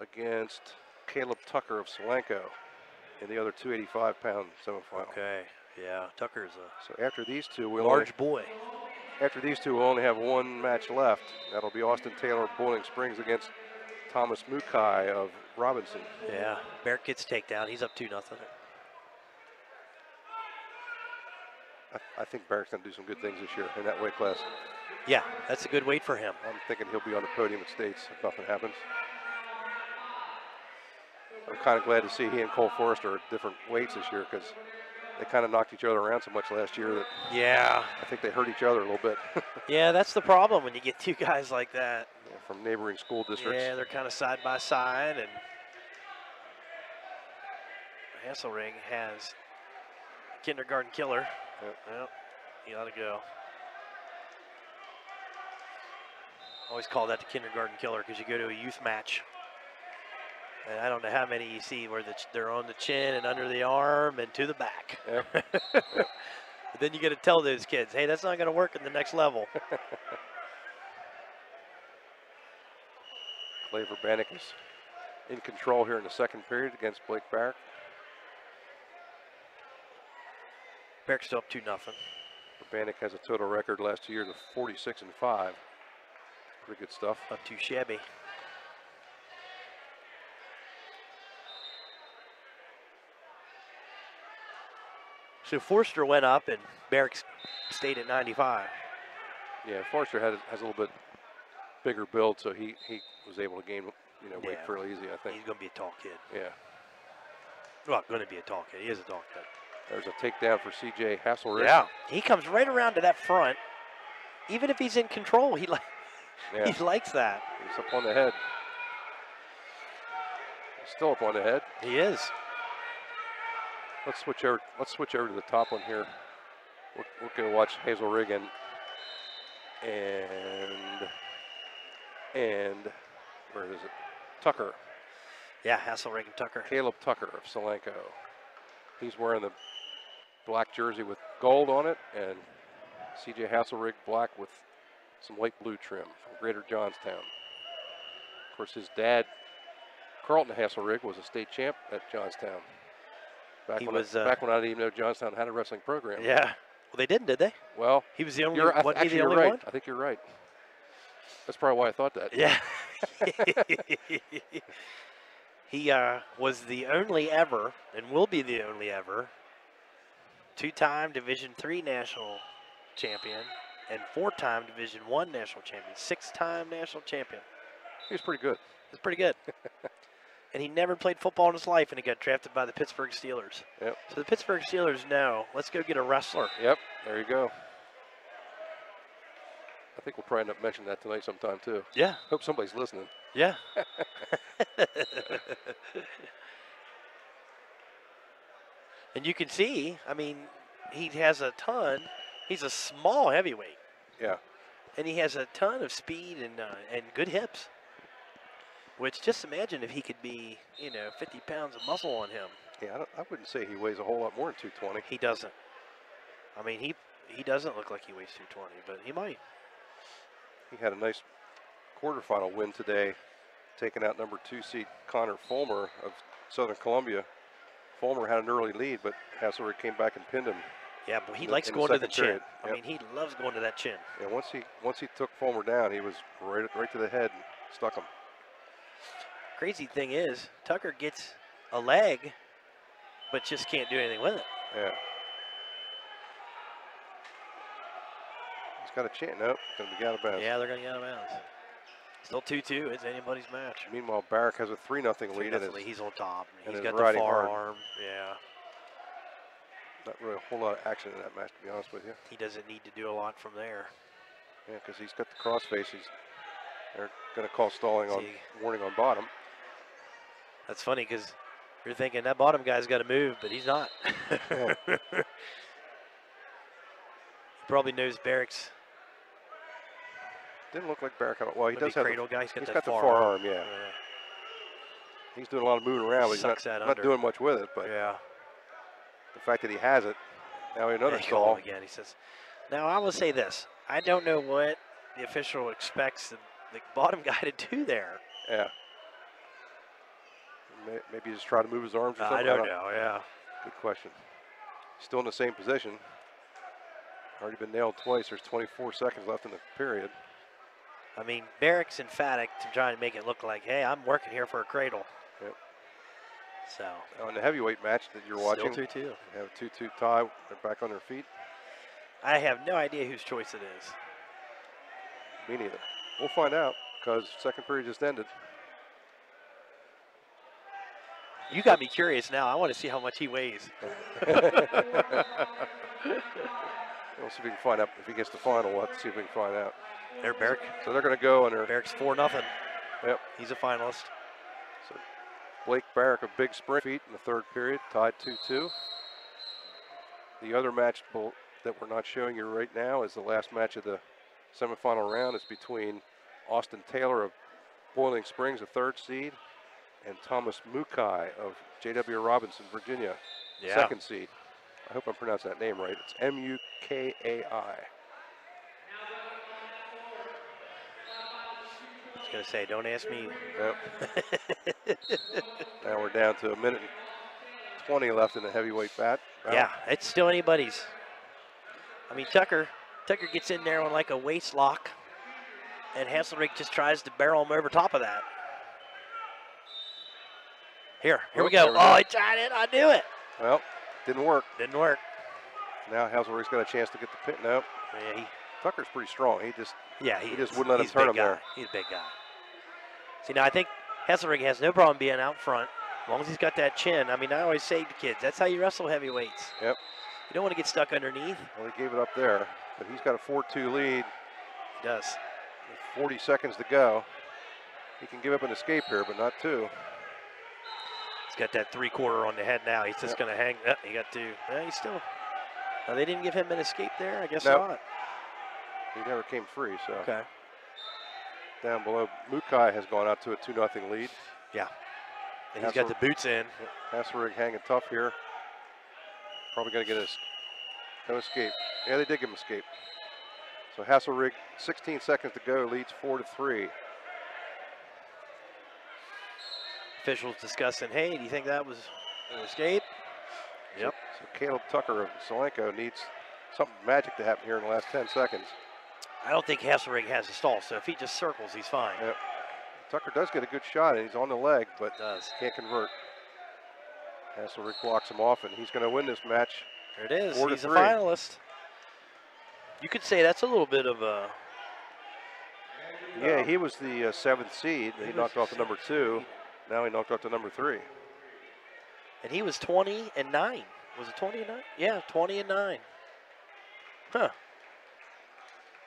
Speaker 3: against Caleb Tucker of Solanco in the other 285-pound semifinal.
Speaker 7: Okay. Yeah. Tucker's a
Speaker 3: so after these two,
Speaker 7: boy.
Speaker 3: After these two, we'll only have one match left. That'll be Austin Taylor of Boiling Springs against Thomas Mukai of Robinson.
Speaker 7: Yeah. Barrett gets takedown. He's up 2-0.
Speaker 3: I think Barrett's going to do some good things this year in that weight class.
Speaker 7: Yeah, that's a good weight for him.
Speaker 3: I'm thinking he'll be on the podium at States if nothing happens. I'm kind of glad to see he and Cole Forrester are at different weights this year because they kind of knocked each other around so much last year that I think they hurt each other a little bit.
Speaker 7: Yeah, that's the problem when you get two guys like that.
Speaker 3: Yeah, from neighboring school districts.
Speaker 7: Yeah, they're kind of side by side, and Hasselring has kindergarten killer.
Speaker 3: Yep.
Speaker 7: Well, he ought to go. Always call that the kindergarten killer because you go to a youth match And I don't know how many you see where they're on the chin and under the arm and to the back.
Speaker 3: Yep.
Speaker 7: But then you got to tell those kids, hey, that's not going to work at the next level.
Speaker 3: Clay Verbanek is in control here in the second period against Blake Barrick.
Speaker 7: Barrick's still up 2-0.
Speaker 3: Verbanek has a total record last 2 years of 46-5. Pretty good stuff.
Speaker 7: Not too shabby. So Forster went up and Barrick stayed at 95.
Speaker 3: Yeah, Forster has a little bit bigger build, so he was able to gain weight fairly easy, I think.
Speaker 7: He's going to be a tall kid.
Speaker 3: Yeah.
Speaker 7: Well, going to be a tall kid. He is a tall kid.
Speaker 3: There's a takedown for C.J. Hasselrich.
Speaker 7: Yeah, he comes right around to that front. Even if he's in control, he likes that.
Speaker 3: He's up on the head. He's still up on the head.
Speaker 7: He is.
Speaker 3: Let's switch over to the top one here. We're going to watch Hazelrig and where is it? Tucker.
Speaker 7: Yeah, Hasselrig and Tucker.
Speaker 3: Caleb Tucker of Solanco. He's wearing the black jersey with gold on it, and C.J. Hasselrig black with some light blue trim from Greater Johnstown. Of course, his dad, Carlton Hasselrig, was a state champ at Johnstown. Back when I didn't even know Johnstown had a wrestling program.
Speaker 7: Yeah. Well, they didn't, did they?
Speaker 3: Well,
Speaker 7: he was the only.
Speaker 3: Actually, you're right. One? I think you're right. That's probably why I thought that.
Speaker 7: Yeah. He was the only ever, and will be the only ever, 2-time Division III national champion and 4-time Division I national champion, 6-time national champion.
Speaker 3: He was pretty good.
Speaker 7: He was pretty good. And he never played football in his life, and he got drafted by the Pittsburgh Steelers.
Speaker 3: Yep.
Speaker 7: So the Pittsburgh Steelers know, let's go get a wrestler.
Speaker 3: Yep, there you go. I think we'll probably end up mentioning that tonight sometime, too.
Speaker 7: Yeah.
Speaker 3: Hope somebody's listening.
Speaker 7: Yeah. And you can see, I mean, he has a ton. He's a small heavyweight.
Speaker 3: Yeah.
Speaker 7: And he has a ton of speed and good hips. Which, just imagine if he could be, 50 pounds of muscle on him.
Speaker 3: Yeah, I wouldn't say he weighs a whole lot more than 220.
Speaker 7: He doesn't. I mean, he doesn't look like he weighs 220, but he might.
Speaker 3: He had a nice quarterfinal win today, taking out number 2 seed Connor Fulmer of Southern Columbia. Fulmer had an early lead, but Hasselrich came back and pinned him.
Speaker 7: Yeah, but he likes going to the chin. I mean, he loves going to that chin.
Speaker 3: Yeah, once he took Fulmer down, he was right to the head and stuck him.
Speaker 7: Crazy thing is, Tucker gets a leg, but just can't do anything with it.
Speaker 3: Yeah. He's got a chance. Nope, going to be out of bounds.
Speaker 7: Yeah, they're going to get out of bounds. Still 2-2. It's anybody's match.
Speaker 3: Meanwhile, Barrick has a 3-0 lead.
Speaker 7: He's on top. He's got
Speaker 3: the
Speaker 7: the far arm. Yeah.
Speaker 3: Not really a whole lot of action in that match, to be honest with you.
Speaker 7: He doesn't need to do a lot from there.
Speaker 3: Yeah, because he's got the crossface. They're going to call stalling on warning on bottom.
Speaker 7: That's funny because you're thinking that bottom guy's got to move, but he's not.
Speaker 3: Yeah.
Speaker 7: He probably knows Barrick's.
Speaker 3: Didn't look like Barrick. Well, he does have
Speaker 7: cradle guy.
Speaker 3: He's got the far arm, yeah. He's doing a lot of moving around, but he's not doing much with it. But
Speaker 7: yeah,
Speaker 3: the fact that he has it, now another
Speaker 7: call
Speaker 3: stall.
Speaker 7: again. He says, "Now I will say this: I don't know what the official expects the bottom guy to do there."
Speaker 3: Yeah. Maybe just try to move his arms or something.
Speaker 7: I don't know. Yeah.
Speaker 3: Good question. Still in the same position. Already been nailed twice. There's 24 seconds left in the period.
Speaker 7: I mean, Barrick's emphatic to try to make it look like, hey, I'm working here for a cradle.
Speaker 3: Yep.
Speaker 7: So.
Speaker 3: Now in the heavyweight match that you're watching,
Speaker 7: still 2-2.
Speaker 3: They have a 2-2 tie. They're back on their feet.
Speaker 7: I have no idea whose choice it is.
Speaker 3: Me neither. We'll find out because second period just ended.
Speaker 7: You got me curious now. I want to see how much he weighs.
Speaker 3: We'll see if we can find out if he gets the final. We'll have to see if we can find out.
Speaker 7: There, Barrick.
Speaker 3: So they're going to go, and
Speaker 7: Barrick's 4-0.
Speaker 3: Yep.
Speaker 7: He's a finalist.
Speaker 3: So Blake Barrick, a big sprint feat in the third period, tied 2-2. The other match that we're not showing you right now is the last match of the semifinal round. It's between Austin Taylor of Boiling Springs, a third seed, and Thomas Mukai of J.W. Robinson, Virginia,
Speaker 7: Yeah.
Speaker 3: second seed. I hope I'm pronouncing that name right. It's M-U-K-A-I.
Speaker 7: I was going to say, don't ask me.
Speaker 3: Yep. Now we're down to 1:20 left in the heavyweight battle.
Speaker 7: Yeah, it's still anybody's. I mean, Tucker gets in there on like a waist lock, and Hasselrig just tries to barrel him over top of that. Here we go. Oh, he tried it. I knew it.
Speaker 3: Well, didn't work.
Speaker 7: Didn't work.
Speaker 3: Now Hasselrig's got a chance to get the pin. Nope.
Speaker 7: Yeah,
Speaker 3: Tucker's pretty strong. He just wouldn't let him
Speaker 7: he's a
Speaker 3: turn
Speaker 7: big
Speaker 3: him
Speaker 7: guy.
Speaker 3: there.
Speaker 7: He's a big guy. See, now I think Hasselrig has no problem being out front as long as he's got that chin. I mean, I always say to kids, that's how you wrestle heavyweights.
Speaker 3: Yep.
Speaker 7: You don't want to get stuck underneath.
Speaker 3: Well, he gave it up there, but he's got a 4-2 lead.
Speaker 7: He does.
Speaker 3: With 40 seconds to go. He can give up an escape here, but not two.
Speaker 7: He's got that 3/4 on the head now. He's just going to hang. He got two. He's still. Now, they didn't give him an escape there? I guess not.
Speaker 3: He never came free, so.
Speaker 7: Okay.
Speaker 3: Down below, Mukai has gone out to a 2-0 lead.
Speaker 7: Yeah. And he's got the boots in.
Speaker 3: Hasselrig hanging tough here. Probably going to get no escape. Yeah, they did give him escape. So Hasselrig, 16 seconds to go, leads 4-3.
Speaker 7: Officials discussing, hey, do you think that was an escape? Yep.
Speaker 3: So Caleb Tucker of Solanco needs something magic to happen here in the last 10 seconds.
Speaker 7: I don't think Hasselrig has a stall, so if he just circles, he's fine.
Speaker 3: Yep. Tucker does get a good shot, and he's on the leg, but can't convert. Hasselrig blocks him off, and he's going to win this match.
Speaker 7: There it is.
Speaker 3: 4-3.
Speaker 7: He's a finalist. You could say that's a little bit of a...
Speaker 3: Yeah, he was the 7th seed. He knocked off the number 2. Now he knocked off the number 3.
Speaker 7: And he was 20-9. Was it 20-9? Yeah, 20-9. Huh.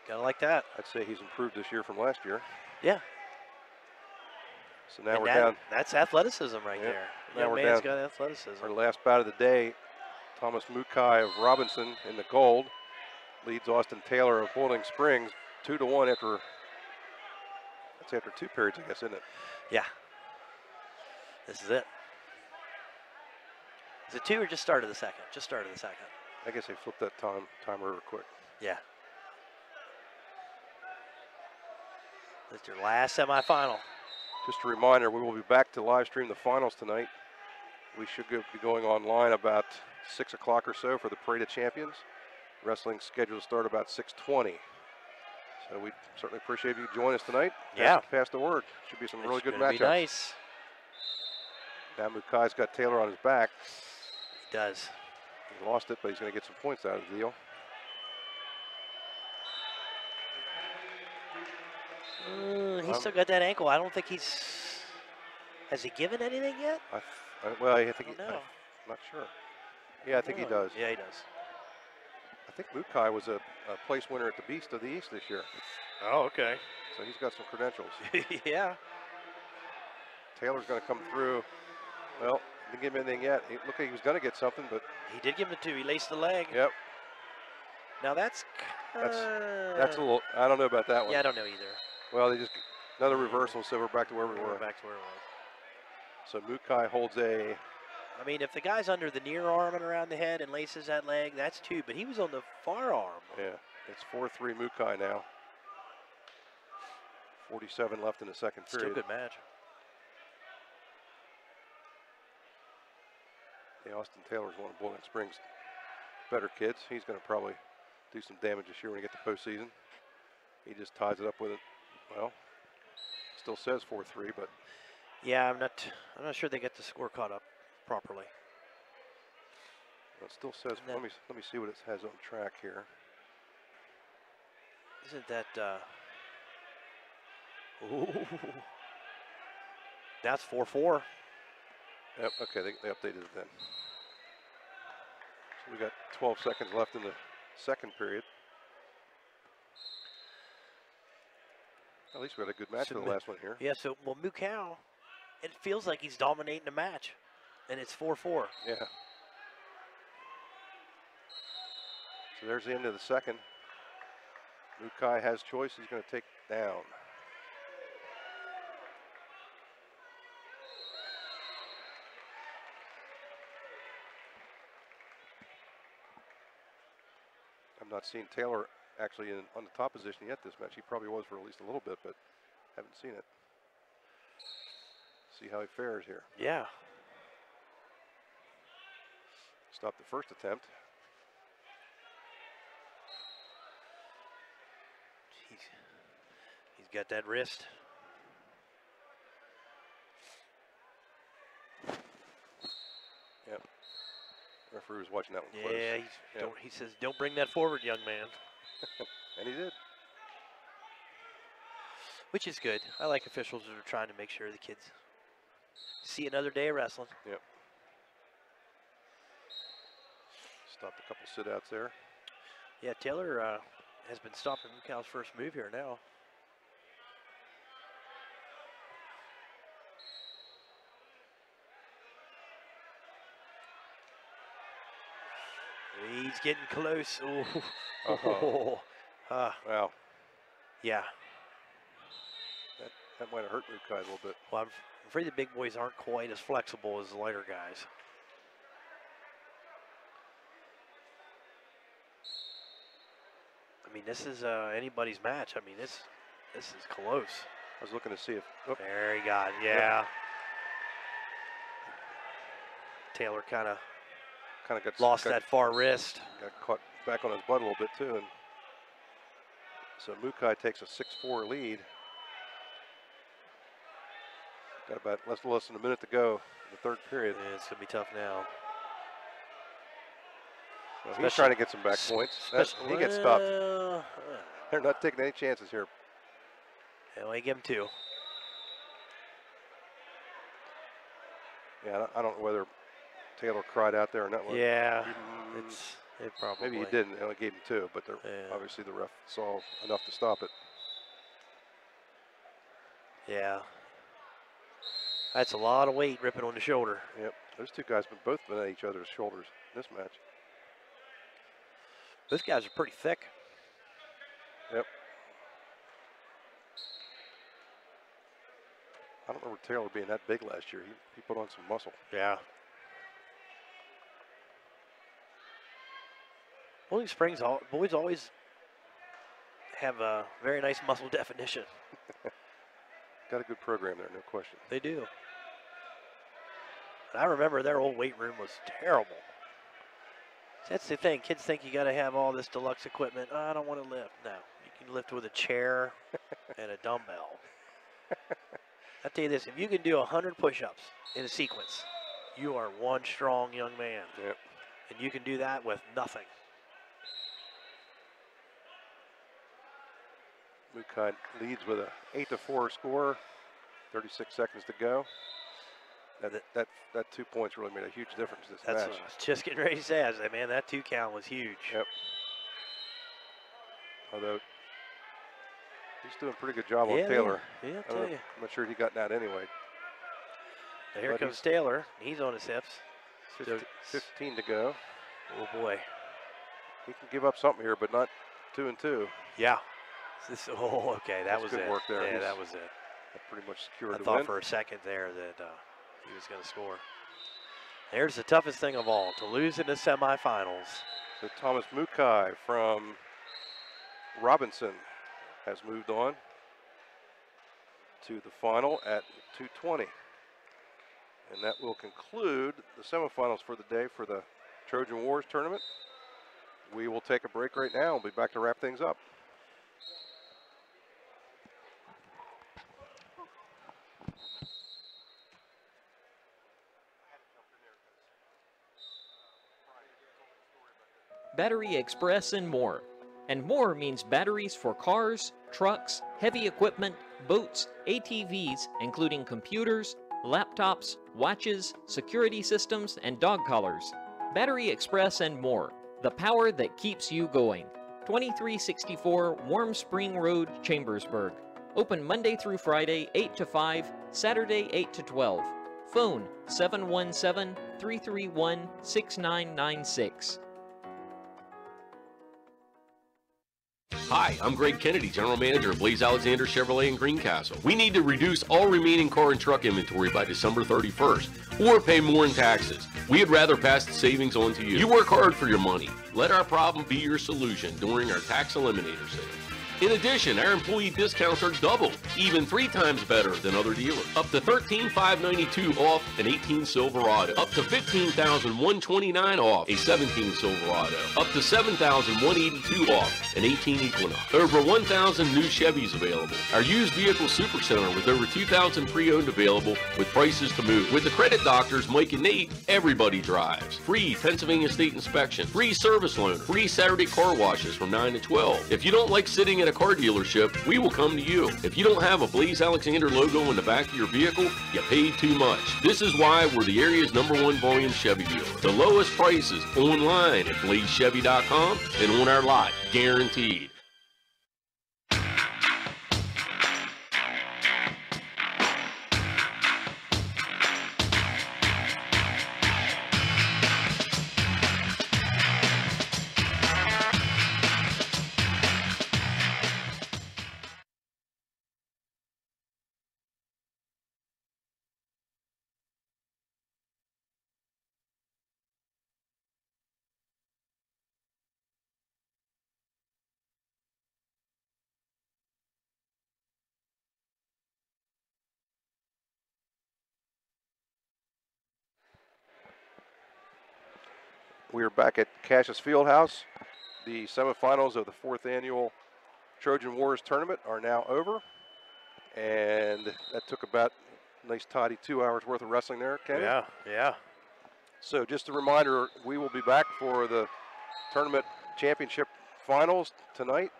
Speaker 7: Gotta like that.
Speaker 3: I'd say he's improved this year from last year.
Speaker 7: Yeah.
Speaker 3: So now we're down.
Speaker 7: That's athleticism right there.
Speaker 3: Now
Speaker 7: That
Speaker 3: we're
Speaker 7: man's
Speaker 3: down.
Speaker 7: got athleticism.
Speaker 3: Our last bout of the day, Thomas Mukai of Robinson in the gold leads Austin Taylor of Bowling Springs 2-1 after. That's after 2 periods, I guess, isn't it?
Speaker 7: Yeah. This is it. Is it 2 or just start of the second? Just start of the second.
Speaker 3: I guess they flipped that timer real quick.
Speaker 7: Yeah. That's your last semifinal.
Speaker 3: Just a reminder, we will be back to live stream the finals tonight. We should be going online about 6 o'clock or so for the Parade of Champions. Wrestling scheduled to start about 6:20. So we certainly appreciate you joining us tonight.
Speaker 7: Yeah.
Speaker 3: Pass the word. Should be some really good
Speaker 7: matchups.
Speaker 3: matchups.
Speaker 7: Be nice.
Speaker 3: Now Mukai's got Taylor on his back.
Speaker 7: He does.
Speaker 3: He lost it, but he's going to get some points out of the deal.
Speaker 7: He's still got that ankle. I don't think he's. Has he given anything yet?
Speaker 3: Well, I think
Speaker 7: I don't know.
Speaker 3: I'm not sure. Yeah, I think he does.
Speaker 7: Yeah, he does.
Speaker 3: I think Mukai was a place winner at the Beast of the East this year.
Speaker 7: Oh, okay.
Speaker 3: So he's got some credentials.
Speaker 7: Yeah.
Speaker 3: Taylor's going to come through. Well, didn't give him anything yet. It looked like he was going to get something, but
Speaker 7: He did give him the 2. He laced the leg.
Speaker 3: Yep.
Speaker 7: Now that's
Speaker 3: That's a little. I don't know about that one.
Speaker 7: Yeah, I don't know either.
Speaker 3: Well, they just another reversal, so we're back to where we were.
Speaker 7: Back to where it was.
Speaker 3: So Mukai holds a.
Speaker 7: I mean, if the guy's under the near arm and around the head and laces that leg, that's 2. But he was on the far arm.
Speaker 3: Yeah, it's 4-3 Mukai now. 47 left in the second period.
Speaker 7: Still good match.
Speaker 3: Yeah, Austin Taylor's one of Bowling Springs' better kids. He's going to probably do some damage this year when we get to postseason. He just ties it up with it. Well, still says 4-3, but
Speaker 7: Yeah, I'm not sure they get the score caught up properly.
Speaker 3: it still says.
Speaker 7: No.
Speaker 3: Let me see what it has on track here.
Speaker 7: Isn't that? Ooh. That's 4-4.
Speaker 3: Yep. Okay, they updated it then. So we got 12 seconds left in the second period. At least we had a good match in the last one here.
Speaker 7: Yeah. So Mukau, it feels like he's dominating the match, and it's 4-4.
Speaker 3: Yeah. So there's the end of the second. Mukai has choice. He's going to take down. I've not seen Taylor actually on the top position yet this match. He probably was for at least a little bit, but haven't seen it. See how he fares here.
Speaker 7: Yeah.
Speaker 3: Stopped the first attempt.
Speaker 7: He's got that wrist.
Speaker 3: Yep. Referee was watching that one close.
Speaker 7: Yeah, he says, don't bring that forward, young man.
Speaker 3: And he did.
Speaker 7: Which is good. I like officials that are trying to make sure the kids see another day of wrestling.
Speaker 3: Yep. Stopped a couple sit-outs there.
Speaker 7: Yeah, Taylor has been stopping Mukau's first move here now. He's getting close. Oh.
Speaker 3: Wow.
Speaker 7: Yeah.
Speaker 3: That might have hurt Mukai a little bit.
Speaker 7: Well, I'm afraid the big boys aren't quite as flexible as the lighter guys. I mean, this is anybody's match. I mean, this is close.
Speaker 3: I was looking to see if...
Speaker 7: There he got it, yeah. Taylor kind of lost that far wrist.
Speaker 3: Got caught back on his butt a little bit, too. And so Mukai takes a 6-4 lead. Got about less than a minute to go in the third period.
Speaker 7: Yeah, it's going to be tough now.
Speaker 3: Well, he's trying to get some back points. He gets stopped. They're not taking any chances here.
Speaker 7: They only give him 2.
Speaker 3: Yeah, I don't know whether Taylor cried out there or not.
Speaker 7: Yeah, it probably.
Speaker 3: Maybe he didn't. They only gave him 2, but obviously the ref saw enough to stop it.
Speaker 7: Yeah. That's a lot of weight ripping on the shoulder.
Speaker 3: Yep. Those two guys have both been at each other's shoulders in this match.
Speaker 7: Those guys are pretty thick.
Speaker 3: Yep. I don't remember Taylor being that big last year. He put on some muscle.
Speaker 7: Yeah. Bowling Springs boys always have a very nice muscle definition.
Speaker 3: Got a good program there, no question.
Speaker 7: They do. And I remember their old weight room was terrible. That's the thing. Kids think you got to have all this deluxe equipment. Oh, I don't want to lift. No, you can lift with a chair and a dumbbell. I tell you this: if you can do 100 push-ups in a sequence, you are one strong young man.
Speaker 3: Yep.
Speaker 7: And you can do that with nothing.
Speaker 3: Mukai leads with a 8-4 score. 36 seconds to go. That 2 points really made a huge difference this
Speaker 7: That's
Speaker 3: match.
Speaker 7: what I was just getting ready to say. I was like, man, that 2 count was huge.
Speaker 3: Yep. Although he's doing a pretty good job on Taylor.
Speaker 7: Yeah, I'll tell you.
Speaker 3: I'm not sure he got that anyway.
Speaker 7: Now here comes Taylor. He's on his hips.
Speaker 3: 15 to go.
Speaker 7: Oh boy.
Speaker 3: He can give up something here, but not 2 and 2.
Speaker 7: Yeah. Okay, that was
Speaker 3: good
Speaker 7: it.
Speaker 3: work there.
Speaker 7: Yeah, that was it.
Speaker 3: That pretty much secured the
Speaker 7: I thought
Speaker 3: win.
Speaker 7: for a second there that he was going to score. There's the toughest thing of all, to lose in the semifinals.
Speaker 3: So Thomas Mukai from Robinson has moved on to the final at 220. And that will conclude the semifinals for the day for the Trojan Wars tournament. We will take a break right now. We'll be back to wrap things up.
Speaker 4: Battery Express and more. And more means batteries for cars, trucks, heavy equipment, boats, ATVs, including computers, laptops, watches, security systems, and dog collars. Battery Express and more. The power that keeps you going. 2364 Warm Spring Road, Chambersburg. Open Monday through Friday, 8 to 5, Saturday, 8 to 12. Phone 717-331-6996.
Speaker 13: Hi, I'm Greg Kennedy, General Manager of Blaze Alexander Chevrolet in Greencastle. We need to reduce all remaining car and truck inventory by December 31st, or pay more in taxes. We'd rather pass the savings on to you. You work hard for your money. Let our problem be your solution during our Tax Eliminator sale. In addition, our employee discounts are double, even 3 times better than other dealers. Up to $13,592 off an 18 Silverado. Up to $15,129 off a 17 Silverado. Up to $7,182 off an 18 Equinox. Over 1,000 new Chevys available. Our used vehicle supercenter with over 2,000 pre-owned available with prices to move. With the credit doctors Mike and Nate, everybody drives. Free Pennsylvania State inspection. Free service loaner. Free Saturday car washes from 9 to 12. If you don't like sitting at a car dealership, we will come to you. If you don't have a Blaze Alexander logo in the back of your vehicle, you paid too much. This is why we're the area's #1 volume Chevy dealer. The lowest prices online at blazechevy.com and on our lot, guaranteed.
Speaker 3: We are back at Cassius Fieldhouse. The semifinals of the 4th annual Trojan Wars tournament are now over. And that took about a nice tidy 2 hours worth of wrestling there, Kenny.
Speaker 7: Yeah, yeah.
Speaker 3: So just a reminder, we will be back for the tournament championship finals tonight.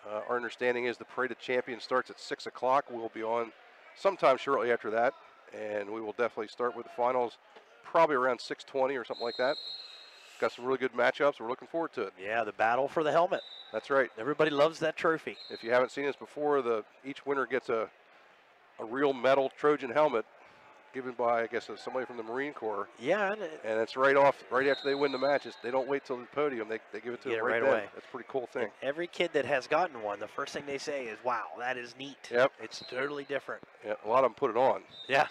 Speaker 3: Our understanding is the Parade of Champions starts at 6 o'clock. We'll be on sometime shortly after that. And we will definitely start with the finals probably around 6:20 or something like that. Got some really good matchups. We're looking forward to it.
Speaker 7: Yeah, the battle for the helmet.
Speaker 3: That's right.
Speaker 7: Everybody loves that trophy.
Speaker 3: If you haven't seen this before, each winner gets a real metal Trojan helmet given by, I guess, somebody from the Marine Corps.
Speaker 7: Yeah.
Speaker 3: And it's right after they win the matches. They don't wait till the podium. They give it to them right away. That's a pretty cool thing.
Speaker 7: And every kid that has gotten one, the first thing they say is, wow, that is neat.
Speaker 3: Yep.
Speaker 7: It's totally different.
Speaker 3: Yeah, a lot of them put it on.
Speaker 7: Yeah.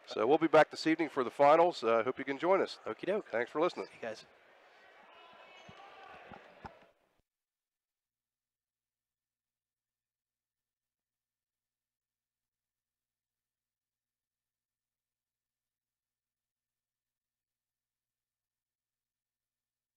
Speaker 3: So we'll be back this evening for the finals. Hope you can join us.
Speaker 7: Okie doke.
Speaker 3: Thanks for listening.
Speaker 7: Hey, guys.